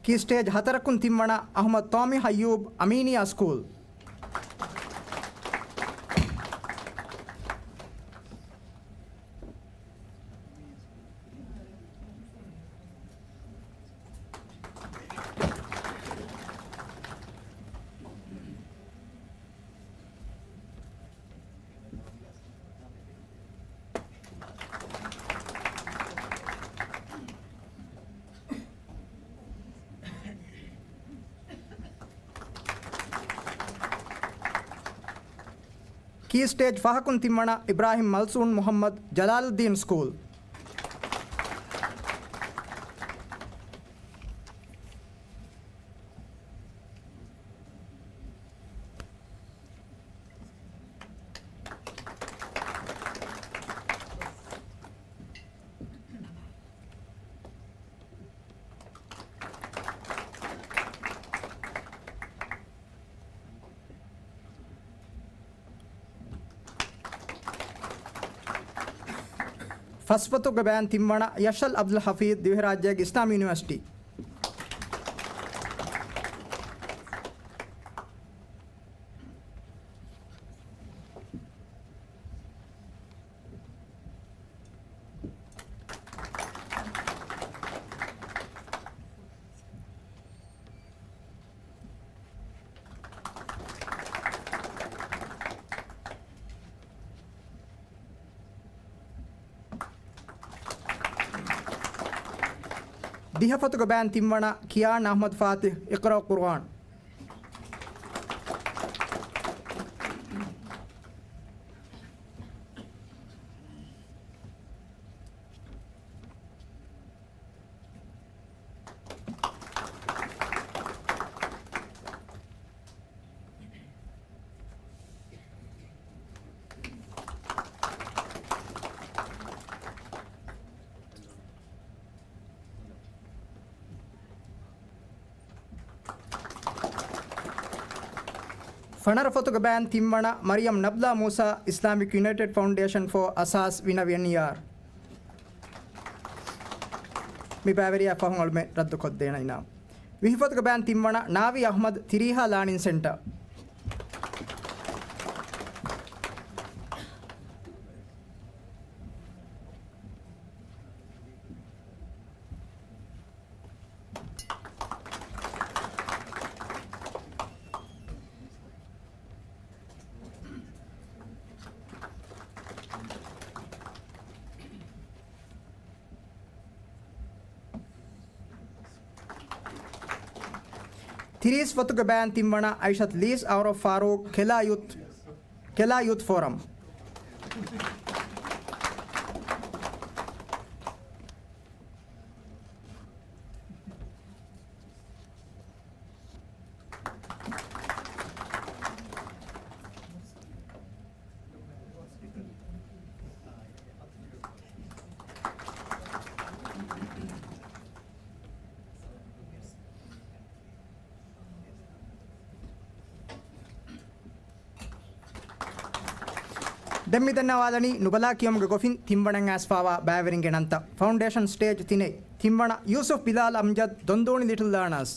की स्टेज हतरकुन तिम्वण अहमद तौमी हयूब अमीनिया स्कूल. की स्टेज फ़हकुन तिम्मण इब्राहिम मलसून मोहम्मद जलालुद्दीन स्कूल. फसफतु गबैन तिम्वण यशल अब्दुल हफीज दिव्यराज्य इस्लाम यूनिवर्सिटी. ದಿಹಫತುಗ ಬ್ಯಾನ್ ತಿಮ್ಮಣ ಕಿಯಾನ್ ಅಹ್ಮದ್ ಫಾತಿಹ್ ಇಕ್ರಾ ಕುರ್ಆನ್. ಫಣರ ಫತುಗ ಬ್ಯಾನ್ ತಿಮ್ಮಣ ಮರಿಯಂ ನಬ್ಲಾ Moosa Islamic united foundation for ಅಸಾಸ್ ವಿನವಿಯನ್ಯಾರ್. ಮಿ ಬ್ಯಾವೆರಿಯಾ ಫಹಂಗಳು ಮೇ ರದ್ದು ಕೊದ್ದೇನ ಇನಾ ವಿಹಿಫತುಗ ಬ್ಯಾನ್ ತಿಮ್ಮಣ ನಾವಿ ಅಹ್ಮದ್ ತಿರೀಹಾ learning centre. Thiris Fatuga Ban Timmana Aishat Lees out of Farouk Kela Youth Forum. ದೆಮ್ಮಿದನ್ನವಾದನಿ ನುಬಲಾ ಕಿಯಮ್ಗೆ ಗೊಫಿನ್ ತಿಂಬಣಂಗ್ ಆಸ್ಫಾವ ಬ್ಯಾವೆರಿಂಗೆ ನಂತ ಫೌಂಡೇಶನ್ ಸ್ಟೇಜ್ ತಿನೆ ತಿಂಬಣ ಯೂಸುಫ್ ಬಿಲಾಲ್ ಅಮ್ಜದ್ ದೊಂದೋಣಿ ಲಿಟಲ್ ಲರ್ನರ್ಸ್.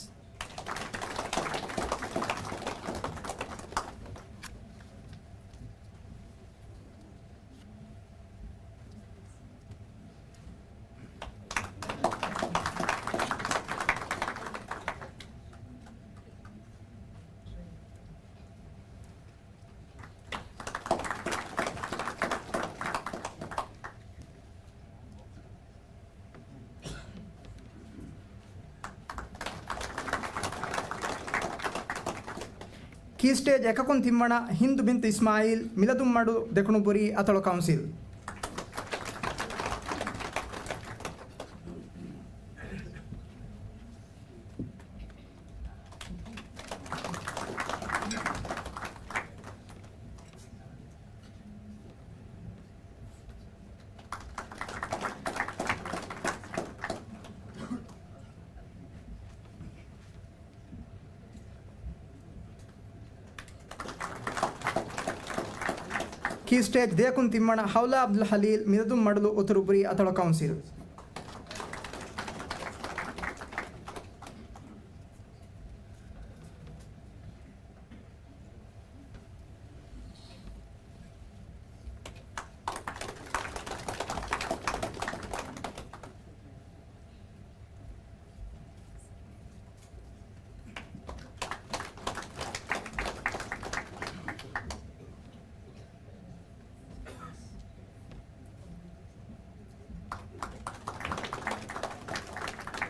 ಕೀ ಸ್ಟೇಜ್ ಎಕಕುನ್ ತಿಮ್ಮಣ ಹಿಂದ್ ಬಿಂತ್ ಇಸ್ಮಾಯಿಲ್ ಮಿಲದುಮ್ಮಡು ದೆಕುಣುಪುರಿ ಅತಳು ಕೌನ್ಸಿಲ್. ಕೀ ಸ್ಟೇಜ್ ದೇಕುನ್ ತಿಮ್ಮಣ ಹೌಲಾ ಅಬ್ದುಲ್ ಹಲೀಲ್ ಮಿಲದುಂ ಮಡಲು ಉತರುಪುರಿ ಅತಳ ಕೌನ್ಸಿಲ್.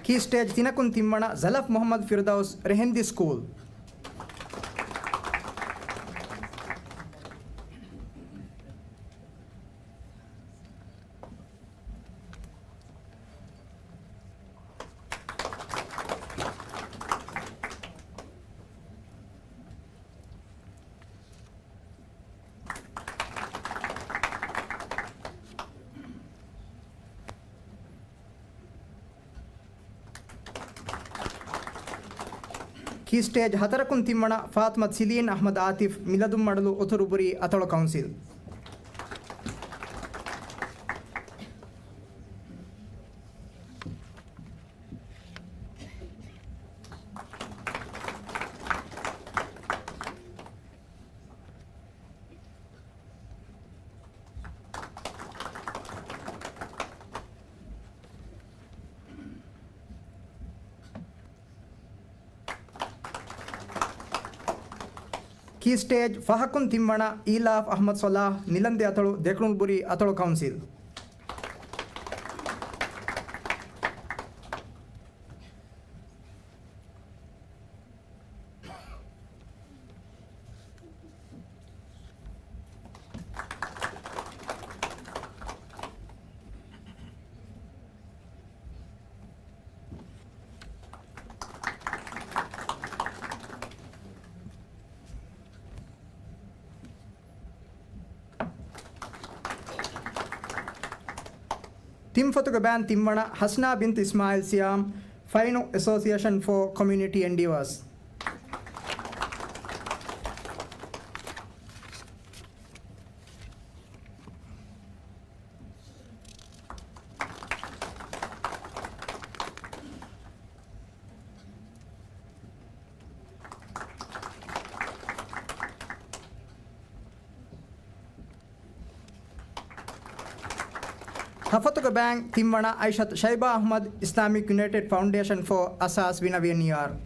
ಕೀ ಸ್ಟೇಜ್ ತಿನಕುನ್ ತಿಮ್ಮಣ ಜಲಫ್ ಮೊಹಮ್ಮದ್ ಫಿರ್ದೌಸ್ ರೆಹೆಂದಿ ಸ್ಕೂಲ್. ಕೀ ಸ್ಟೇಜ್ ಹತರಕುನ್ ತಿಮ್ಮಣ ಫಾತ್ಮತ್ ಸಿಲೀನ್ ಅಹ್ಮದ್ ಆತಿಫ್ ಮಿಲದುಂ ಮಡಲು ಒತುರುಬುರಿ ಅತಳು ಕೌನ್ಸಿಲ್. ಕೀ ಸ್ಟೇಜ್ ಫಹಕುನ್ ತಿಮ್ಮಣ ಈಲಾಫ್ ಅಹ್ಮದ್ ಸಲಾಹ್ ನಿಲಂದೆ ಅತಳು ದೇಕ್ರುಣ್ಬುರಿ ಅತಳು council. Tim Fatuga Ban Timwana Hasna bint Ismail Siam, Faino Association for Community Endeavors. Hafatuga Bank Timwana Aishat Shaiba Ahmad Islamic United Foundation for Asas Vinavianiyar.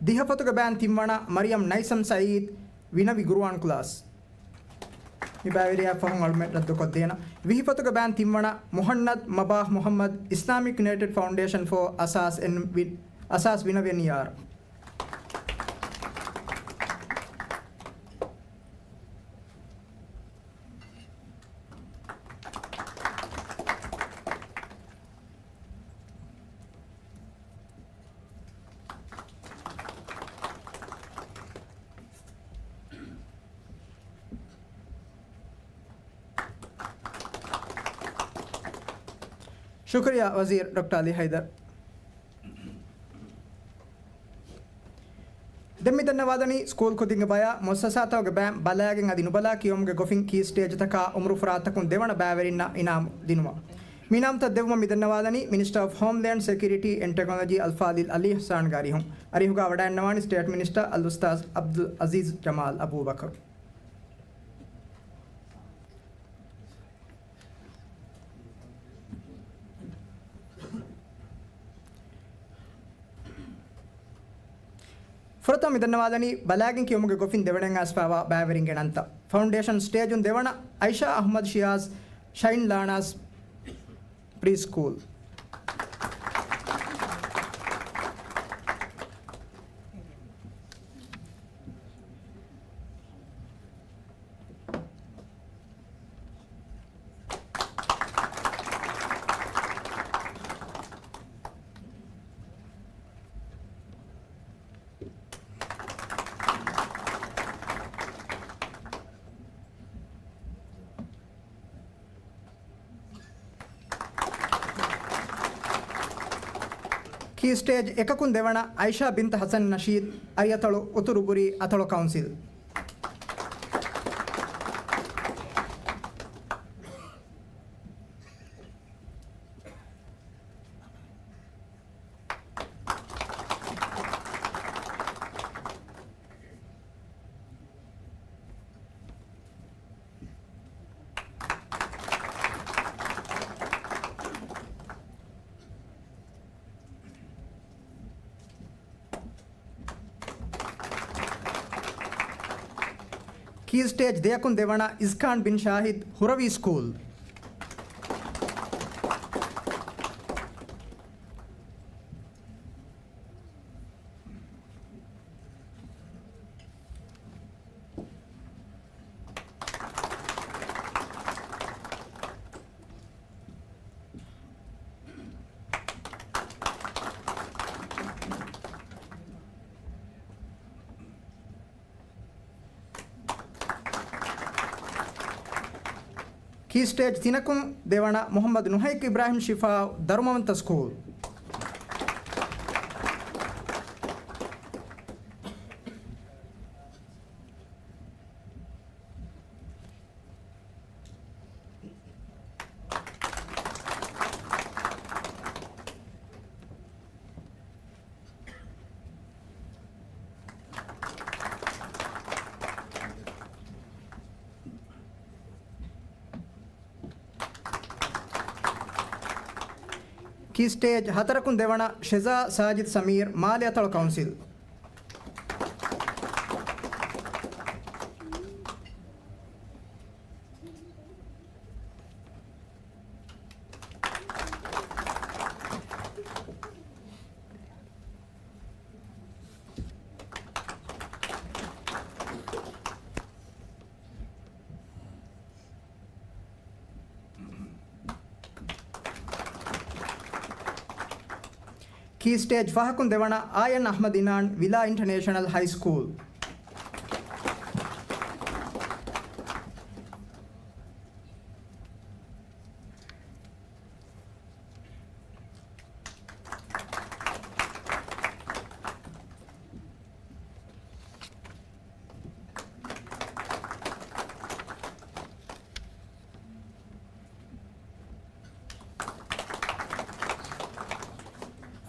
Dihapatuga Ban Timwana Mariam Naisam Saeed Vinavi Guruan class. Mibaviriya Fahung Almet Radukodena. Vihipatuga Ban Timwana Muhammad Mabah Muhammad Islamic United Foundation for Asas Vinavianiyar. शुक्रिया वज़ीर doctor Ali Haider dummy धन्यवादनी school को दिंगबाया मुस्ससाता गे बैम बलागे दिनुबला कियोम गे गोफिंग की stage तका उम्र फरातकुन देवण बैवरिना इनाम दिनुमा मीनाम त देवम मी धन्यवादनी minister of homeland security and technology अल्फादिल अली हसन गारी हूं अरिहुगा वडान नवानी स्टेट मिनिस्टर अल उस्ताद Abdul Azeez Jamal Abu Bakur Furtha Midhanavadani, Balagin Kyomuga Gofin Devananga Spava, Bavering Ananta. Foundation stage on Devana, Aisha Ahmad Shia's Shine Lana's preschool. Key stage Ekakun Devana, Aisha bint Hassan Nasheed, Ayatolo Uturuburi, Atolo Council. Key stage Deyakun Devana, Iskan bin Shahid, Huravi School. Key stage Tinakun Devana Muhammad Nuhaik Ibrahim Shifa Dharmavanta School. Key stage Hatarakun Devana Sheza Sajid Samir Maliatal Council. Key stage फाहकुन देवना आयन Ahmed Inan Villa international high school.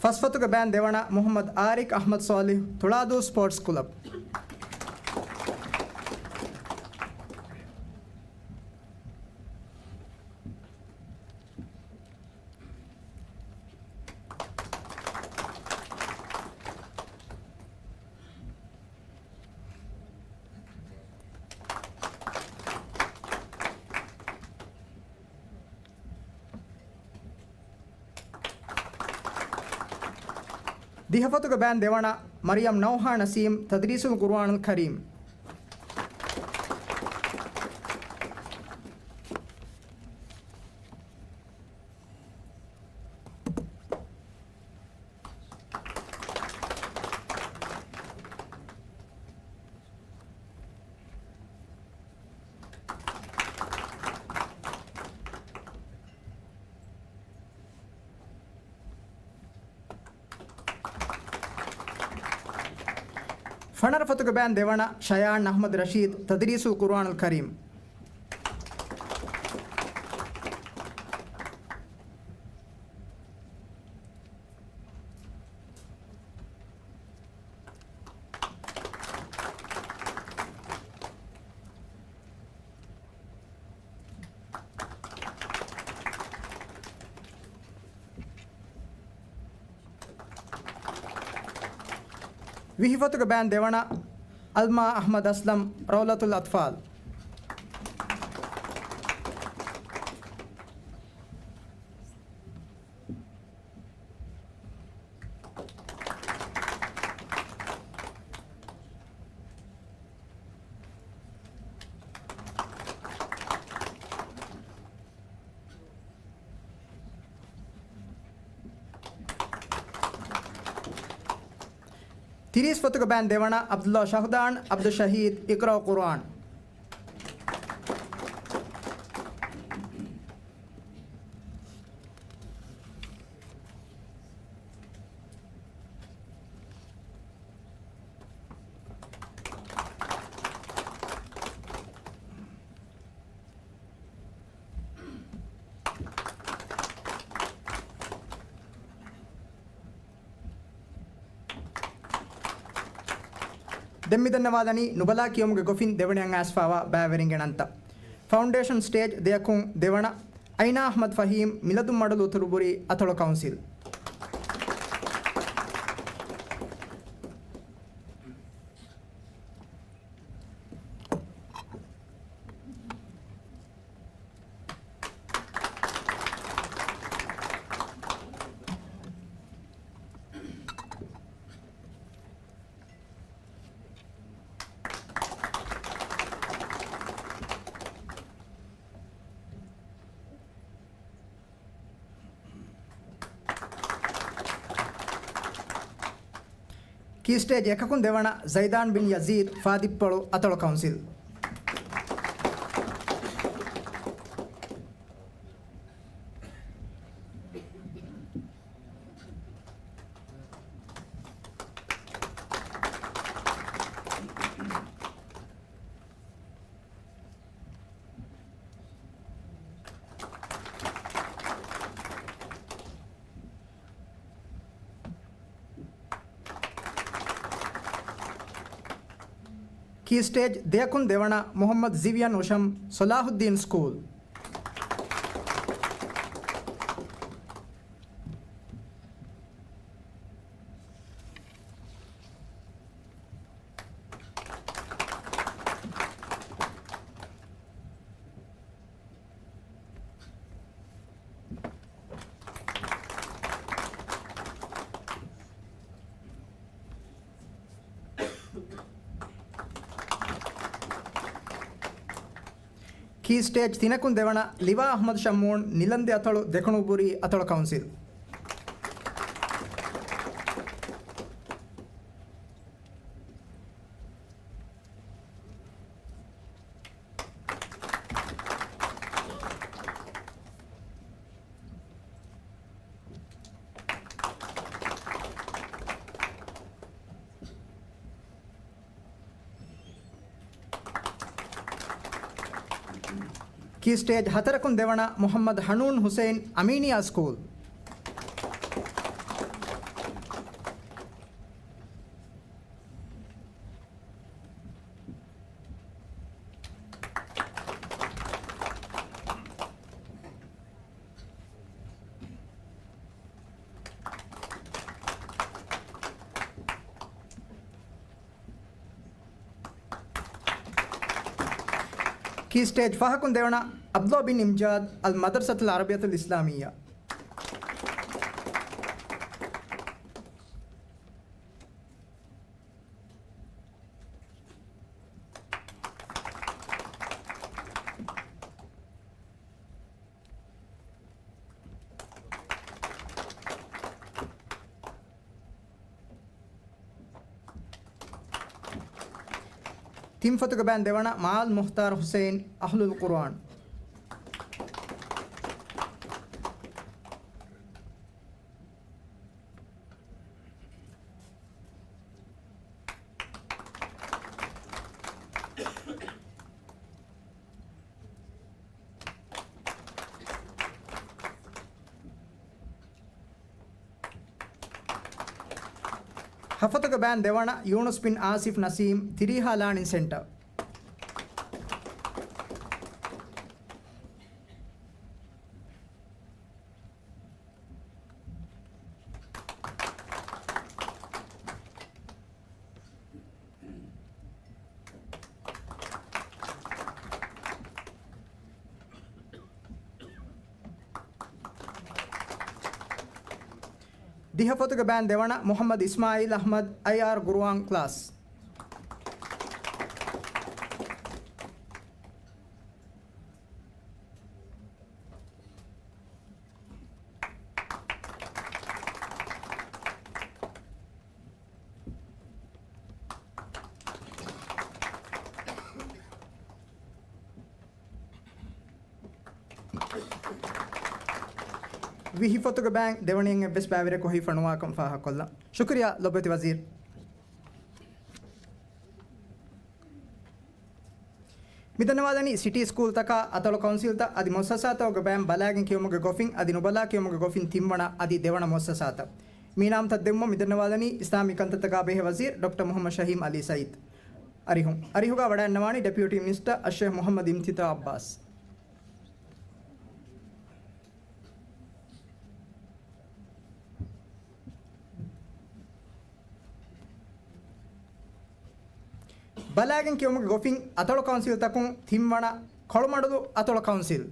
फसफतुक बैन देवना मोहम्मद आरिक Ahmed Solih Thulhaadhoo sports club. दिहफतुक बैन देवना मरियम नौहा नसीम तदरीसुल कुरान करीम. फनर फतुक बैन देवना शयान अहमद रशीद तदरीसुल कुरान करीम. विहिफतुक बैन देवना अल्मा अहमद असलम रौलतुल अतफाल. तिरीस फतुक बैन देवना अब्दुल्ला शाहदान अब्दुल शहीद इकरा कुरान. ದೆಮ್ಮಿದನ್ನವಾದನಿ ನುಬಲಾ ಕಿಯೋಮ್ಗೆ ಗೊಫಿನ್ ದೇವಣಿಯಂಗ ಆಸ್ಫಾವ ಬ್ಯಾವೆರಿಂಗೆಣಂತ ಫೌಂಡೇಶನ್ ಸ್ಟೇಜ್ ದೇಯಕುಂ ದೇವಣ ಐನಾ ಅಹ್ಮದ್ ಫಹೀಮ್ ಮಿಲದು ಮಾಡಲು ತುರುಬುರಿ ಅಥೊಳ ಕೌನ್ಸಿಲ್. की स्टेज एककुन देवना जैदान बिन यजीद फादिप्पಳು ಅಥಳ ಕೌನ್ಸಿಲ್. की स्टेज देयकुन देवना मोहम्मद जिवियन उशम सलाहुद्दीन स्कूल. की स्टेज तिनकुन देवना लिवा अहमद शमून निलंदे अथಳು देखणुबुरी अथಳ कौन्सिल. ಕೀ ಸ್ಟೇಜ್ 4 ದೆವಣ Mohamed Hanoon Hussain Aminiya school. Key stage फ़ाहकुन देवना अब्दुल्ला बिन इमजाद अल मदरसतुल अरबियतुल इस्लामिया. तीन फतुक बैन देवाना माल मुख्तार हुसैन अहलुल कुरान. हफतुक बैन देवाना यूनुस बिन आसिफ नसीम तिरीहा लर्निंग सेंटर. दिहफतुक बैन देवाना मोहम्मद इस्माइल अहमद IR गुरुआंग क्लास. विही फतुक बैंक देवणियंगे बेस बाविरे को ही फणुआ कम फाहा कोल्ला. शुक्रिया लोबती वजीर. मिदनवादनी सिटी स्कूल तका अतलो काउंसिल ता अदि मुअस्ससात ओग बैम बलागिन कियोमुगे गोफिंग अदि नुबला कियोमुगे गोफिन तिम्मणा अदि देवण मुअस्ससात. मी नाम तद्देम्मो मिदनवादनी इस्लामी कंततका बेह वजीर डॉक्टर मोहम्मद शहीम अली सईद. अरिहुगा वड़ा नवानी डेप्यूटी मिनिस्टर अशेख मोहम्मद इम्तिता अब्बास. बलागिन कियोमुगे गोफिंग अतलो काउंसिल तकुं थिम्मण कोळमडुलु अतलो काउंसिल.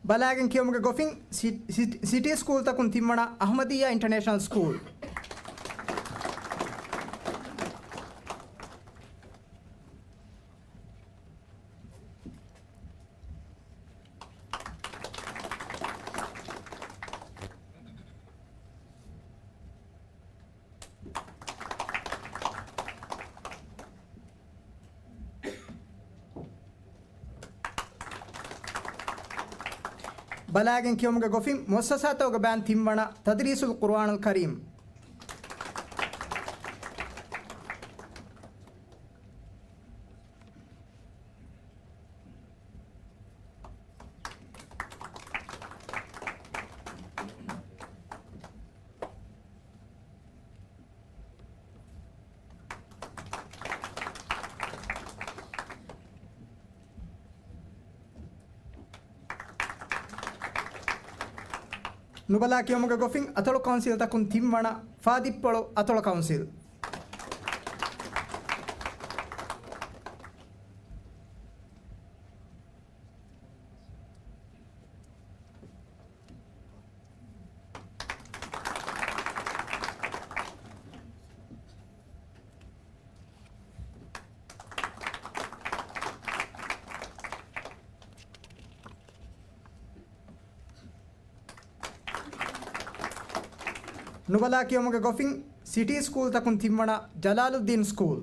बलागिन कियोमुगे गोफिंग सिटी स्कूल तकुं तिम्मण अहमदिया इंटरनेशनल स्कूल. बलागिन कियोमुगे गोफिंग मुअस्ससात ओग बैन तिम्मण तदरीसुल कुरानुल करीम. ನುಬಲಾ ಕಿಯೋಮುಗೆ ಗೊಫಿಂಗ್ ಅತಳು ಕೌನ್ಸಿಲ್ ತಕುನ್ ತಿಮ್ಮಣ ಫಾದಿಪ್ಪಳು ಅತಳು ಕೌನ್ಸಿಲ್. ನುಬಲಾ ಕಿಯೋಮಗ ಗೊಫಿಂಗ್ ಸಿಟಿ ಸ್ಕೂಲ್ ತಕುನ್ ತಿಮ್ಮಣ ಜಲಾಲುದ್ದೀನ್ ಸ್ಕೂಲ್.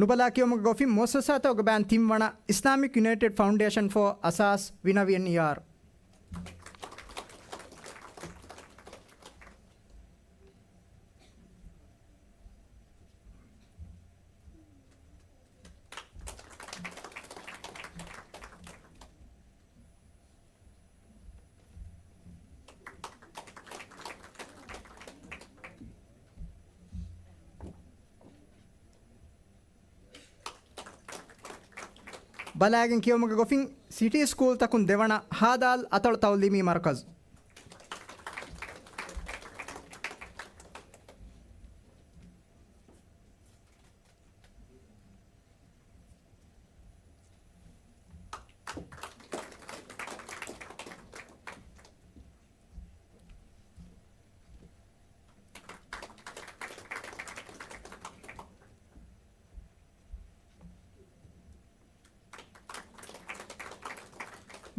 ನುಬಲಾ ಕಿಯೋಮಗ ಗೊಫಿಂಗ್ ಮೊಸಸಾತ ಒಗ ಬ್ಯಾನ್ ತಿಮ್ಮಣ ಇಸ್ಲಾಮಿಕ್ ಯುನೈಟೆಡ್ ಫೌಂಡೇಶನ್ ಫಾರ್ ಅಸಾಸ್ ವಿನವಿಯನ್ ಇಯಾರ್. ಬಲಾಗಿನ್ ಕಿಯೋಮಗ ಗೊಫಿಂಗ್ ಸಿಟಿ ಸ್ಕೂಲ್ ತಕುನ್ ದೆವಣ ಹಾದಾಲ್ ಅತಳು ತೌಲಿಮಿ ಮರ್ಕಜ್.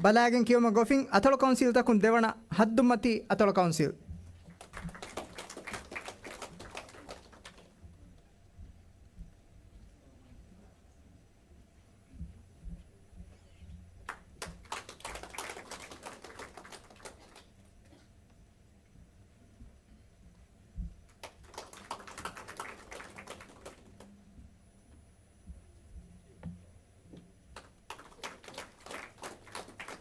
ಬಲಾಗಿನ್ ಕಿಯೋಮಗ ಗೊಫಿಂಗ್ ಅತಳು ಕೌನ್ಸಿಲ್ ತಕುನ್ ದೆವಣ ಹದ್ದುಮತಿ ಅತಳು ಕೌನ್ಸಿಲ್.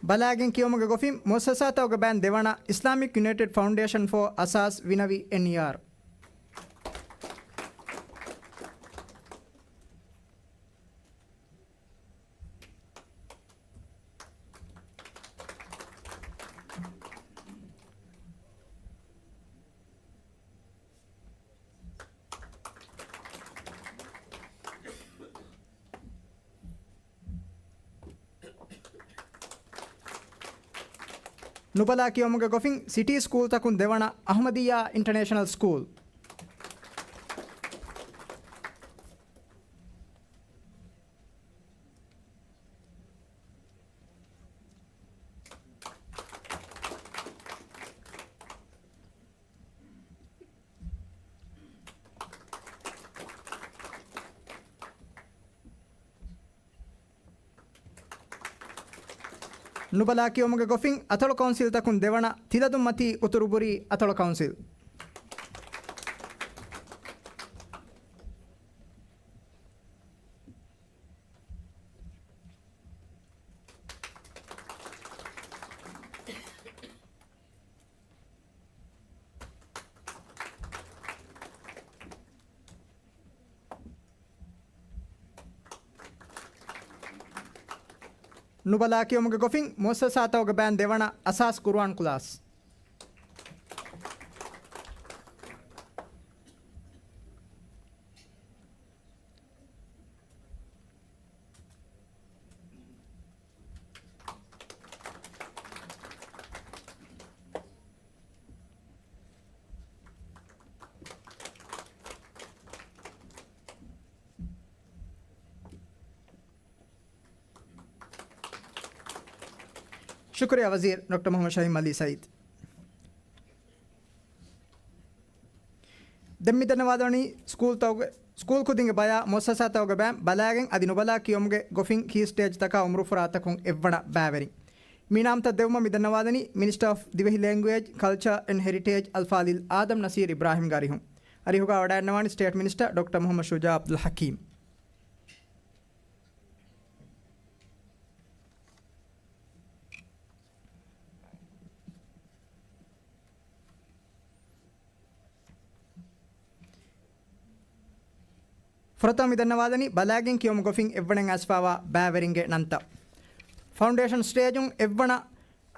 ಬಲಾಗಿನ್ ಕಿಯೋಮಗ ಗೊಫಿಂ ಮೊಸಸಾತ ಒಗ ಬ್ಯಾನ್ ದೆವಣ ಇಸ್ಲಾಮಿಕ್ ಯುನೈಟೆಡ್ ಫೌಂಡೇಶನ್ ಫಾರ್ ಅಸಾಸ್ ವಿನವಿ ಎನ್ಇಆರ್. ನುಬಲಾ ಕಿಯೋಮಗ ಗೊಫಿಂಗ್ ಸಿಟಿ ಸ್ಕೂಲ್ ತಕುನ್ ದೆವಣ ಅಹಮದಿಯಾ ಇಂಟರ್ನ್ಯಾಷನಲ್ ಸ್ಕೂಲ್. ನುಬಲಾ ಕಿಯೋಮಗ ಗೊಫಿಂಗ್ ಅತಳು ಕೌನ್ಸಿಲ್ ತಕುನ್ ದೆವಣ ತಿಲದು ಮತಿ ಉತುರುಬುರಿ ಅತಳು ಕೌನ್ಸಿಲ್. ನುಬಲಾ ಕಿಯೋಮಗ ಗೊಫಿಂಗ್ ಮೊಸಸಾತ ಒಗ ಬ್ಯಾನ್ ದೆವಣ ಅಸಾಸ್ ಕುರ್ಆನ್ ಕ್ಲಾಸ್. शुक्रिया वज़ीर डॉक्टर मोहम्मद शाहीम अली सईद. दम्मिदनवादनी स्कूल खुदिंगे बया मोससा तवगे बैम बलागें अदि नुबला कियोमगे गोफिंग की स्टेज तका उम्र फुरातकुं एव्वण बैवेरी मीनाम तदेवम मिदनवादनी minister of Dhivehi language culture and heritage अल्फादिल आदम नसीर इब्राहिम गारी हूँ अरिहुगा वडानवानी state minister doctor Mohamed Shuja Abdul Hakeem. ಫ್ರತಮ್ ಇದನ್ನವಾದನಿ ಬಲಾಗಿಂಗ್ ಕಿಯೋಮ್ ಗೊಫಿಂಗ್ ಎವ್ವಣೆಂಗ್ ಅಸ್ಫಾವಾ ಬ್ಯಾವೆರಿಂಗೆ ನಂತ ಫೌಂಡೇಶನ್ ಸ್ಟೇಜುಂಗ್ ಎವ್ವಣ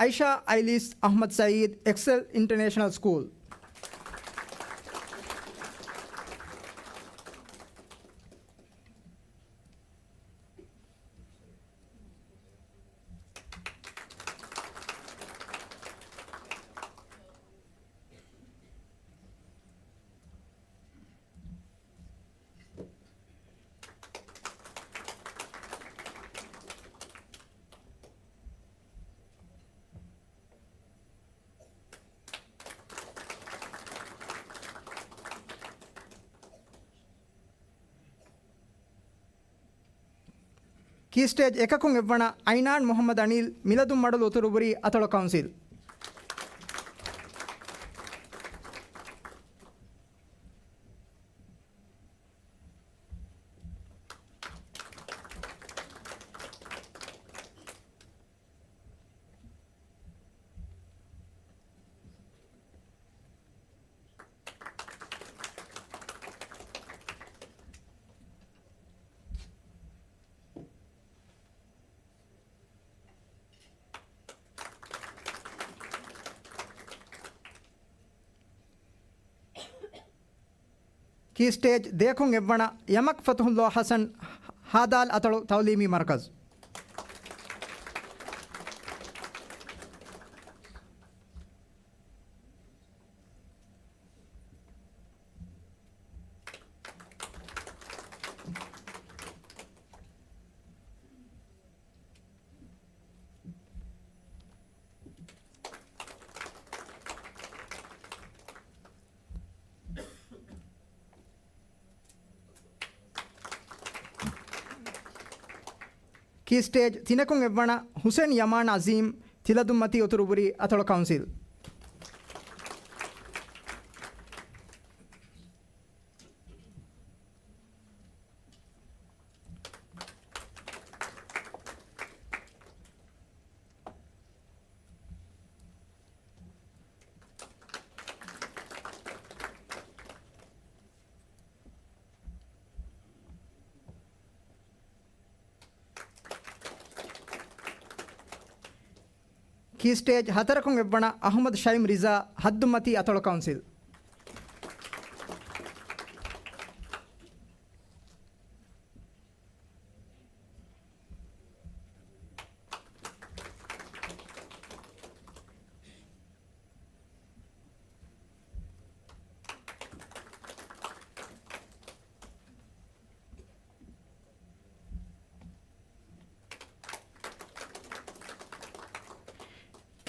ಐಷಾ ಐಲೀಸ್ Ahmed Saeed Excel international school. Key stage ಏಕಕುಂ ಎವ್ವಣ ಐನಾನ್ ಮೊಹಮ್ಮದ್ ಅನಿಲ್ ಮಿಲದುಂ ಮಡಲು ಉತುರುಬುರಿ ಅತಳ ಕೌನ್ಸಿಲ್. ಕೀ ಸ್ಟೇಜ್ ದೇಖುಂ ಎವ್ವಣ ಯಮಕ್ ಫತಹುಲ್ಲಾ ಹಸನ್ ಹಾದಾಲ್ ಅತಳು ತೌಲೀಮಿ ಮರ್ಕಜ್. ಕೀ ಸ್ಟೇಜ್ ತಿನಕುಂ ಎವ್ವಣ ಹುಸೇನ್ ಯಮಾನ್ ಅಜೀಮ್ ತಿಲದುಮ್ಮತಿ ಉತುರುಬುರಿ ಅತಳ ಕೌನ್ಸಿಲ್. ಕೀ ಸ್ಟೇಜ್ ಹತರಕುಂ ಎವ್ವಣ ಅಹಮದ್ ಶೈಮ್ ರಿಜಾ ಹದ್ದುಮತಿ ಅತಳ ಕೌನ್ಸಿಲ್.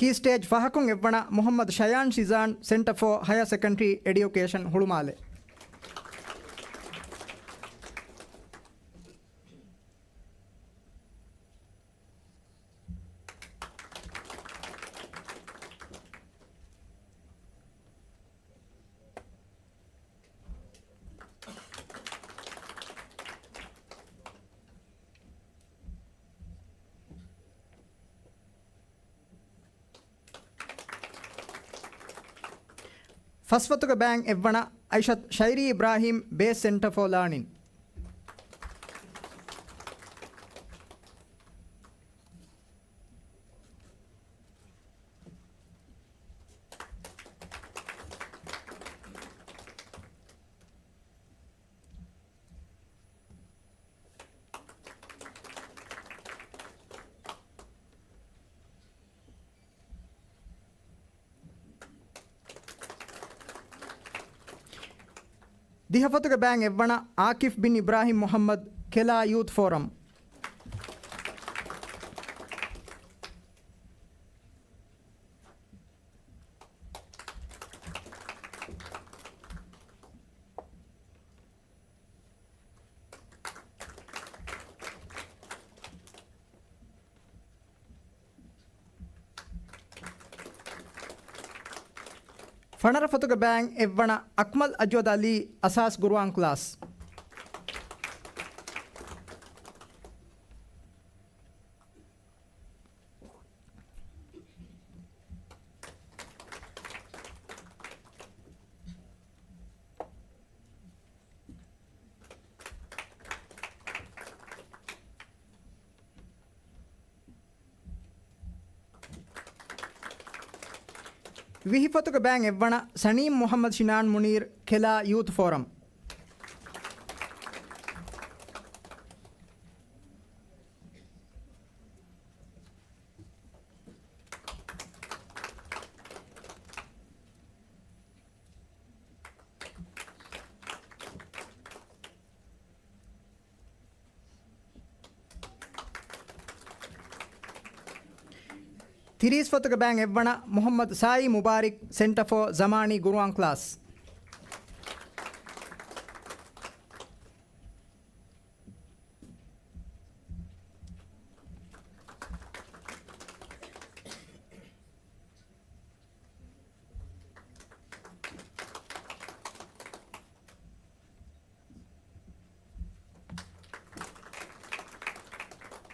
ಕೀ ಸ್ಟೇಜ್ ಫಹಕುಂ ಎವ್ವಣ ಮೊಹಮ್ಮದ್ ಶಯಾನ್ ಶಿಜಾನ್ centre for higher secondary education Hulhumale. ಫಸ್ವತುಗ ಬ್ಯಾಂಗ್ ಎವ್ವಣ ಐಷತ್ ಶೈರಿ Ibrahim base centre for learning. ದಿಹಫತುಗ ಬ್ಯಾಂಗ್ ಎವ್ವಣ ಆಕಿಫ್ ಬಿನ್ ಇಬ್ರಾಹಿಂ ಮೊಹಮ್ಮದ್ ಕೆಲಾ ಯೂತ್ ಫೋರಂ. ಫಣರ ಫತುಗ ಬ್ಯಾಂಗ್ ಎವ್ವಣ ಅಕ್ಮಲ್ ಅಜ್ವದ್ ಅಲಿ ಅಸಾಸ್ ಗುರುವಾನ್ ಕ್ಲಾಸ್. ವಿಹಿಫತುಗ ಬ್ಯಾಂಗ್ ಎವ್ವಣ ಸನೀಮ್ ಮೊಹಮ್ಮದ್ ಶಿನಾನ್ ಮುನೀರ್ ಖೆಲಾ ಯೂತ್ ಫೋರಂ. ತಿರೀಸ್ ಫತುಗ ಬ್ಯಾಂಗ್ ಎವ್ವಣ ಮೊಹಮ್ಮದ್ ಸಾಯಿ ಮುಬಾರಿಕ್ ಸೆಂಟರ್ ಫಾರ್ ಜಮಾನಿ ಗುರುವಾನ್ ಕ್ಲಾಸ್.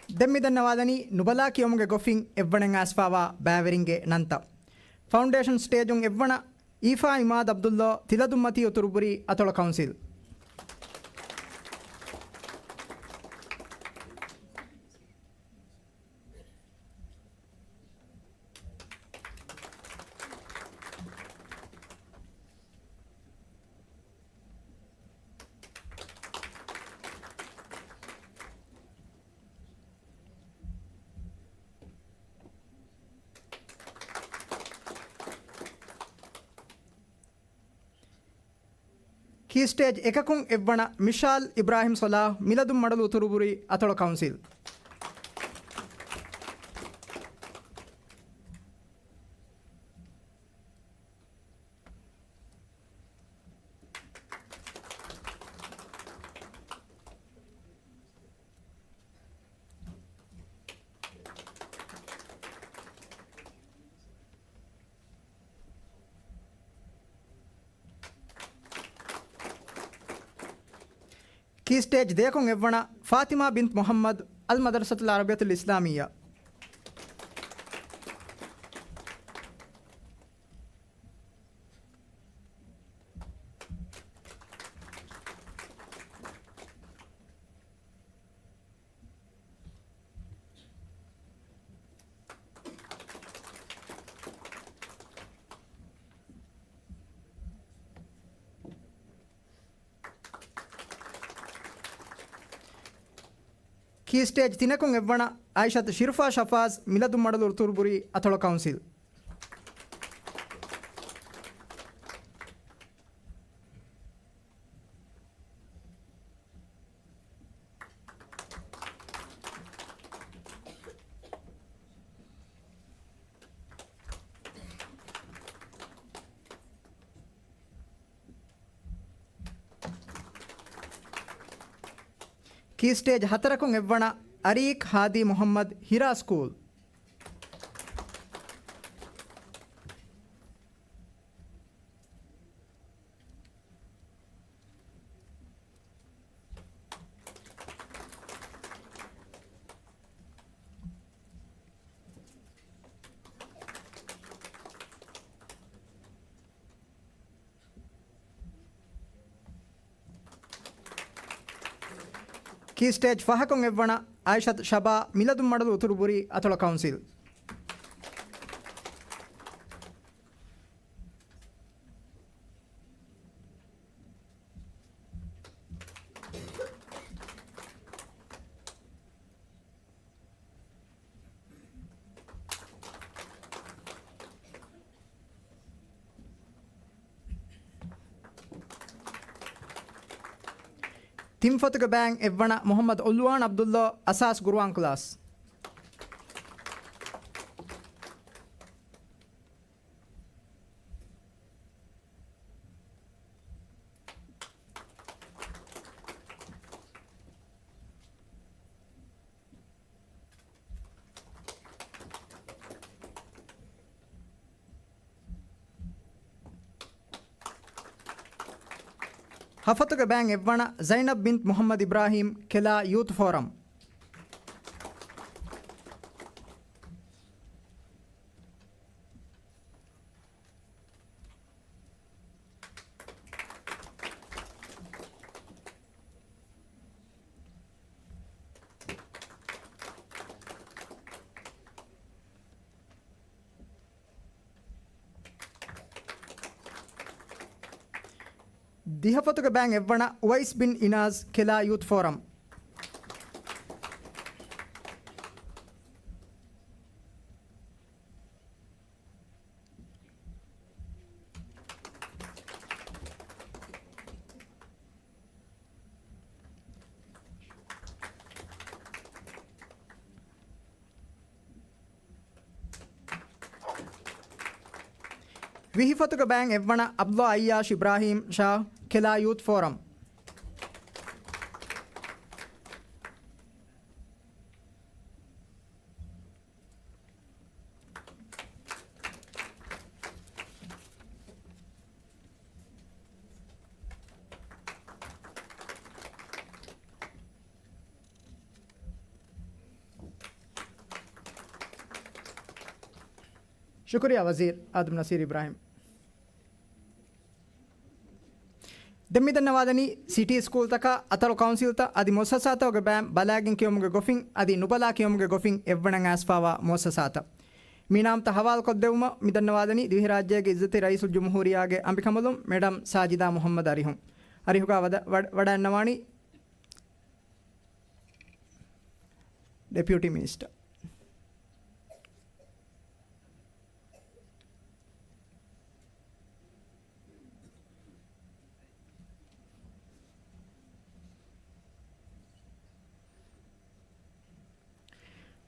ದೆಮ್ಮಿದನ್ನವಾದನಿ ನುಬಲಾ ಕಿಯೊಮುಗೆ ಗೊಫಿಂಗ್ ಎವ್ವಣೆಂ ಆಸ್ಫಾವಾ ಬ್ಯಾವೆರಿಂಗೆ ನಂತ ಫೌಂಡೇಶನ್ ಸ್ಟೇಜುಂ ಎವ್ವಣ ಈಫಾ ಇಮಾದ್ ಅಬ್ದುಲ್ಲೋ ತಿಲದುಮ್ಮತಿಯು ತುರುಬುರಿ ಅತೊಳ ಕೌನ್ಸಿಲ್ ಕೀ ಸ್ಟೇಜ್ ಏಕಕುಂ ಎವ್ವಣ ಮಿಶಾಲ್ ಇಬ್ರಾಹಿಂ ಸೊಲಾಹ್ ಮಿಲದುಂ ಮಡಲು ತುರುಬುರಿ ಅತೊಳ ಕೌನ್ಸಿಲ್ ಕೀ ಸ್ಟೇಜ್ ದೇಕೊಂ ಎವ್ವಣ ಫಾತಿಮಾ ಬಿಂತ್ ಮೊಹಮ್ಮದ್ ಅಲ್ ಮದರಸತುಲ್ ಅರಬಿಯತುಲ್ ಇಸ್ಲಾಮಿಯಾ ಕೀ ಸ್ಟೇಜ್ ತಿನಕೊಂ ಎವ್ವಣ ಆಯಿಷತ್ ಶಿರ್ಫಾ ಶಫಾಜ್ ಮಿಲದುಂ ಮಡಲು ತುರುಬುರಿ ಅತೊಳ ಕೌನ್ಸಿಲ್ ಕೀ ಸ್ಟೇಜ್ ಹತರಕೊಂ ಎವ್ವಣ ಅರೀಕ್ ಹಾದಿ ಮೊಹಮ್ಮದ್ ಹಿರಾ ಸ್ಕೂಲ್ ಕೀ ಸ್ಟೇಜ್ ಫಹಕೊಂ ಎವ್ವಣ ಆಯಿಷತ್ ಶಬಾ ಮಿಲದುಂ ಮಡಲು ತುರುಬುರಿ ಅತೊಳ ಕೌನ್ಸಿಲ್ ತಿಂಫತುಗ ಬ್ಯಾಂಗ್ ಎವ್ವಣ ಮೊಹಮ್ಮದ್ ಉಲ್ವಾನ್ ಅಬ್ದುಲ್ಲಾ ಅಸಾಸ್ ಗುರುವಾನ್ ಕ್ಲಾಸ್ ಹಫತುಗ ಬ್ಯಾಂಗ್ ಎವ್ವಣ ಝೈನಬ್ ಬಿಂತ್ ಮೊಹಮ್ಮದ್ ಇಬ್ರಾಹಿಂ ಕೆಲಾ ಯೂತ್ ಫೋರಂ ದಿಹಫತುಗ ಬ್ಯಾಂಗ್ ಎವ್ವಣ ಉವೈಸ್ ಬಿನ್ ಇನಾಜ್ ಕೆಲಾ ಯೂತ್ ಫೋರಂ ವಿಹಿಫತುಗ ಬ್ಯಾಂಗ್ ಎವ್ವಣ ಅಬ್ದುಲ್ಲಾ ಅಯ್ಯಾಶ್ ಇಬ್ರಾಹಿಂ ಶಾ ಕೆಲಾ ಯೂತ್ ಫೋರಂ ಶುಕ್ರಿಯಾ ವಜೀರ್ ಆದಮ್ ನಸೀರ್ ಇಬ್ರಾಹಿಂ. ದೆಮ್ಮಿದನ್ನವಾದನಿ ಸಿಟಿ ಸ್ಕೂಲ್ ತಕ ಅತಲು ಕೌನ್ಸಿಲ್ ತ ಅದಿ ಮೊಸಸಾತವಗೆ ಬ್ಯಾಮ್ ಬಲಾಗಿನ್ ಕಿಯೊಮ್ಗೆ ಗೊಫಿಂಗ್ ಅದಿ ನುಬಲಾ ಕಿಯೊಮ್ಗೆ ಗೊಫಿಂಗ್ ಎವ್ವಣಂಗ್ ಆಸ್ಫಾವಾ ಮೊಸಸಾತ ಮೀನಾಮ್ತ ಹವಾಲ್ ಕೊದ್ದೆವುಮ ಮಿದನ್ನವಾದನಿ ದಿವಿ ರಾಜ್ಯಗೆ ಇಜ್ಜತಿ ರೈಸುಲ್ ಜುಮ್ಹೂರಿಯಾಗೆ ಅಂಬಿಕಮಲುಂ ಮೇಡಮ್ ಸಾಜಿದಾ ಮೊಹಮ್ಮದ್ ಅರಿಹುಂ ಅರಿಹುಗ ವಡ ಅನ್ನವಾಣಿ ಡೆಪ್ಯೂಟಿ ಮಿನಿಸ್ಟರ್.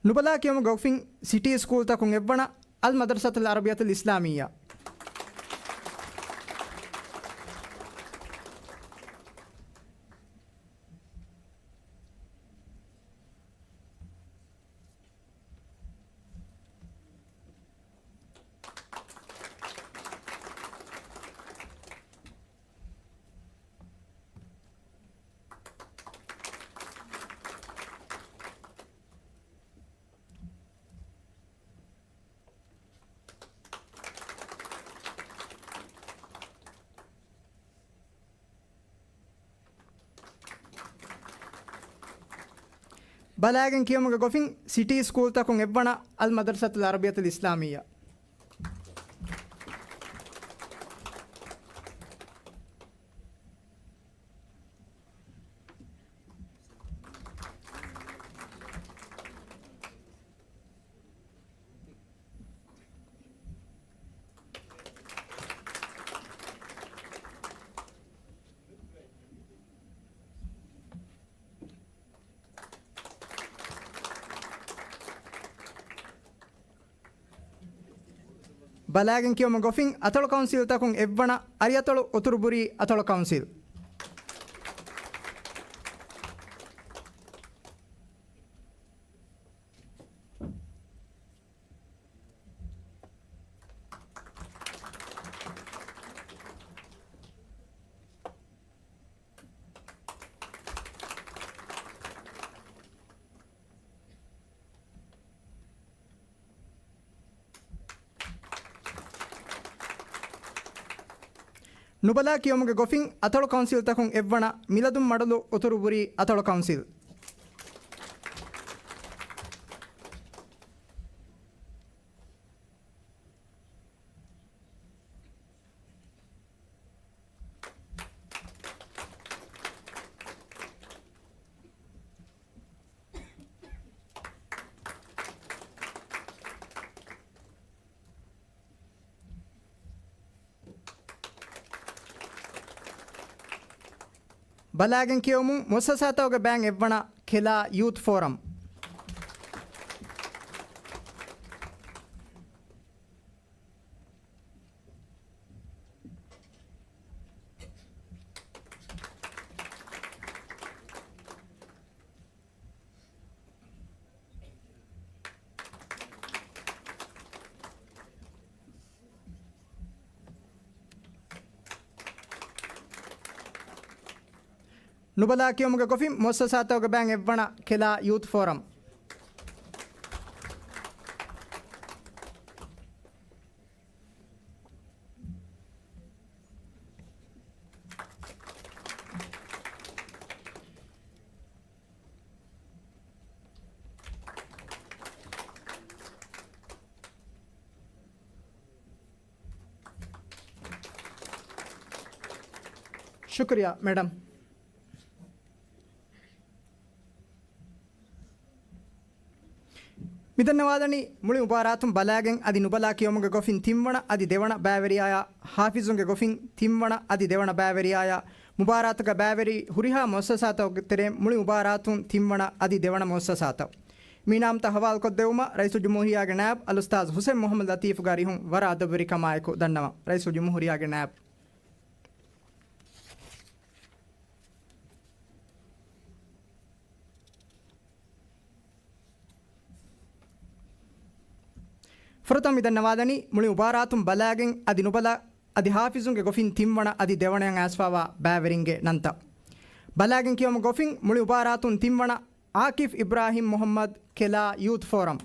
ನುಬಲಾ ಕಿಯಮ ಗೌಫಿಂಗ್ ಸಿಟಿ ಸ್ಕೂಲ್ ತಕುಂ ಎವ್ವಣ ಅಲ್ ಮದರ್ಸತುಲ್ ಅರಬಿಯತುಲ್ ಇಸ್ಲಾಮಿಯಾ ಬಲಾಗನ್ ಕಿಯಮಗ ಗೊಫಿಂಗ್ ಸಿಟಿ ಸ್ಕೂಲ್ ತಕುಂ ಎವ್ವಣ ಅಲ್ ಮದರ್ಸತುಲ್ ಅರಬಿಯತುಲ್ ಇಸ್ಲಾಮಿಯಾ ಬಲಾಗನ್ ಕಿಯಮ ಗೊಫಿಂಗ್ ಅತಳು ಕೌನ್ಸಿಲ್ ತಕುಂ ಎವ್ವಣ ಅರಿಯತಳು ಒತುರುಬುರಿ ಅತಳು ಕೌನ್ಸಿಲ್ ನುಬಲಾ ಕಿಯೊಮ್ಗೆ ಗೊಫಿಂಗ್ ಅತಳು ಕೌನ್ಸಿಲ್ ತಕುಂ ಎವ್ವಣ ಮಿಲದುಂ ಮಡಲು ಒತುರುಬುರಿ ಅತಳು ಕೌನ್ಸಿಲ್ ಬಲಾಗನ್ ಕಿಯೋಮು ಮೊಸಸಾತವಗ ಬ್ಯಾಂಗ್ ಎವ್ವಣ ಖಿಲಾ ಯೂತ್ ಫೋರಂ ನುಬಲಾ ಕಿಯೊಮ್ಗೆ ಗೊಫಿಂ ಮೊಸಸಾತವಗ ಬ್ಯಾಂಗ್ ಎವ್ವಣ ಖಿಲಾ ಯೂತ್ ಫೋರಂ ಶುಕ್ರಿಯಾ ಮೇಡಮ್. ಮಿದನ್ನವಾದನಿ ಮುಳಿ ಉಬಾರಾತುಂ ಬಲಾಗೆಂ ಅದಿ ನುಬಲಾ ಕಿಯೊಮುಗೆ ಗೊಫಿನ್ ತಿಮ್ಮಣ ಅದಿ ದೇವಣ ಬ್ಯಾವೆರಿಯಾಯ ಹಾಫಿಜುಂಗೆ ಗೊಫಿನ್ ತಿಮ್ಮಣ ಅದಿ ದೇವಣ ಬ್ಯಾವೆರಿಯಾಯ ಮುಬಾರಾತುಗ ಬ್ಯಾವೆರಿ ಹುರಿಹಾ ಮೊಸ್ಸಸಾತವ ತೆರೆ ಮುಳಿ ಉಬಾರಾತುಂ ತಿಮ್ಮಣ ಅದಿ ದೇವಣ ಮೊಸ್ಸಸಾತವ ಮೀನಾಮ್ತ ಹವಾಲ್ ಕೊದ್ದೆವುಮ ರೈಸು ಜುಮೂರಿಯಾಗೆ ನ್ಯಾಬ್ ಅಲುಸ್ತಾಜ್ ಹುಸೇನ್ ಮೊಹಮ್ಮದ್ ಲತೀಫ್ ಗಾರಿಹುಂ ವರ ಅದಬರಿ ಕಮಾಯಕು ದನ್ನವ ರೈಸು ಜುಮೂರಿಯಾಗೆ ನ್ಯಾಬ್. ಫುರತಂ ಇದನ್ನವಾದನಿ ಮುಳಿ ಉಬಾರಾತುಂ ಬಲಾಗೆಂ ಅದಿ ನುಬಲ ಅದಿ ಹಾಫಿಜುಂಗೆ ಗೊಫಿನ್ ತಿಮ್ಮಣ ಅದಿ ದೇವಣೆಯಂ ಆಸ್ಫಾವಾ ಬ್ಯಾವೆರಿಂಗೆ ನಂತ ಬಲಾಗೆಂ ಕಿಯೊಮ ಗೊಫಿನ್ ಮುಳಿ ಉಬಾರಾತುಂ ತಿಮ್ಮಣ ಆಕಿಫ್ ಇಬ್ರಾಹಿಂ ಮೊಹಮ್ಮದ್ ಕೆಲಾ ಯೂತ್ ಫೋರಂ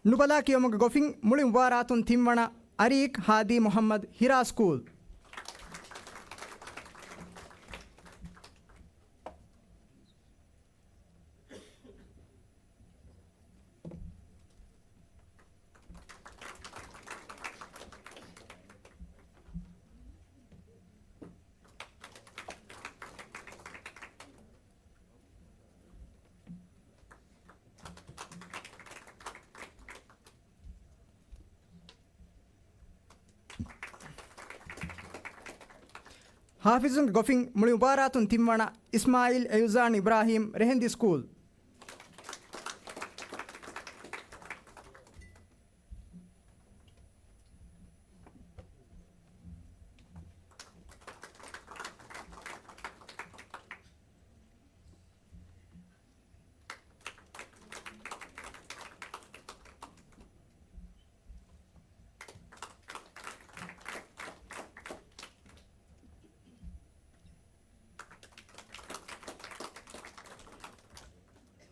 ನುಬಲಾ ಕಿಯೋಮಗ ಗೊಫಿಂಗ್ ಮುಳಿ ಮುಬಾರಾತುನ್ ತಿಮ್ಮಣ ಅರೀಕ್ ಹಾದಿ ಮೊಹಮ್ಮದ್ ಹಿರಾ ಸ್ಕೂಲ್. ಹಾಫಿಜುಂಗ್ ಗೊಫಿಂಗ್ ಮುಳಿ ಮುಬಾರಾತುನ್ ತಿಮ್ಮಣ ಇಸ್ಮಾಯಿಲ್ ಎಯುಜಾನ್ ಇಬ್ರಾಹಿಂ ರೆಹಂದಿ ಸ್ಕೂಲ್.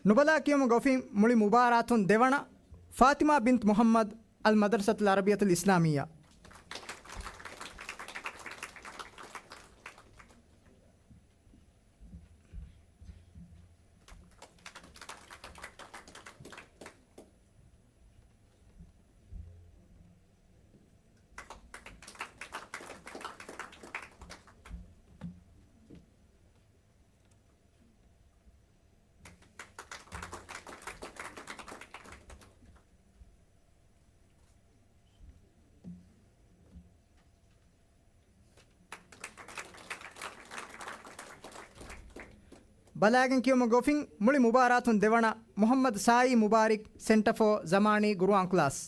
ನುಬಲಾ ಕಿಯೋಮ ಗೊಫಿಂಗ್ ಮುಳಿ ಮುಬಾರಾತುನ್ ದೇವಣ ಫಾತಿಮಾ ಬಿಂತ್ ಮೊಹಮ್ಮದ್ ಅಲ್ ಮದರ್ಸತುಲ್ ಅರಬಿಯತುಲ್ ಇಸ್ಲಾಮಿಯಾ. ಬಲಾಗನ್ ಕಿಯೋಮ ಗೊಫಿಂಗ್ ಮುಳಿ ಮುಬಾರಾತುನ್ ದೇವಣ ಮೊಹಮ್ಮದ್ ಸಾಯಿ ಮುಬಾರಿಕ್ ಸೆಂಟರ್ ಫಾರ್ ಜಮಾನಿ ಗುರುಆನ್ ಕ್ಲಾಸ್.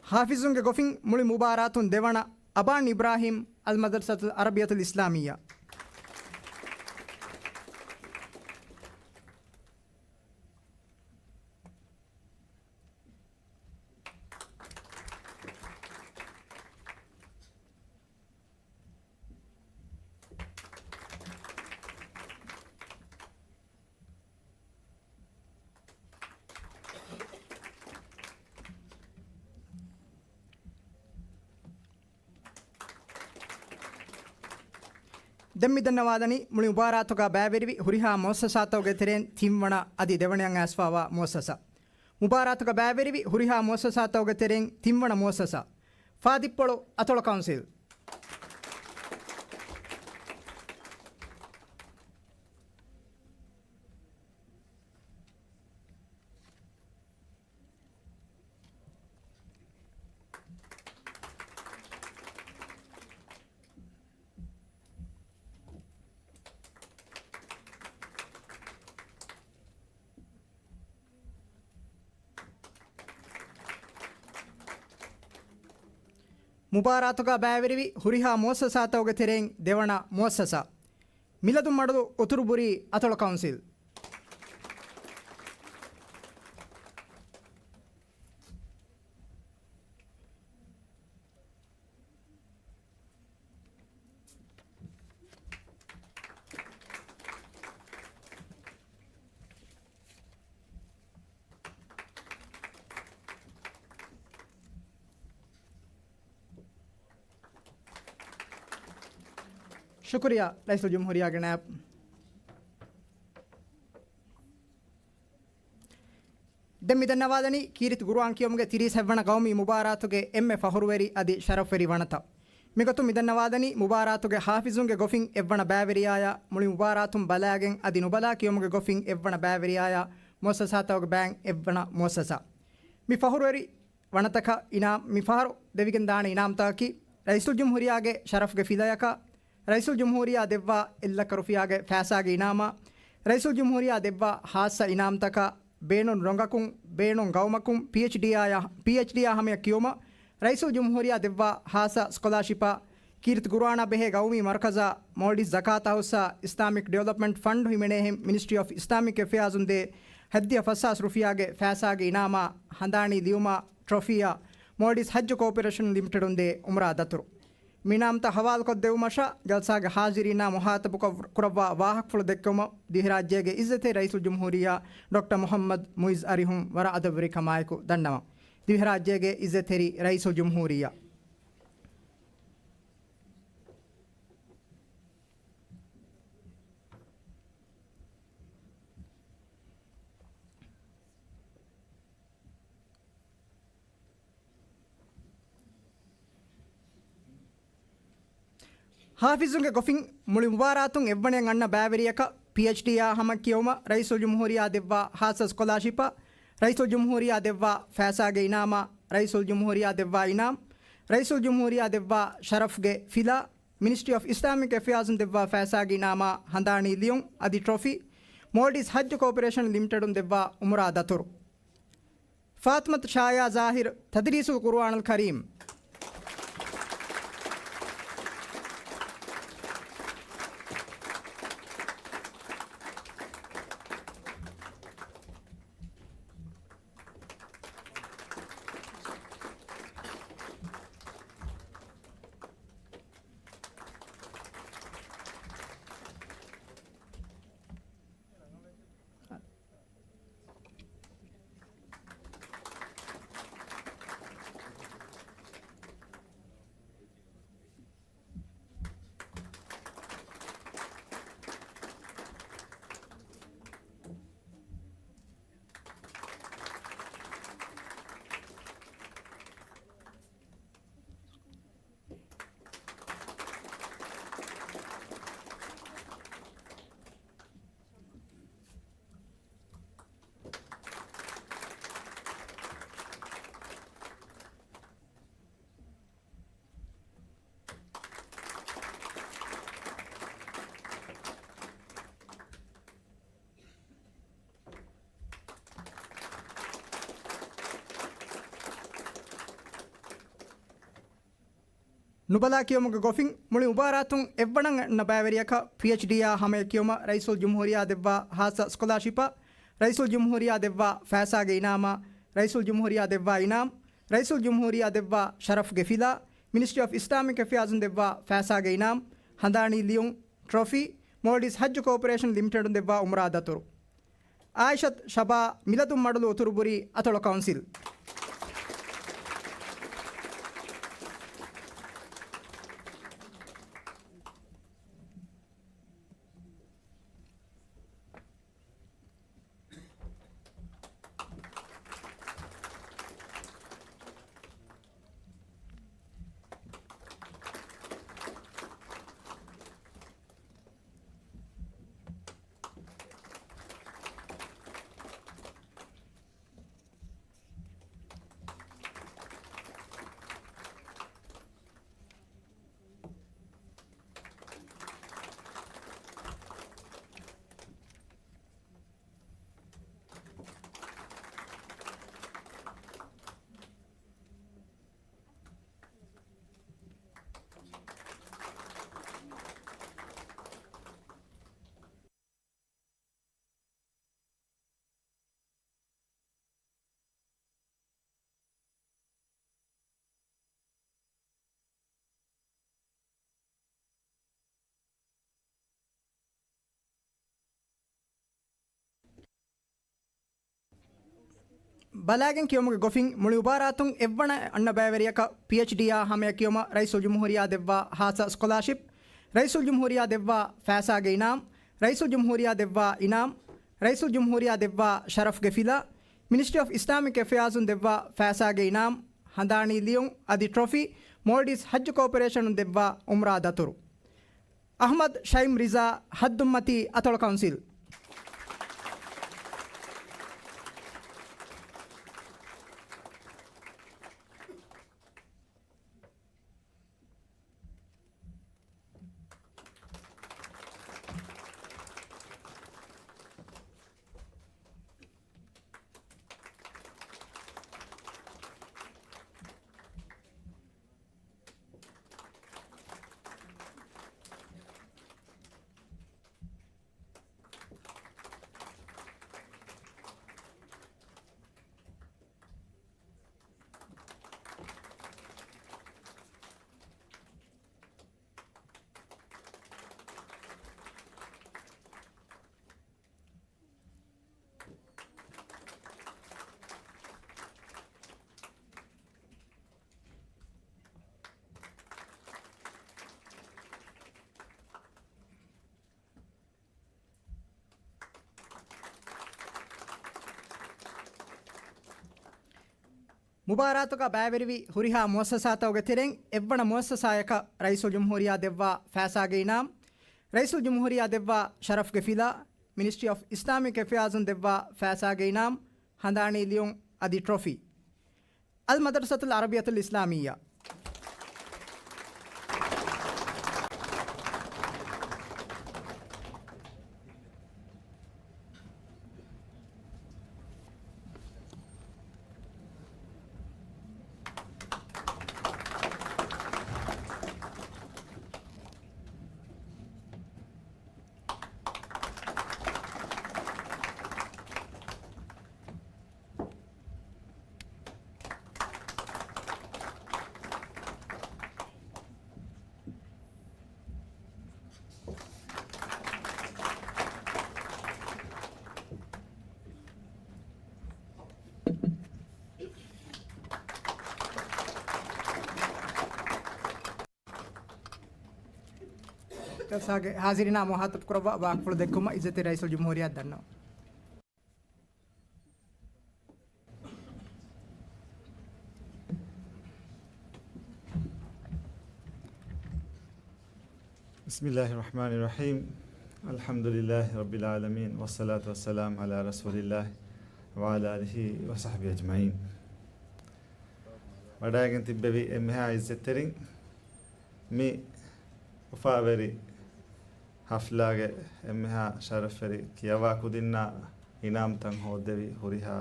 ಹಾಫಿಜುಂಗೆ ಗೊಫಿಂಗ್ ಮುಳಿ ಮುಬಾರಾತುನ್ ದೇವಣ ಅಬಾನ್ ಇಬ್ರಾಹಿಂ ಅಲ್ ಮದರ್ಸತುಲ್ ಅರಬಿಯತುಲ್ ಇಸ್ಲಾಮಿಯಾ. ದೆಮ್ಮಿದನ್ನವಾದನಿ ಮುಳಿ ಮುಬಾರಾತುಗ ಬ್ಯಾವೆರಿವಿ ಹುರಿಹಾ ಮೋಸಸಾತವಗೆ ತೆರೆನ್ ತಿಮ್ಮಣ ಅದಿ ದೆವಣೆಯಂಗ ಆಸ್ವಾವ ಮೋಸಸ ಮುಬಾರಾತುಗ ಬ್ಯಾವೆರಿವಿ ಹುರಿಹಾ ಮೋಸಸಾತವಗೆ ತೆರೆನ್ ತಿಮ್ಮಣ ಮೋಸಸ ಫಾದಿಪ್ಪಳು ಅತೊಳ ಕೌನ್ಸಿಲ್. ಮುಬಾರಾತುಗ ಬ್ಯಾವೆರಿವಿ ಹುರಿಹಾ ಮೋಸಸಾತವಗೆ ತೆರೆನ್ ದೇವಣ ಮೋಸಸ ಮಿಲದು ಮಡದು ಒತುರುಬುರಿ ಅತೊಳ ಕೌನ್ಸಿಲ್. शुक्रिया रईसुल जमहूरिया के नायब. ದೆಮ್ಮಿದನ್ನವಾದನಿ ಕೀರಿತ್ ಗುರುವಾಂಕಿಯೊಮ್ಗೆ ತಿರೀಸ್ ಹೆವ್ವಣ ಗೌಮಿ ಮುಬಾರಾತುಗೆ ಎಮ್ಮೆ ಫಹುರುವೆರಿ ಅದಿ ಶರಫೆರಿ ವಣತ ಮಿಗತು ಮಿದನ್ನವಾದನಿ ಮುಬಾರಾತುಗೆ ಹಾಫಿಜುಂಗೆ ಗೊಫಿಂಗ್ ಎವ್ವಣ ಬ್ಯಾವೆರಿಯಾಯ ಮುಳಿ ಮುಬಾರಾತುಂ ಬಲಾಗೆನ್ ಅದಿ ನುಬಲಾ ಕಿಯೊಮ್ಗೆ ಗೊಫಿಂಗ್ ಎವ್ವಣ ಬ್ಯಾವೆರಿಯಾಯ ಮೋಸಸಾತವಗೆ ಬ್ಯಾಂಗ್ ಎವ್ವಣ ಮೋಸಸ ಮಿ ಫಹುರುವೆರಿ ವಣತಕ ಇನಾಮ್ ಮಿ ಫಹರು ದೆವಿಗೆನ್ ದಾಣ ಇನಾಮ್ ತಾಕಿ ರೈಸುಲ್ ಜುಮ್ಹೂರಿಯಾಗೆ ಶರಫ್ಗೆ ಫಿದಯಕ ರೈಸುಲ್ ಜುಮ್ಹೂರಿಯಾ ದೆವ್ವ ಎಲ್ಲ ಕರುಫಿಯಾಗೆ ಫ್ಯಾಸಾಗೆ ಇನಾಮ ರೈಸುಲ್ ಜುಮ್ಹೂರಿಯಾ ದೆವ್ವ ಹಾಸ ಇನಾಮ್ ತಕ ಬೇಣುನ್ ರೊಂಗಕುಂ ಬೇಣುನ್ ಗೌಮಕುಂ PhD ಹಮೆಯ ಕಿಯೋಮ ರೈಸುಲ್ ಜುಮ್ಹೂರಿಯಾ ದೆವ್ವಾ ಹಾಸ ಸ್ಕಾಲರ್ಶಿಪ ಕೀರ್ತಿ ಗುರುವಾಣ ಬೆಹೆ ಗೌಮಿ ಮರ್ಕಜ ಮೌಲ್ಡಿಸ್ ಜಕಾತ್ ಹೌಸ ಇಸ್ಲಾಮಿಕ್ ಡೆವಲಪ್ಮೆಂಟ್ ಫಂಡ್ ಹಿಮೆಣೆ ಮಿನಿಸ್ಟ್ರಿ ಆಫ್ ಇಸ್ಲಾಮಿಕ್ ಅಫೇರ್ಸುಂದೆ ಹದ್ಯ ಫಸಾಸ್ ರುಫಿಯಾಗೆ ಫ್ಯಾಸಾಗೆ ಇನಾಮ ಹಂದಾಣಿ ಲಿಯುಮಾ ಟ್ರೋಫಿಯಾ ಮೌಲ್ಡಿಸ್ ಹಜ್ ಕೋಪರೇಷನ್ ಲಿಮಿಟೆಡ್ ಉಂದೆ ಉಮ್ರಾ ದತುರು ಮಿನಾಮ್ತ ಹವಾಲ್ ಕೊದ್ದೆವು ಮಶ ಜಲ್ಸಾಗೆ ಹಾಜಿರಿನ ಮೊಹಾತಬು ಕುರವ್ವ ವಾಹಕ್ ಫುಳು ದೆಕ್ಕಮ ದಿಹರಾಜ್ಯಗೆ ಇಜ್ಜತೆ ರೈಸುಲ್ ಜುಮ್ಹೂರಿಯಾ ಡಾಕ್ಟರ್ ಮೊಹಮ್ಮದ್ ಮುಯಿಜ್ ಅರಿಹುಂ ವರ ಅದವರಿ ಕಮಾಯಕು ದಂಡಮ ದಿಹರಾಜ್ಯಗೆ ಇಜ್ಜತೆರಿ ರೈಸುಲ್ ಜುಮ್ಹೂರಿಯಾ ಹಾಫಿಜುಂಗೆ ಗೊಫಿಂಗ್ ಮುಳಿ ಮುಬಾರಾತುಂ ಎವ್ವಣೆಂ ಅಣ್ಣ ಬ್ಯಾವೆರಿಯಕ PhD ಯಾ ಹಮ ಕಿಯೋಮ ರೈಸುಲ್ ಜುಮ್ಹೂರಿಯಾ ದೆವ್ವಾ ಹಾಸ ಸ್ಕಾಲರ್ಶಿಪ ರೈಸುಲ್ ಜುಮ್ಹೂರಿಯಾ ದೆವ್ವಾ ಫ್ಯಾಸಾಗೆ ಇನಾಮ ರೈಸುಲ್ ಜುಮ್ಹೂರಿಯಾ ದೆವ್ವಾ ಇನಾಮ್ ರೈಸುಲ್ ಜುಮ್ಹೂರಿಯಾ ದೆವ್ವಾ ಶರಫ್ಗೆ ಫಿಲಾ ಮಿನಿಸ್ಟ್ರಿ ಆಫ್ ಇಸ್ಲಾಮಿಕ್ ಅಫೇರ್ಸ್ ದೆವ್ವಾ ಫ್ಯಾಸಾಗೆ ಇನಾಮ ಹಂದಾಣಿ ಲಿಯುಂ ಅದಿ trophy Maldives Hajj corporation limited ದೆವ್ವಾ ಉಮ್ರಾ ದತುರು ಫಾತ್ಮತ್ ಶಾಯಾ ಜಾಹಿರ್ ತದ್ರೀಸುಲ್ ಕುರ್ಆನುಲ್ ಕರೀಂ ನುಬಲಾ ಕಿಯೋಮಗ ಗೊಫಿಂಗ್ ಮುಳಿ ಮುಬಾರಾತುಂ ಎವ್ವಣಂ ನ ಬ್ಯಾವೆರಿಯಕ PhD ಯಾ ಹಮ ಕಿಯೋಮ ರೈಸುಲ್ ಜುಮ್ಹೂರಿಯಾ ದೆವ್ವಾ ಹಾಸ ಸ್ಕಾಲರ್ಶಿಪ ರೈಸುಲ್ ಜುಮ್ಹೂರಿಯಾ ದೆವ್ವಾ ಫ್ಯಾಸಾಗೆ ಇನಾಮ ರೈಸುಲ್ ಜುಮ್ಹೂರಿಯಾ ದೆವ್ವಾ ಇನಾಮ್ ರೈಸುಲ್ ಜುಮ್ಹೂರಿಯಾ ದೆವ್ವಾ ಶರಫ್ಗೆ ಫಿಲಾ ಮಿನಿಸ್ಟ್ರಿ ಆಫ್ ಇಸ್ಲಾಮಿಕ್ ಅಫೇರ್ಸ್ ದೆವ್ವಾ ಫ್ಯಾಸಾಗೆ ಇನಾಮ್ ಹಂದಾಣಿ ಲಿಯುಂ trophy Maldives Hajj corporation limited ದೆವ್ವಾ ಉಮ್ರಾ ದತುರು ಆಯಿಷತ್ ಶಬಾ ಮಿಲದುಂ ಮಡಲು ತುರುಬುರಿ ಅತೊಳ ಕೌನ್ಸಿಲ್ ಬಲಾಗೆನ್ ಕಿಯೋಮಗ ಗೊಫಿಂಗ್ ಮುಳಿ ಉಬಾರಾತುಂ ಎವ್ವಣ ಅಣ್ಣ ಬ್ಯಾವೆರಿಯಕ PhD ಯಾ ಹಮ ಕಿಯೋಮ ರೈಸುಲ್ ಜುಮ್ಹೂರಿಯಾ ದೆವ್ವಾ ಹಾಸ ಸ್ಕಾಲರ್ಶಿಪ್ ರೈಸುಲ್ ಜುಮ್ಹೂರಿಯಾ ದೆವ್ವಾ ಫ್ಯಾಸಾಗೆ ಇನಾಮ್ ರೈಸುಲ್ ಜುಮ್ಹೂರಿಯಾ ದೆವ್ವಾ ಇನಾಮ್ ರೈಸುಲ್ ಜುಮ್ಹೂರಿಯಾ ದೆವ್ವಾ ಶರಫ್ಗೆ ಫಿಲಾ ಮಿನಿಸ್ಟ್ರಿ ಆಫ್ ಇಸ್ಲಾಮಿಕ್ ಅಫೇರ್ಸ್ ದೆವ್ವಾ ಫ್ಯಾಸಾಗೆ ಇನಾಮ್ ಹಂದಾಣಿ ಲಿಯುಂ ಅದಿ ಟ್ರೋಫಿ ಮೋಲ್ಡಿಸ್ ಹಜ್ ಕೋಪರೇಷನ್ ದೆವ್ವಾ ಉಮ್ರಾ ದತುರು ಅಹ್ಮದ್ ಶೈಮ್ ರಿಜಾ ಹದ್ದುಮ್ಮತಿ ಅತೊಳ ಕೌನ್ಸಿಲ್ ಮುಬಾರಾತುಗ ಬ್ಯಾವೆರಿವಿ ಹುರಿಹಾ ಮುಅಸ್ಸಸಾತವಗೆ ತೆರೆಂ ಎವ್ವಣ ಮುಅಸ್ಸಸಾಯಕ ರೈಸುಲ್ ಜುಮ್ಹೂರಿಯಾ ದೆವ್ವಾ ಫෑಸಾಗೆ ಇನಾಮ್ ರೈಸುಲ್ ಜುಮ್ಹೂರಿಯಾ ದೆವ್ವಾ ಶರಫ್ಗೆ ಫಿಲಾ ಮಿನಿಸ್ಟ್ರಿ ಆಫ್ ಇಸ್ಲಾಮಿಕ್ ಅಫೇರ್ಸ್ ದೆವ್ವಾ ಫෑಸಾಗೆ ಇನಾಮ್ ಹಂದಾಣಿ ಲಿಯೋಂ ಅದಿ ಟ್ರೋಫಿ ಅಲ್ ಮದರಸತುಲ್ ಅರಬಿಯತುಲ್ ಇಸ್ಲಾಮಿಯಾ सागे हाजिरीना मुहातब करवा वाकफुल देखुमा इज्जत रईसुल जमहूरियत दन्नो बिस्मिल्लाहिर्रहमानिर्रहीम अल्हम्दुलिल्लाहि रब्बिल आलमीन वस्सलातु वस्सलाम अला रसूलिल्लाह व अला आलिहि व सहबिहि अजमईन वडागन तिब्बेवी एम्हा इज्जतरिन मी उफावेरी हफ्लागे एम्हा शरफेरी कियावा कुदिन्ना इनाम तंग होदेवी हुरिहा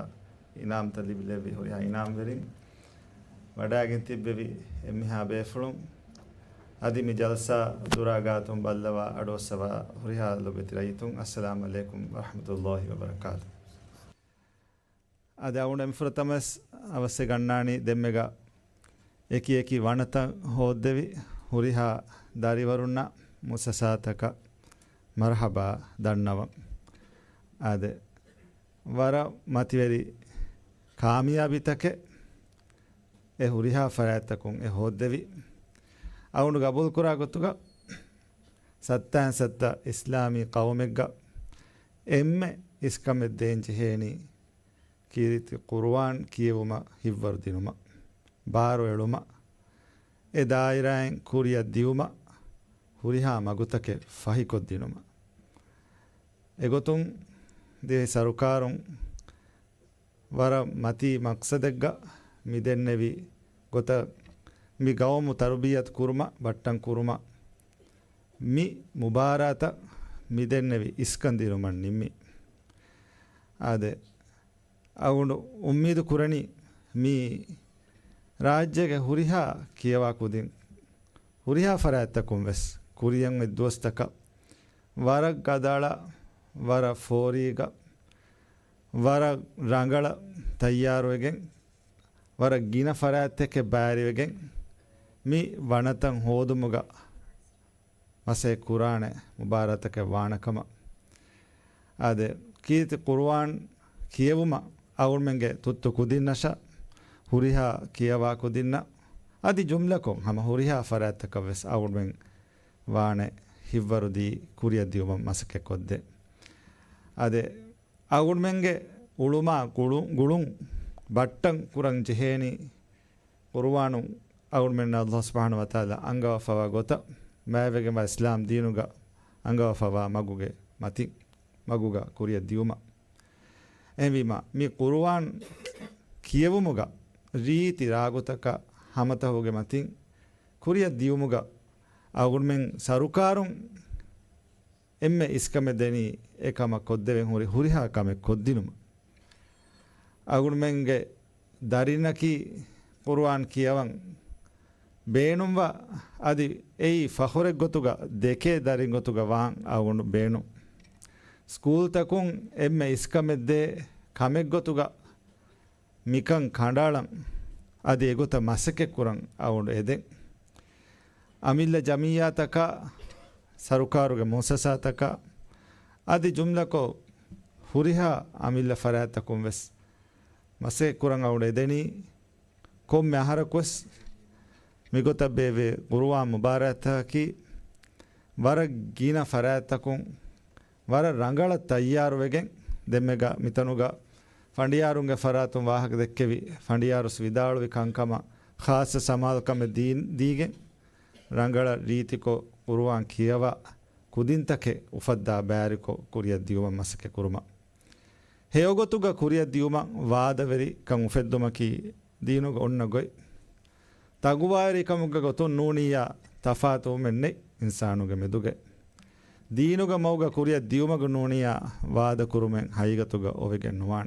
इनाम तलिबिलेवी हुरिहा इनाम वेरिन वडागन तिब्बेवी एम्हा बेफुलुम अदिमि जलसा दुरागातुम बल्लवा अडोसवा हुरिहा लुबतिरयितुम अस्सलामु अलैकुम व रहमतुल्लाहि व बरकातुहु अदे औंडम फुरतमस अवस्य गन्नानी देम्मेग एकी एकी वणत होदेवी हुरिहा दारिवरुण्ण मुससातक मरहबा दन्नव अदे वर मतिवेरी कामयाबितके ए हुरिहा फरातकुं ए होदेवी ಅವನು ಗಬೂಲ್ ಕುರಾ ಗೊತ್ತುಗ ಸತ್ತಾನ್ ಸತ್ತ ಇಸ್ಲಾಮಿ ಕೌಮೆಗ್ಗ ಎಮ್ಮೆ ಇಸ್ಕಮೆದ್ದೇಂಚಿ ಹೇನಿ ಕೀರಿತಿ ಕುರ್ವಾನ್ ಕಿಯವುಮ ಹಿವ್ವರ್ದಿನುಮ ಬಾರು ಎಳುಮ ಎ ದಾಯಿರಾಯನ್ ಕುರಿಯ ದಿವುಮ ಹುರಿಹಾ ಮಗುತಕೆ ಫಹಿಕೊದ್ದಿನುಮ ಎಗೊತುಂ ದೇ ಸರುಕಾರುಂ ವರ ಮತಿ ಮಕ್ಸದೆಗ್ಗ ಮಿದೆನ್ನೆವಿ ಗೊತ್ತ मी गवमु तरबियत कुर्मा बट्टं कुर्मा मी मुबारात मिदेन्नेवी इस्कंदिरुमण निम्मी आदे अवुंडु उम्मीद कुरणी मी राज्यगे हुरिहा कियवा कुदिन हुरिहा फरायतकुं वेस कुरियं दोस्तक वर गदಳ वर फोरीग वर ರಂಗಳ ತಯ್ಯಾರುವೆಗೆಂ वर ಗಿನ ಫರಾಯತಕ್ಕೆ ಬಾರಿವೆಗೆಂ मी वणतं होदुमुग मसे कुराने मुबारतके वाणकम अदे कीर्ति कुर्वान कियवुम अवुर्मेंगे तुत्तु कुदिन्नश हुरिहा कियवा कुदिन्न अदि जुम्लको हम हुरिहा फरातकवेस अवुर्में वाणे हिव्वरुदी कुरियदियुम मसके कोद्दे अदे अवुर्मेंगे उळुमा गुळुं बट्टं कुरं जिहेनी कुर्वानु अवुर्मेन अल्लाह सुब्हानहु व तआला अंगवफवा गोत मैवेगे मा इस्लाम दीनुग अंगवफवा मगुगे मति मगुग कुरिय दियुम एविमा मी कुर्वान कियवुमुग रीति रागुतक हमत होगे मति कुरिय दियुमुग अवुर्मेन सरुकारुं एम्मे इस्कमे देनी एकम कोद्देवे हुरिहा कमे कोद्दिनुम अवुर्मेंगे दरिनकी कुर्वान कियवं ಬೇಣುಂವ ಅದಿ ಏಯ್ ಫಹೊರೆಗ್ ಗೊತ್ತುಗ ದೇಕೆ ದಾರಿ ಗೊತ್ತುಗ ವಾಂಗ್ ಅವನು ಬೇಣು ಸ್ಕೂಲ್ ತಕುಂ ಎಮ್ಮೆ ಇಸ್ಕಮೆದ್ದೆ ಕಮೆಗ್ ಗೊತ್ತುಗ ಮಿಕಂ ಖಂಡಾಳಂ ಅದಿ ಎಗೊತ್ತ ಮಸಕೆ ಕುರಂ ಅವನು ಎದೆ ಅಮಿಲ್ಲ ಜಮಿಯಾ ತಕ ಸರುಕಾರುಗೆ ಮೋಸಸಾ ತಕ ಅದಿ ಜುಮ್ಲಕೋ ಹುರಿಹಾ ಅಮಿಲ್ಲ ಫರಾ ತಕುಂ ವೆಸ್ ಮಸೆ ಕುರಂ ಅವನು ಎದೆನಿ ಕೊಮ್ಮೆ ಆಹಾರಕ್ವೆಸ್ मिगोत बेवे गुरुआ मुबारक की वर गीना फरातकुं वर रंगल तैयार वेगे देमेगा मितनुगा ෆණ්ඩියාරුන්ගේ ෆරාතුන් වාහක දෙක්කෙවි ෆණ්ඩියාරුස් විදාළුවි කංකම ಖಾಸ ಸಮಾಲ್ಕಮ ದೀಗೆ ರಂಗಳ ರೀತಿಕೊ ಉರುವಾನ್ ಕಿಯವ ಕುದಿಂತಕೆ ಉಫದ್ದಾ ಬ್ಯಾರಿಕೊ ಕುರಿಯ ದಿಯುಮ ಮಸಕೆ ಕುರುಮ ಹೇಯೊಗೊತುಗ ಕುರಿಯ ದಿಯುಮ ವಾದವೆರಿ ಕಂ ಉಫೆದ್ದುಮಕಿ ದೀನುಗ ಒಣ್ಣಗೊಯ್ ತಗುವಾರಿ ಕಮುಗ ಗೊತ್ತು ನೂನಿಯ ತಫಾತು ಮೆನ್ನೆ ಇನ್ಸಾನುಗೆ ಮೆದುಗೆ ದೀನುಗ ಮೌಗ ಕುರಿಯ ದಿಯುಮಗ ನೂನಿಯ ವಾದ ಕುರುಮೆನ್ ಹೈಗತುಗ ಒವೆಗೆ ನುವಾಣ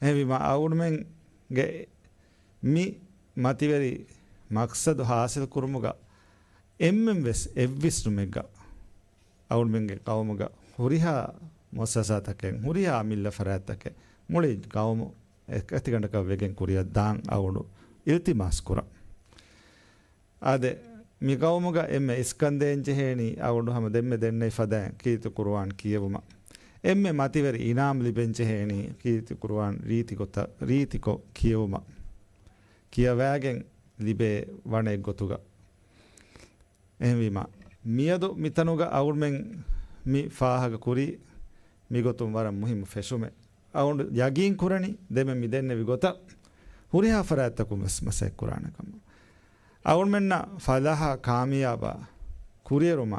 ಎವಿಮ ಔಡ್ಮೆನ್ಗೆ ಮಿ ಮತಿವೆರಿ ಮಕ್ಸದು ಹಾಸಿಲ್ ಕುರುಮುಗ ಎಮ್ಮೆಂವೆಸ್ ಎವ್ವಿಸ್ನುಮೆಗ್ಗ ಔಡ್ಮೆಂಗೆ ಕೌಮುಗ ಹುರಿಹಾ ಮೊಸಸಾತಕ್ಕೆ ಹುರಿಹಾ ಮಿಲ್ಲ ಫರಾತಕ್ಕೆ ಮುಳಿ ಕೌಮು ಎತ್ತಿಗಂಡಕ ವೆಗೆನ್ ಕುರಿಯ ದಾನ್ ಅವಡು ಇಲ್ತಿಮಾಸ್ ಕುರ ಅದೆ ಮಿ ಕೌಮುಗ ಎಮ್ಮೆ ಇಸ್ಕಂದೇಂಚೆ ಹೇಣಿ ಅವಡು ಹಮ ದೆಮ್ಮೆ ದೆನ್ನೆ ಫದ ಕೀತು ಕುರುವಾನ್ ಕಿಯವುಮ ಎಮ್ಮೆ ಮತಿವೆರಿ ಇನಾಮ್ ಲಿಬೆಂಚೆ ಹೇಣಿ ಕೀತು ಕುರುವಾನ್ ರೀತಿಕೊ ಕಿಯವುಮ ಕಿಯವ್ಯಾಗೆನ್ ಲಿಬೆ ವಣೆ ಗೊತುಗ ಎಹ್ವಿಮ ಮಿಯದು ಮಿತನುಗ ಔಡ್ಮೆನ್ ಮಿ ಫಾಹಗ ಕುರಿ ಮಿಗೊತು ವರ ಮುಹಿಮ್ ಫೆಶುಮೆ ಔಂಡು ಯಗೀನ್ ಕುರಣಿ ದೆಮೆ ಮಿ ದೆನ್ನೆ ವಿಗೊತ ಹುರಿಹಾ ಫರಾತಕು ಮಸೆ ಕುರಾಣಕಮ ಔಡ್ಮೆನ್ನ ಫಲಹ ಕಾಮಿಯಾಬ ಕುರಿಯರುಮ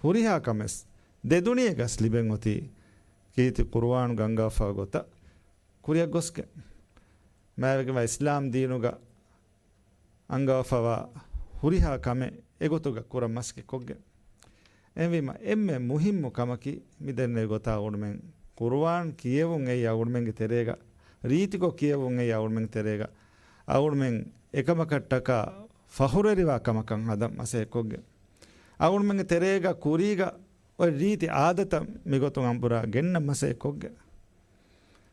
ಹುರಿಹಾ ಕಮೆಸ್ ದೆದುನಿಯ ಗಸ್ ಲಿಬೆನ್ ಒತಿ ಕೀತಿ ಕುರ್ವಾನ್ ಗಂಗಾಫಾ ಗೊತ ಕುರಿಯ ಗೊಸ್ಕೆ ಮ್ಯಾವೆಗೆ ಇಸ್ಲಾಂ ದೀನುಗ ಅಂಗಾಫವ ಹುರಿಹಾ ಕಮೆ ಎಗೊತುಗ ಕುರ ಮಸ್ಕೆ ಕೊಗ್ಗೆ ಎವಿಮ ಎಮ್ಮೆ ಮುಹಿಮ್ಮು ಕಮಕಿ ಮಿದೆನ್ನೆ ಗೊತ್ತಾ ಉಡ್ಮೆನ್ ಕುರ್ವಾನ್ ಕಿಯವುಂ ಎಯ್ ಉಡ್ಮೆಂಗೆ ತೆರೆಗ ರೀತಿಗೊ ಕಿಯವುಂ ಎಯ್ ಉಡ್ಮೆಂಗೆ ತೆರೆಗ ಉಡ್ಮೆನ್ ಎಕಮ ಕಟ್ಟಕ ಫಹುರರಿವಾ ಕಮಕಂ ಅದ ಮಸೆ ಕೊಗ್ಗೆ ಉಡ್ಮೆಂಗೆ ತೆರೆಗ ಕುರಿಗ ಒ ರೀತಿ ಆದತ ಮಿಗೊತು ಅಂಪುರ ಗೆನ್ನ ಮಸೆ ಕೊಗ್ಗೆ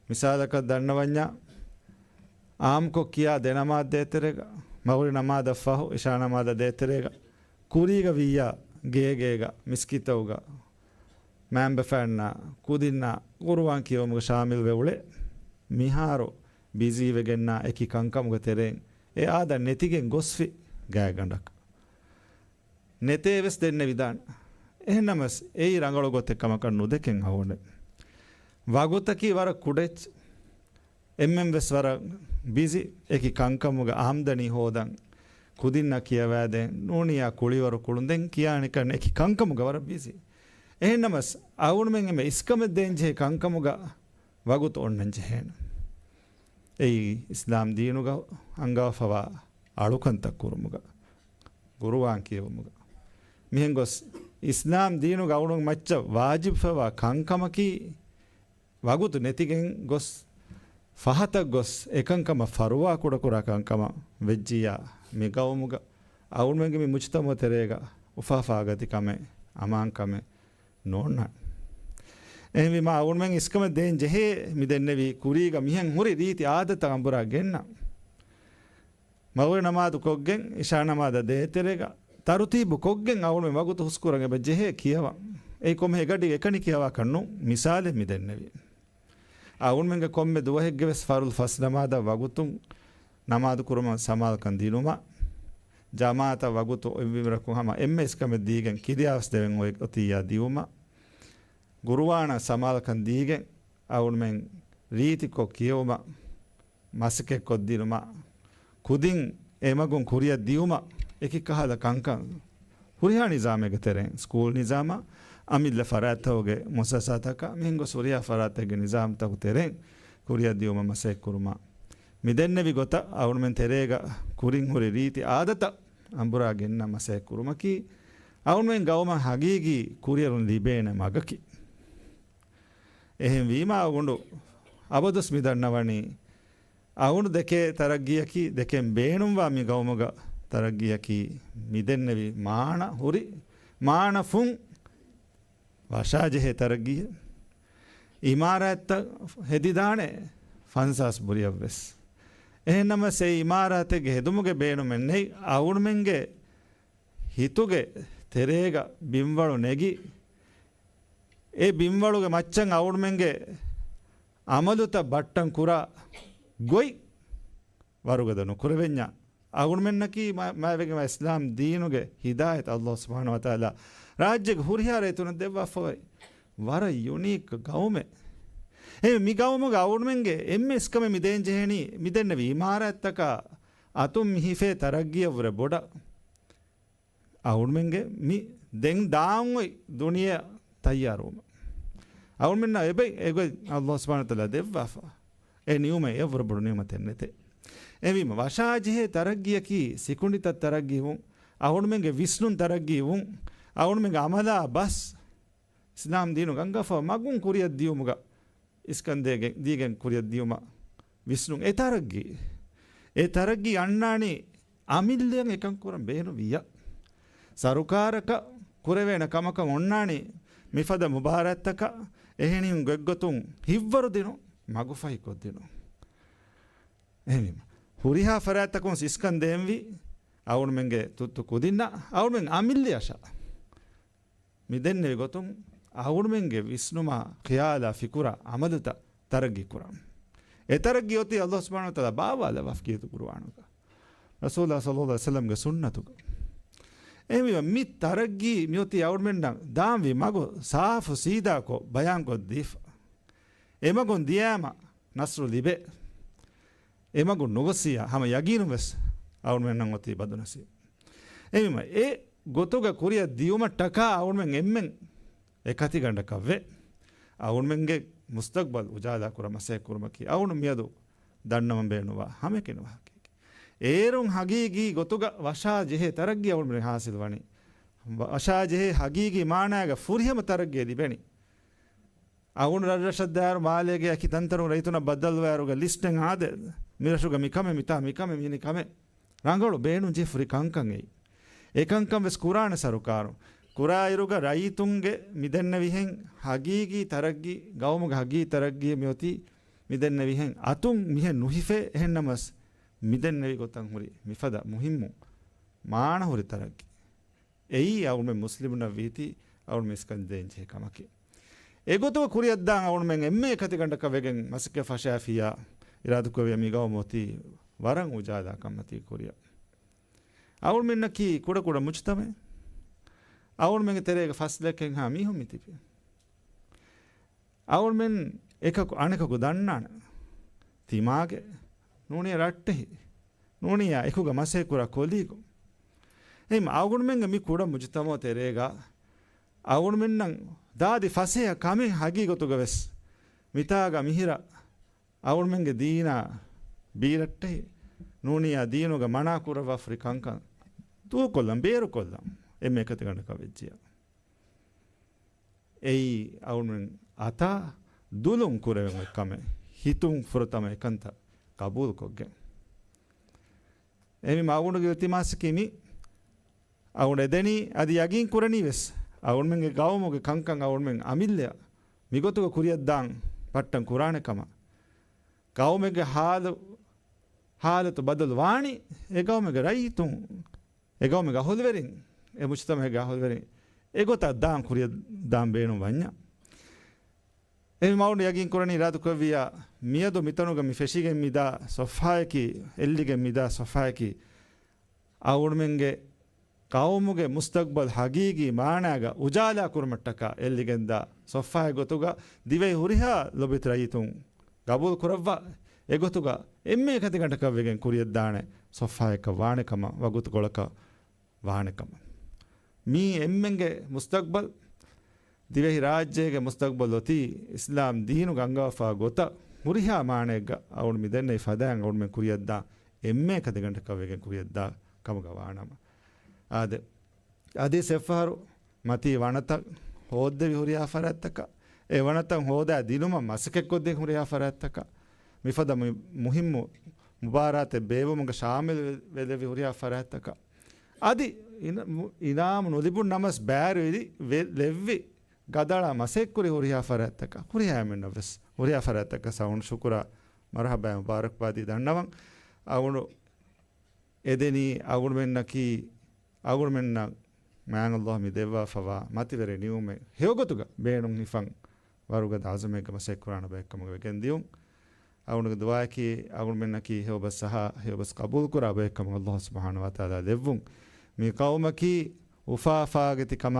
ಮಿಸಾಲಕ ದಣ್ಣವಣ್ಣ ಆಮ್ಕೊ ಕಿಯಾ ದೆನಮಾದ ದೇತೆರೆಗ ಮಗುರಿ ನಮಾದ ಫಹು ಇಶಾ ನಮಾದ ದೇತೆರೆಗ ಕುರಿಗ ವಿಯ ಗೇಗೇಗ ಮಿಸ್ಕಿತವುಗ ಮ್ಯಾಂಬೆ ಫ್ಯಾನ್ನ ಕುದಿನ್ನ ಕುರುವಾನ್ ಕಿಯೊಮುಗ ಶಾಮಿಲ್ ವೆವುಳೆ ಮಿಹಾರು ಬಿಜೀವೆಗೆನ್ನ ಎಕಿ ಕಂಕಮುಗ ತೆರೆನ್ ಎ ಆದ ನೆತಿಗೆನ್ ಗೊಸ್ಫಿ ಗಾಯಗಂಡಕ ನೆತೇವೆಸ್ ದೆನ್ನೆ ವಿಧಾನ ಎಹ್ನಮಸ್ ಏಯಿ ರಂಗಳು ಗೊತ್ತೆ ಕಮಕನ್ ನುದೆಕೆನ್ ಹವೊಂಡೆ ವಗುತಕಿ ವರ ಕುಡೆಚ್ ಎಮ್ಮೆಂವೆಸ್ ವರ ಬಿಸಿ ಏಕಿ ಕಂಕಮುಗ ಆಮ್ದನಿ ಹೋದಂ ಕುದಿನ್ನ ಕಿಯವಾದೆ ನೂಣಿಯ ಕುಳಿವರು ಕುಳುಂದೆನ್ ಕಿಯಾಣಿಕನ್ ಏಕಿ ಕಂಕಮುಗ ವರ ಬಿಸಿ ಎಹ್ನಮಸ್ ಔಡ್ಮೆನ್ ಎಮ್ಮೆ ಇಸ್ಕಮೆದ್ದೇಂಜೆ ಕಂಕಮುಗ ವಗುತು ಒಣ್ಣಂಜೆ ಹೇಣ ಏಯಿ ಇಸ್ಲಾಂ ದೀನುಗ ಅಂಗಾಫವ ಅಳುಕಂತ ಕುರುಮುಗ ಗುರುವಾನ್ ಕಿಯವುಮುಗ ಮಿಹೆಂಗೊಸ್ ಇಸ್ಲಾಂ ದೀನುಗ ಔಡುಂಗ ಮಚ್ಚ ವಾಜಿಬ್ ಫವ ಕಂಕಮಕಿ ವಗುತು ನೆತಿಗೆನ್ ಗೊಸ್ ಫಹತ ಗೊಸ್ ಏಕಂಕಮ ಫರುವಾ ಕುಡ ಕುರ ಕಂಕಮ ವೆಜ್ಜಿಯ ಮಿಗೌಮುಗ ಔಡ್ಮೆಂಗೆ ಮಿ ಮುಚ್ತಮ ತೆರೆಗ ಉಫಾಫಾಗತಿ ಕಮೆ ಅಮಾಂಕಮೆ ನೋಣ್ಣ ಎಹ್ವಿ ಮಾ ಔಡ್ಮೆಂಗೆ ಇಸ್ಕಮ ದೇನ್ ಜೆಹೆ ಮಿದೆನ್ನೆವಿ ಕುರಿಗ ಮಿಹೆನ್ ಹುರಿ ರೀತಿ ಆದತ ಅಂಬುರ ಗೆನ್ನ ಮಗುರಿ ನಮಾದು ಕೊಗ್ಗೆನ್ ಇಶಾ ನಮಾದ ದೇ ತೆರೆಗ ತರುತೀಬು ಕೊಗ್ಗೆನ್ ಔಡ್ಮೆ ಮಗುತು ಹುಸ್ಕುರಂಗೆ ಬಜ್ಜೆಹೆ ಕಿಯವ ಏ ಕೊಮ್ಮೆ ಹೆಗಡಿಗೆ ಎಕಣಿ ಕಿಯವ ಕಣ್ಣು ಮಿಸಾಲೆ ಮಿದೆನ್ನೆವಿ ಔಡ್ಮೆಂಗೆ ಕೊಮ್ಮೆ ದುವಹೆಗ್ಗೆ ವೆಸ್ ಫರುಲ್ ಫಸ್ ನಮಾದ ವಗುತು ನಮಾದು ಕುರುಮ ಸಮಾಲ್ ಕಂದಿನುಮ ಜಮಾತ ವಗುತು ವಿವರಕು ಹಮ ಎಮ್ಮೆ ಇಸ್ಕಮೆ ದೀಗೆನ್ ಕಿದಿಯಾವಸ್ ದೆವೆನ್ ಒತಿಯ ದಿಯುಮ ಗುರುವಾಣ ಸಮಾಲ್ ಕಂದೀಗೆನ್ ಔಡ್ಮೆನ್ ರೀತಿಕೊ ಕಿಯವುಮ ಮಸಕೆ ಕೊದ್ದಿನುಮ ಕುದಿನ್ ಎಮಗುನ್ ಕುರಿಯ ದಿಯುಮ ಎಕಿ ಕಹದ ಕಂಕಂ ಹುರಿಹಾ ನಿಜಾಮೆಗೆ ತೆರೆನ್ ಸ್ಕೂಲ್ ನಿಜಾಮ ಅಮಿಲ್ಲ ಫರಾತೋಗೆ ಮೊಸಸಾತಕ ಮಿಂಗೊ ಸುರಿಯಾ ಫರಾತೆಗೆ ನಿಜಾಮ್ ತಗು ತೆರೆನ್ ಕುರಿಯ ದಿಯುಮ ಮಸೆ ಕುರುಮ ಮಿದೆನ್ನೆವಿ ಗೊತ್ತ ಔಡ್ಮೆನ್ ತೆರೆಗ ಕುರಿನ್ ಹುರಿ ರೀತಿ ಆದತ ಅಂಬುರಾಗೆನ್ನ ಮಸೆ ಕುರುಮಕಿ ಔಡ್ಮೆನ್ ಗೌಮ ಹಗೀಗಿ ಕುರಿಯರುನ್ ಲಿಬೇನೆ ಮಗಕಿ එහෙන් වීම අවුණු අබදුස් මිදන්නවනි අවුණු දෙකේ තරග්ගියකි දෙකෙන් බේනුම්වා මි ගෞමග තරග්ගියකි මිදෙන්නවි මාන හුරි මානෆුන් වශාජෙහෙ තරග්ගිය ඉමාරැත්ත හෙදිදානේ ෆන්සස් බුරියව්වෙස් එහෙන්නම සේ ඉමාරාතෙගේ හෙදුමුගේ බේනුමෙන්නේ අවුණුමෙන්ගේ හිතුගේ තෙරේග බිම්වලු නෙගි ඒ බිම්වලුගේ මච්චන් ಔಡ್ಮೆಂಗೆ ಅಮಲುತ ಬಟ್ಟಂ ಕುರ ಗೊಯ್ ವರುಗದನು ಕುರವೆඤ්ඤ ಔಡ್ಮೆನ್ನಕಿ ಮಾವೆಗೆ ಇಸ್ಲಾಂ ದೀನುಗೆ ಹಿದಾಯತ್ ಅಲ್ಲಾಹ್ ಸುಬ್ಹಾನಹು ವ ತಆಲಾ ರಾಜ್ಯಗೆ ಹುರಿಯಾರೆ ತುನ ದೆವ್ವ ಫೋಯ್ ವರ ಯುನೀಕ್ ಗೌಮೆ මිගවමුග අවුන්මෙන්ගේ එම්මස්කම මිදෙන් ජෙහෙනි මිදෙන්න වීමාරඇත්තක අතුම් මිහිෆේ තරගියවර බොඩ අවුන්මෙන්ගේ මි දෙන් දාංවයි දුනිය තයියාරුම අවුන්මෙන්න එබයි එග අල්ලාහ් සුබ්හානහු වතාලා දෙව්වාෆා ඒ නියුම එවර බොඩ නියුම තෙන්නතේ එවිම වශාජිහේ තරගියකි සිකුණිත තරගියවුන් අවුන්මෙන්ගේ විස්නුන් තරගියවුන් අවුන්මෙන්ගේ අමදා බස් ඉස්ලාම් දීනු ගංගාෆා මගුන් කුරියක් දියුමුග ඉස්කන්දේගෙන් දීගෙන් කුරියක් දියුම විස්නුන් ඒ තරග්ගි අන්නානේ අමිල්ලයන් එකන් කුරන් බේනු විය සරුකාරක කුරවේන කමක ඔන්නානේ මිෆද මුබාරත්තක එහෙනින් ගොග්ගතුන් හිව්වරු දිනු මගුෆයි කොත් දිනු එහෙම හුරිහා ෆරාත්තකුන් ඉස්කන්දේන්වි අවුන්මෙන්ගේ තුත්තු කුදින්න අවුන්මෙන් අමිල්ලියෂා මිදෙන්නේ ගොතුන් අවුන්මෙන්ගේ විස්නුමා ඛයාලා ෆිකුරා අමදත තරග්ගි කුරන් එතරග්ගි යොති අල්ලාහ් සුබ්හානහු වතාලා බාවාල වෆ්කියතු කුර්ආනුක රසූලුල්ලාහ් සල්ලල්ලාහු අලයිහි වසල්ලම්ගේ සුන්නතුක එමි මි තරග්ගි මියොති අවුන්මෙන්නම් දාම්වි මගු සාෆු සීදාකෝ බයංකෝ දීෆ එමගොන් දියාම නස්රු ලිබේ එමගු නොගසියා හැම යගීනු වෙස් අවුන්මෙන්නම් ඔති බදුනසි එමිම ඒ ගොතුග කුරිය දියුම ටකා අවුන්මෙන් එම්මෙන් එකති ගණ්ඩකව්වේ අවුන්මෙන්ගේ මුස්තක්බල් උජාදා කුරමසේ කුරමකි අවුණු මියදු දන්නම බේනුවා හැම කෙනවා ඒරුන් හගීගී ගොතුග වශා ජෙහෙ තරග්ගිය අවුන්මෙන් හාසිල් වනි වශා ජෙහෙ හගීගී මානාග ෆුරියම තරග්ගිය දිබෙනි අවුණු රජශද්දාර මාලේගේ අකි තන්තරු රයිතුන බද්දල්වාරුග ලිස්ටෙන් ආද මිරසුග මිකම මිතා මිකම මිනි කම රංගවලු බේනු ජෙ ෆුරි කංකං එයි ඒකංකම් වෙස් කුරාණ සරුකාරු කුරායිරුග රයිතුන්ගේ මිදෙන්න විහෙන් හගීගී තරග්ගි ගවමුග හගී තරග්ගිය මියොති මිදෙන්න විහෙන් අතුන් මිහෙන් නුහිෆේ එහෙන්නමස් මිදෙන්න වි ගොතන් හුරි මිෆද මුහිම්මු මාන හුරි තරග්ගි එයි අවුන් මෙ මුස්ලිමුන වීති අවුන් මිස්කන් දෙන්ජේ කමකි ඒගොතව කුරියද්දාන් අවුන් මෙන් එම්මේ කති ගණ්ඩක වෙගෙන් මස්ක ෆෂාෆියා ඉරාදුකව මිගව මොති වරන් උජාදා කම්මති කුරිය අවුන් මෙන්න කි කුඩ කුඩ මුච්තමේ අවුන් මෙන් තෙරේක ෆස්ලකෙන් හා මිහුම් මිතිපි අවුන් මෙන් එකක අනකකු දන්නාන තිමාගේ නෝනිය රට්ටෙහි නෝනියා එකුග මසේ කුර කොලීගු එයිම අවුන් මෙන් මි කුඩ මුජතමෝ තෙරේගා අවුන් මෙන්නම් දාදි ෆසය කමෙන් හගී ගොතුග වෙස් මිතාග මිහිර අවුන් මෙන්ගේ දීනා බීරට්ටෙහි නෝනියා දීනුග මනා කුරව ෆ්‍රිකංකන් දූ කොල්ලම් බේරු කොල්ලම් එම එකති ගණඩක වෙච්චිය එයි අවුන්ෙන් අතා දුළුම් කුරවෙන් එක්කම හිතුම් ෆුරතම එකන්ත කබූල් කොග්ගෙන් එමි මවුණුගේ වෙතිමාසකිමි අවුන එදැනී අධි යගින් කුරණී වෙස් අවුන්මෙන්ගේ ගවමුගේ කංකං අවුන්මෙන් අමිල්ලය මිගොතුක කුරියද්දාන් පට්ටන් කුරාණකම ගවමගේ හාලතු බදල් වාණි එගවමගේ රයිතුන් එගවමගේ හොල්වරින් මුචතමගේ ගහල්වරින් එගොත දාම් කුරිය දාම් බේනු වඤ්ඤා එමි මවුණු යගින් කුරණී රාදුකවිය මියදු මිතනුග මි ෆෙෂිගෙන් මිදා සොෆායකි එල්ලිගෙන් මිදා සොෆායකි අවුන්මෙන්ගේ කවමුගේ මුස්තක්බල් හගීගී මානාග උජාලා කුරමට්ටක එල්ලිගෙන්දා සොෆාය ගොතුග දිවේ හුරිහා ලොබිත රයිතුන් ගබුල් කුරව්වා එගොතුග එම්මේ කති ගණ්ඩකවෙගෙන් කුරියත් දාන සොෆායක වාණකම වගුතු ගොලක වාණකම මී එම්මෙන්ගේ මුස්තක්බල් දිවෙහි රාජ්‍යයේ මුස්තක්බල් ඔති ඉස්ලාම් දීනු ගංගාෆා ගොත හුරිහා මානෙග අවුන් මිදෙන්නේ ෆදාන් අවුන් මෙන් කුරියද්දා එම්මේ කති ගණ්ඩකවෙගෙන් කුරියද්දා කමග වාණම අදී සෙෆාරු මති වනත හෝද්ද විහුරියා ෆරත්තක ඒ වනතන් හෝදා දිනුම මසකෙක් කොද්දේ හුරියා ෆරත්තක මිෆද මුහිම්මු මුබාරාත බේවමුග ශාමිල් වෙද විහුරියා ෆරත්තක අදී ඉනාම නොලිබුන් නමස් බෑරෙදි ලෙව්වි ගදලා මසෙක්කුරි හුරියා ෆරත්තක හුරියා මෙන්නවස් හුරියා ෆරත්තක සවුන් ශුකුරා මරහබා මුබාරක් පාදී දන්නවන් අවුණු එදෙනී අවුණු මෙන්නකී අවුණු මෙන්න මෑන් අල්ලාහ් මි දෙවා ෆවා මතිවරේ නියුමේ හේගොතුග බේනුම් හිෆන් වරුග දාසමේක මසෙක්කුරාන බෙක්කමග වෙකෙන් දියුම් අවුණුග දුවාකී අවුණු මෙන්නකී හේබස් සහ හේබස් කබූල් කුරා බෙක්කම අල්ලාහ් සුබ්හානහු වතාලා දෙවුම් මේ කවුමකී උෆාෆාගති කම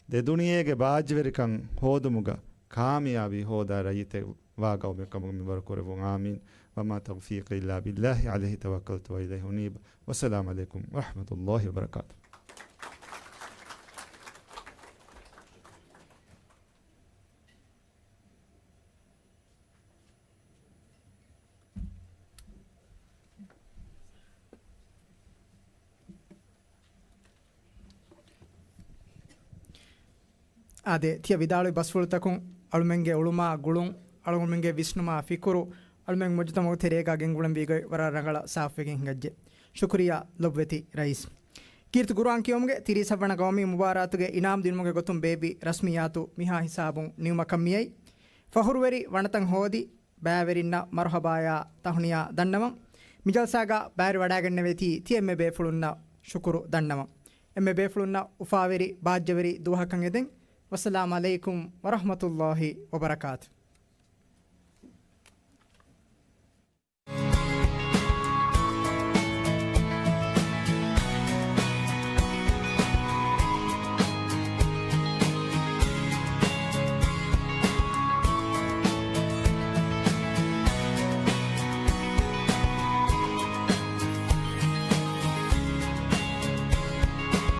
දෙදුනියේගේ බාජ්වරිකන් හෝදුමුග කාමියාවි හෝදා රයිතේ واقعوا بكم من بركوربون آمين وما توفيق إلا بالله عليه توكلت وإليه أنيب والسلام عليكم ورحمة الله وبركاته. ಅದೇ ತಿಯ ವಿದಾಳು ಬಸ್ಫುಳ್ತಕು ಅಳುಮೆಂಗೆ ಉಳುಮಾ ಗುಳುಂ ಅಳುಮೆಂಗೆ ವಿಷ್ಣುಮಾ ಫಿಕುರು ಅಳುಮೆಂಗೆ ಮುಜ್ತಮ ತೆರೇಗ ಗೆಂಗುಳಂ ಬೀಗ ವರ ರಂಗಳ ಸಾಫೆಗೆ ಹಿಂಗಜ್ಜೆ ಶುಕ್ರಿಯಾ ಲೊಬ್ವೆತಿ ರೈಸ್ ಕೀರ್ತಿ ಗುರು ಅಂಕಿಯೊಮ್ಗೆ ತಿರಿ ಸವಣ ಗೌಮಿ ಮುಬಾರಾತುಗೆ ಇನಾಮ್ ದಿನ್ಮುಗೆ ಗೊತ್ತುಂ ಬೇಬಿ ರಸ್ಮಿಯಾತು ಮಿಹಾ ಹಿಸಾಬುಂ ನಿವ್ಮ ಕಮ್ಮಿಯೈ ಫಹುರುವೆರಿ ವಣತಂ ಹೋದಿ ಬ್ಯಾವೆರಿನ್ನ ಮರ್ಹಬಾಯ ತಹುಣಿಯ ದಣ್ಣವಂ ಮಿಜಲ್ಸಾಗ ಬ್ಯಾರಿ ವಡಾಗಣ್ಣವೆತಿ ತಿ ಎಮ್ಮೆ ಬೇಫುಳುನ್ನ ಶುಕುರು ದಣ್ಣವಂ ಎಮ್ಮೆ ಬೇಫುಳುನ್ನ ಉಫಾವೆರಿ ಬಾಜ್ಯವೆರಿ ದುಹಕಂ ಎದೆಂ ವಸ್ಸಲಾಮ್ ಅಲೈಕುಂ ವರಹಮತುಲ್ಲಾಹಿ ವಬರಕಾತು.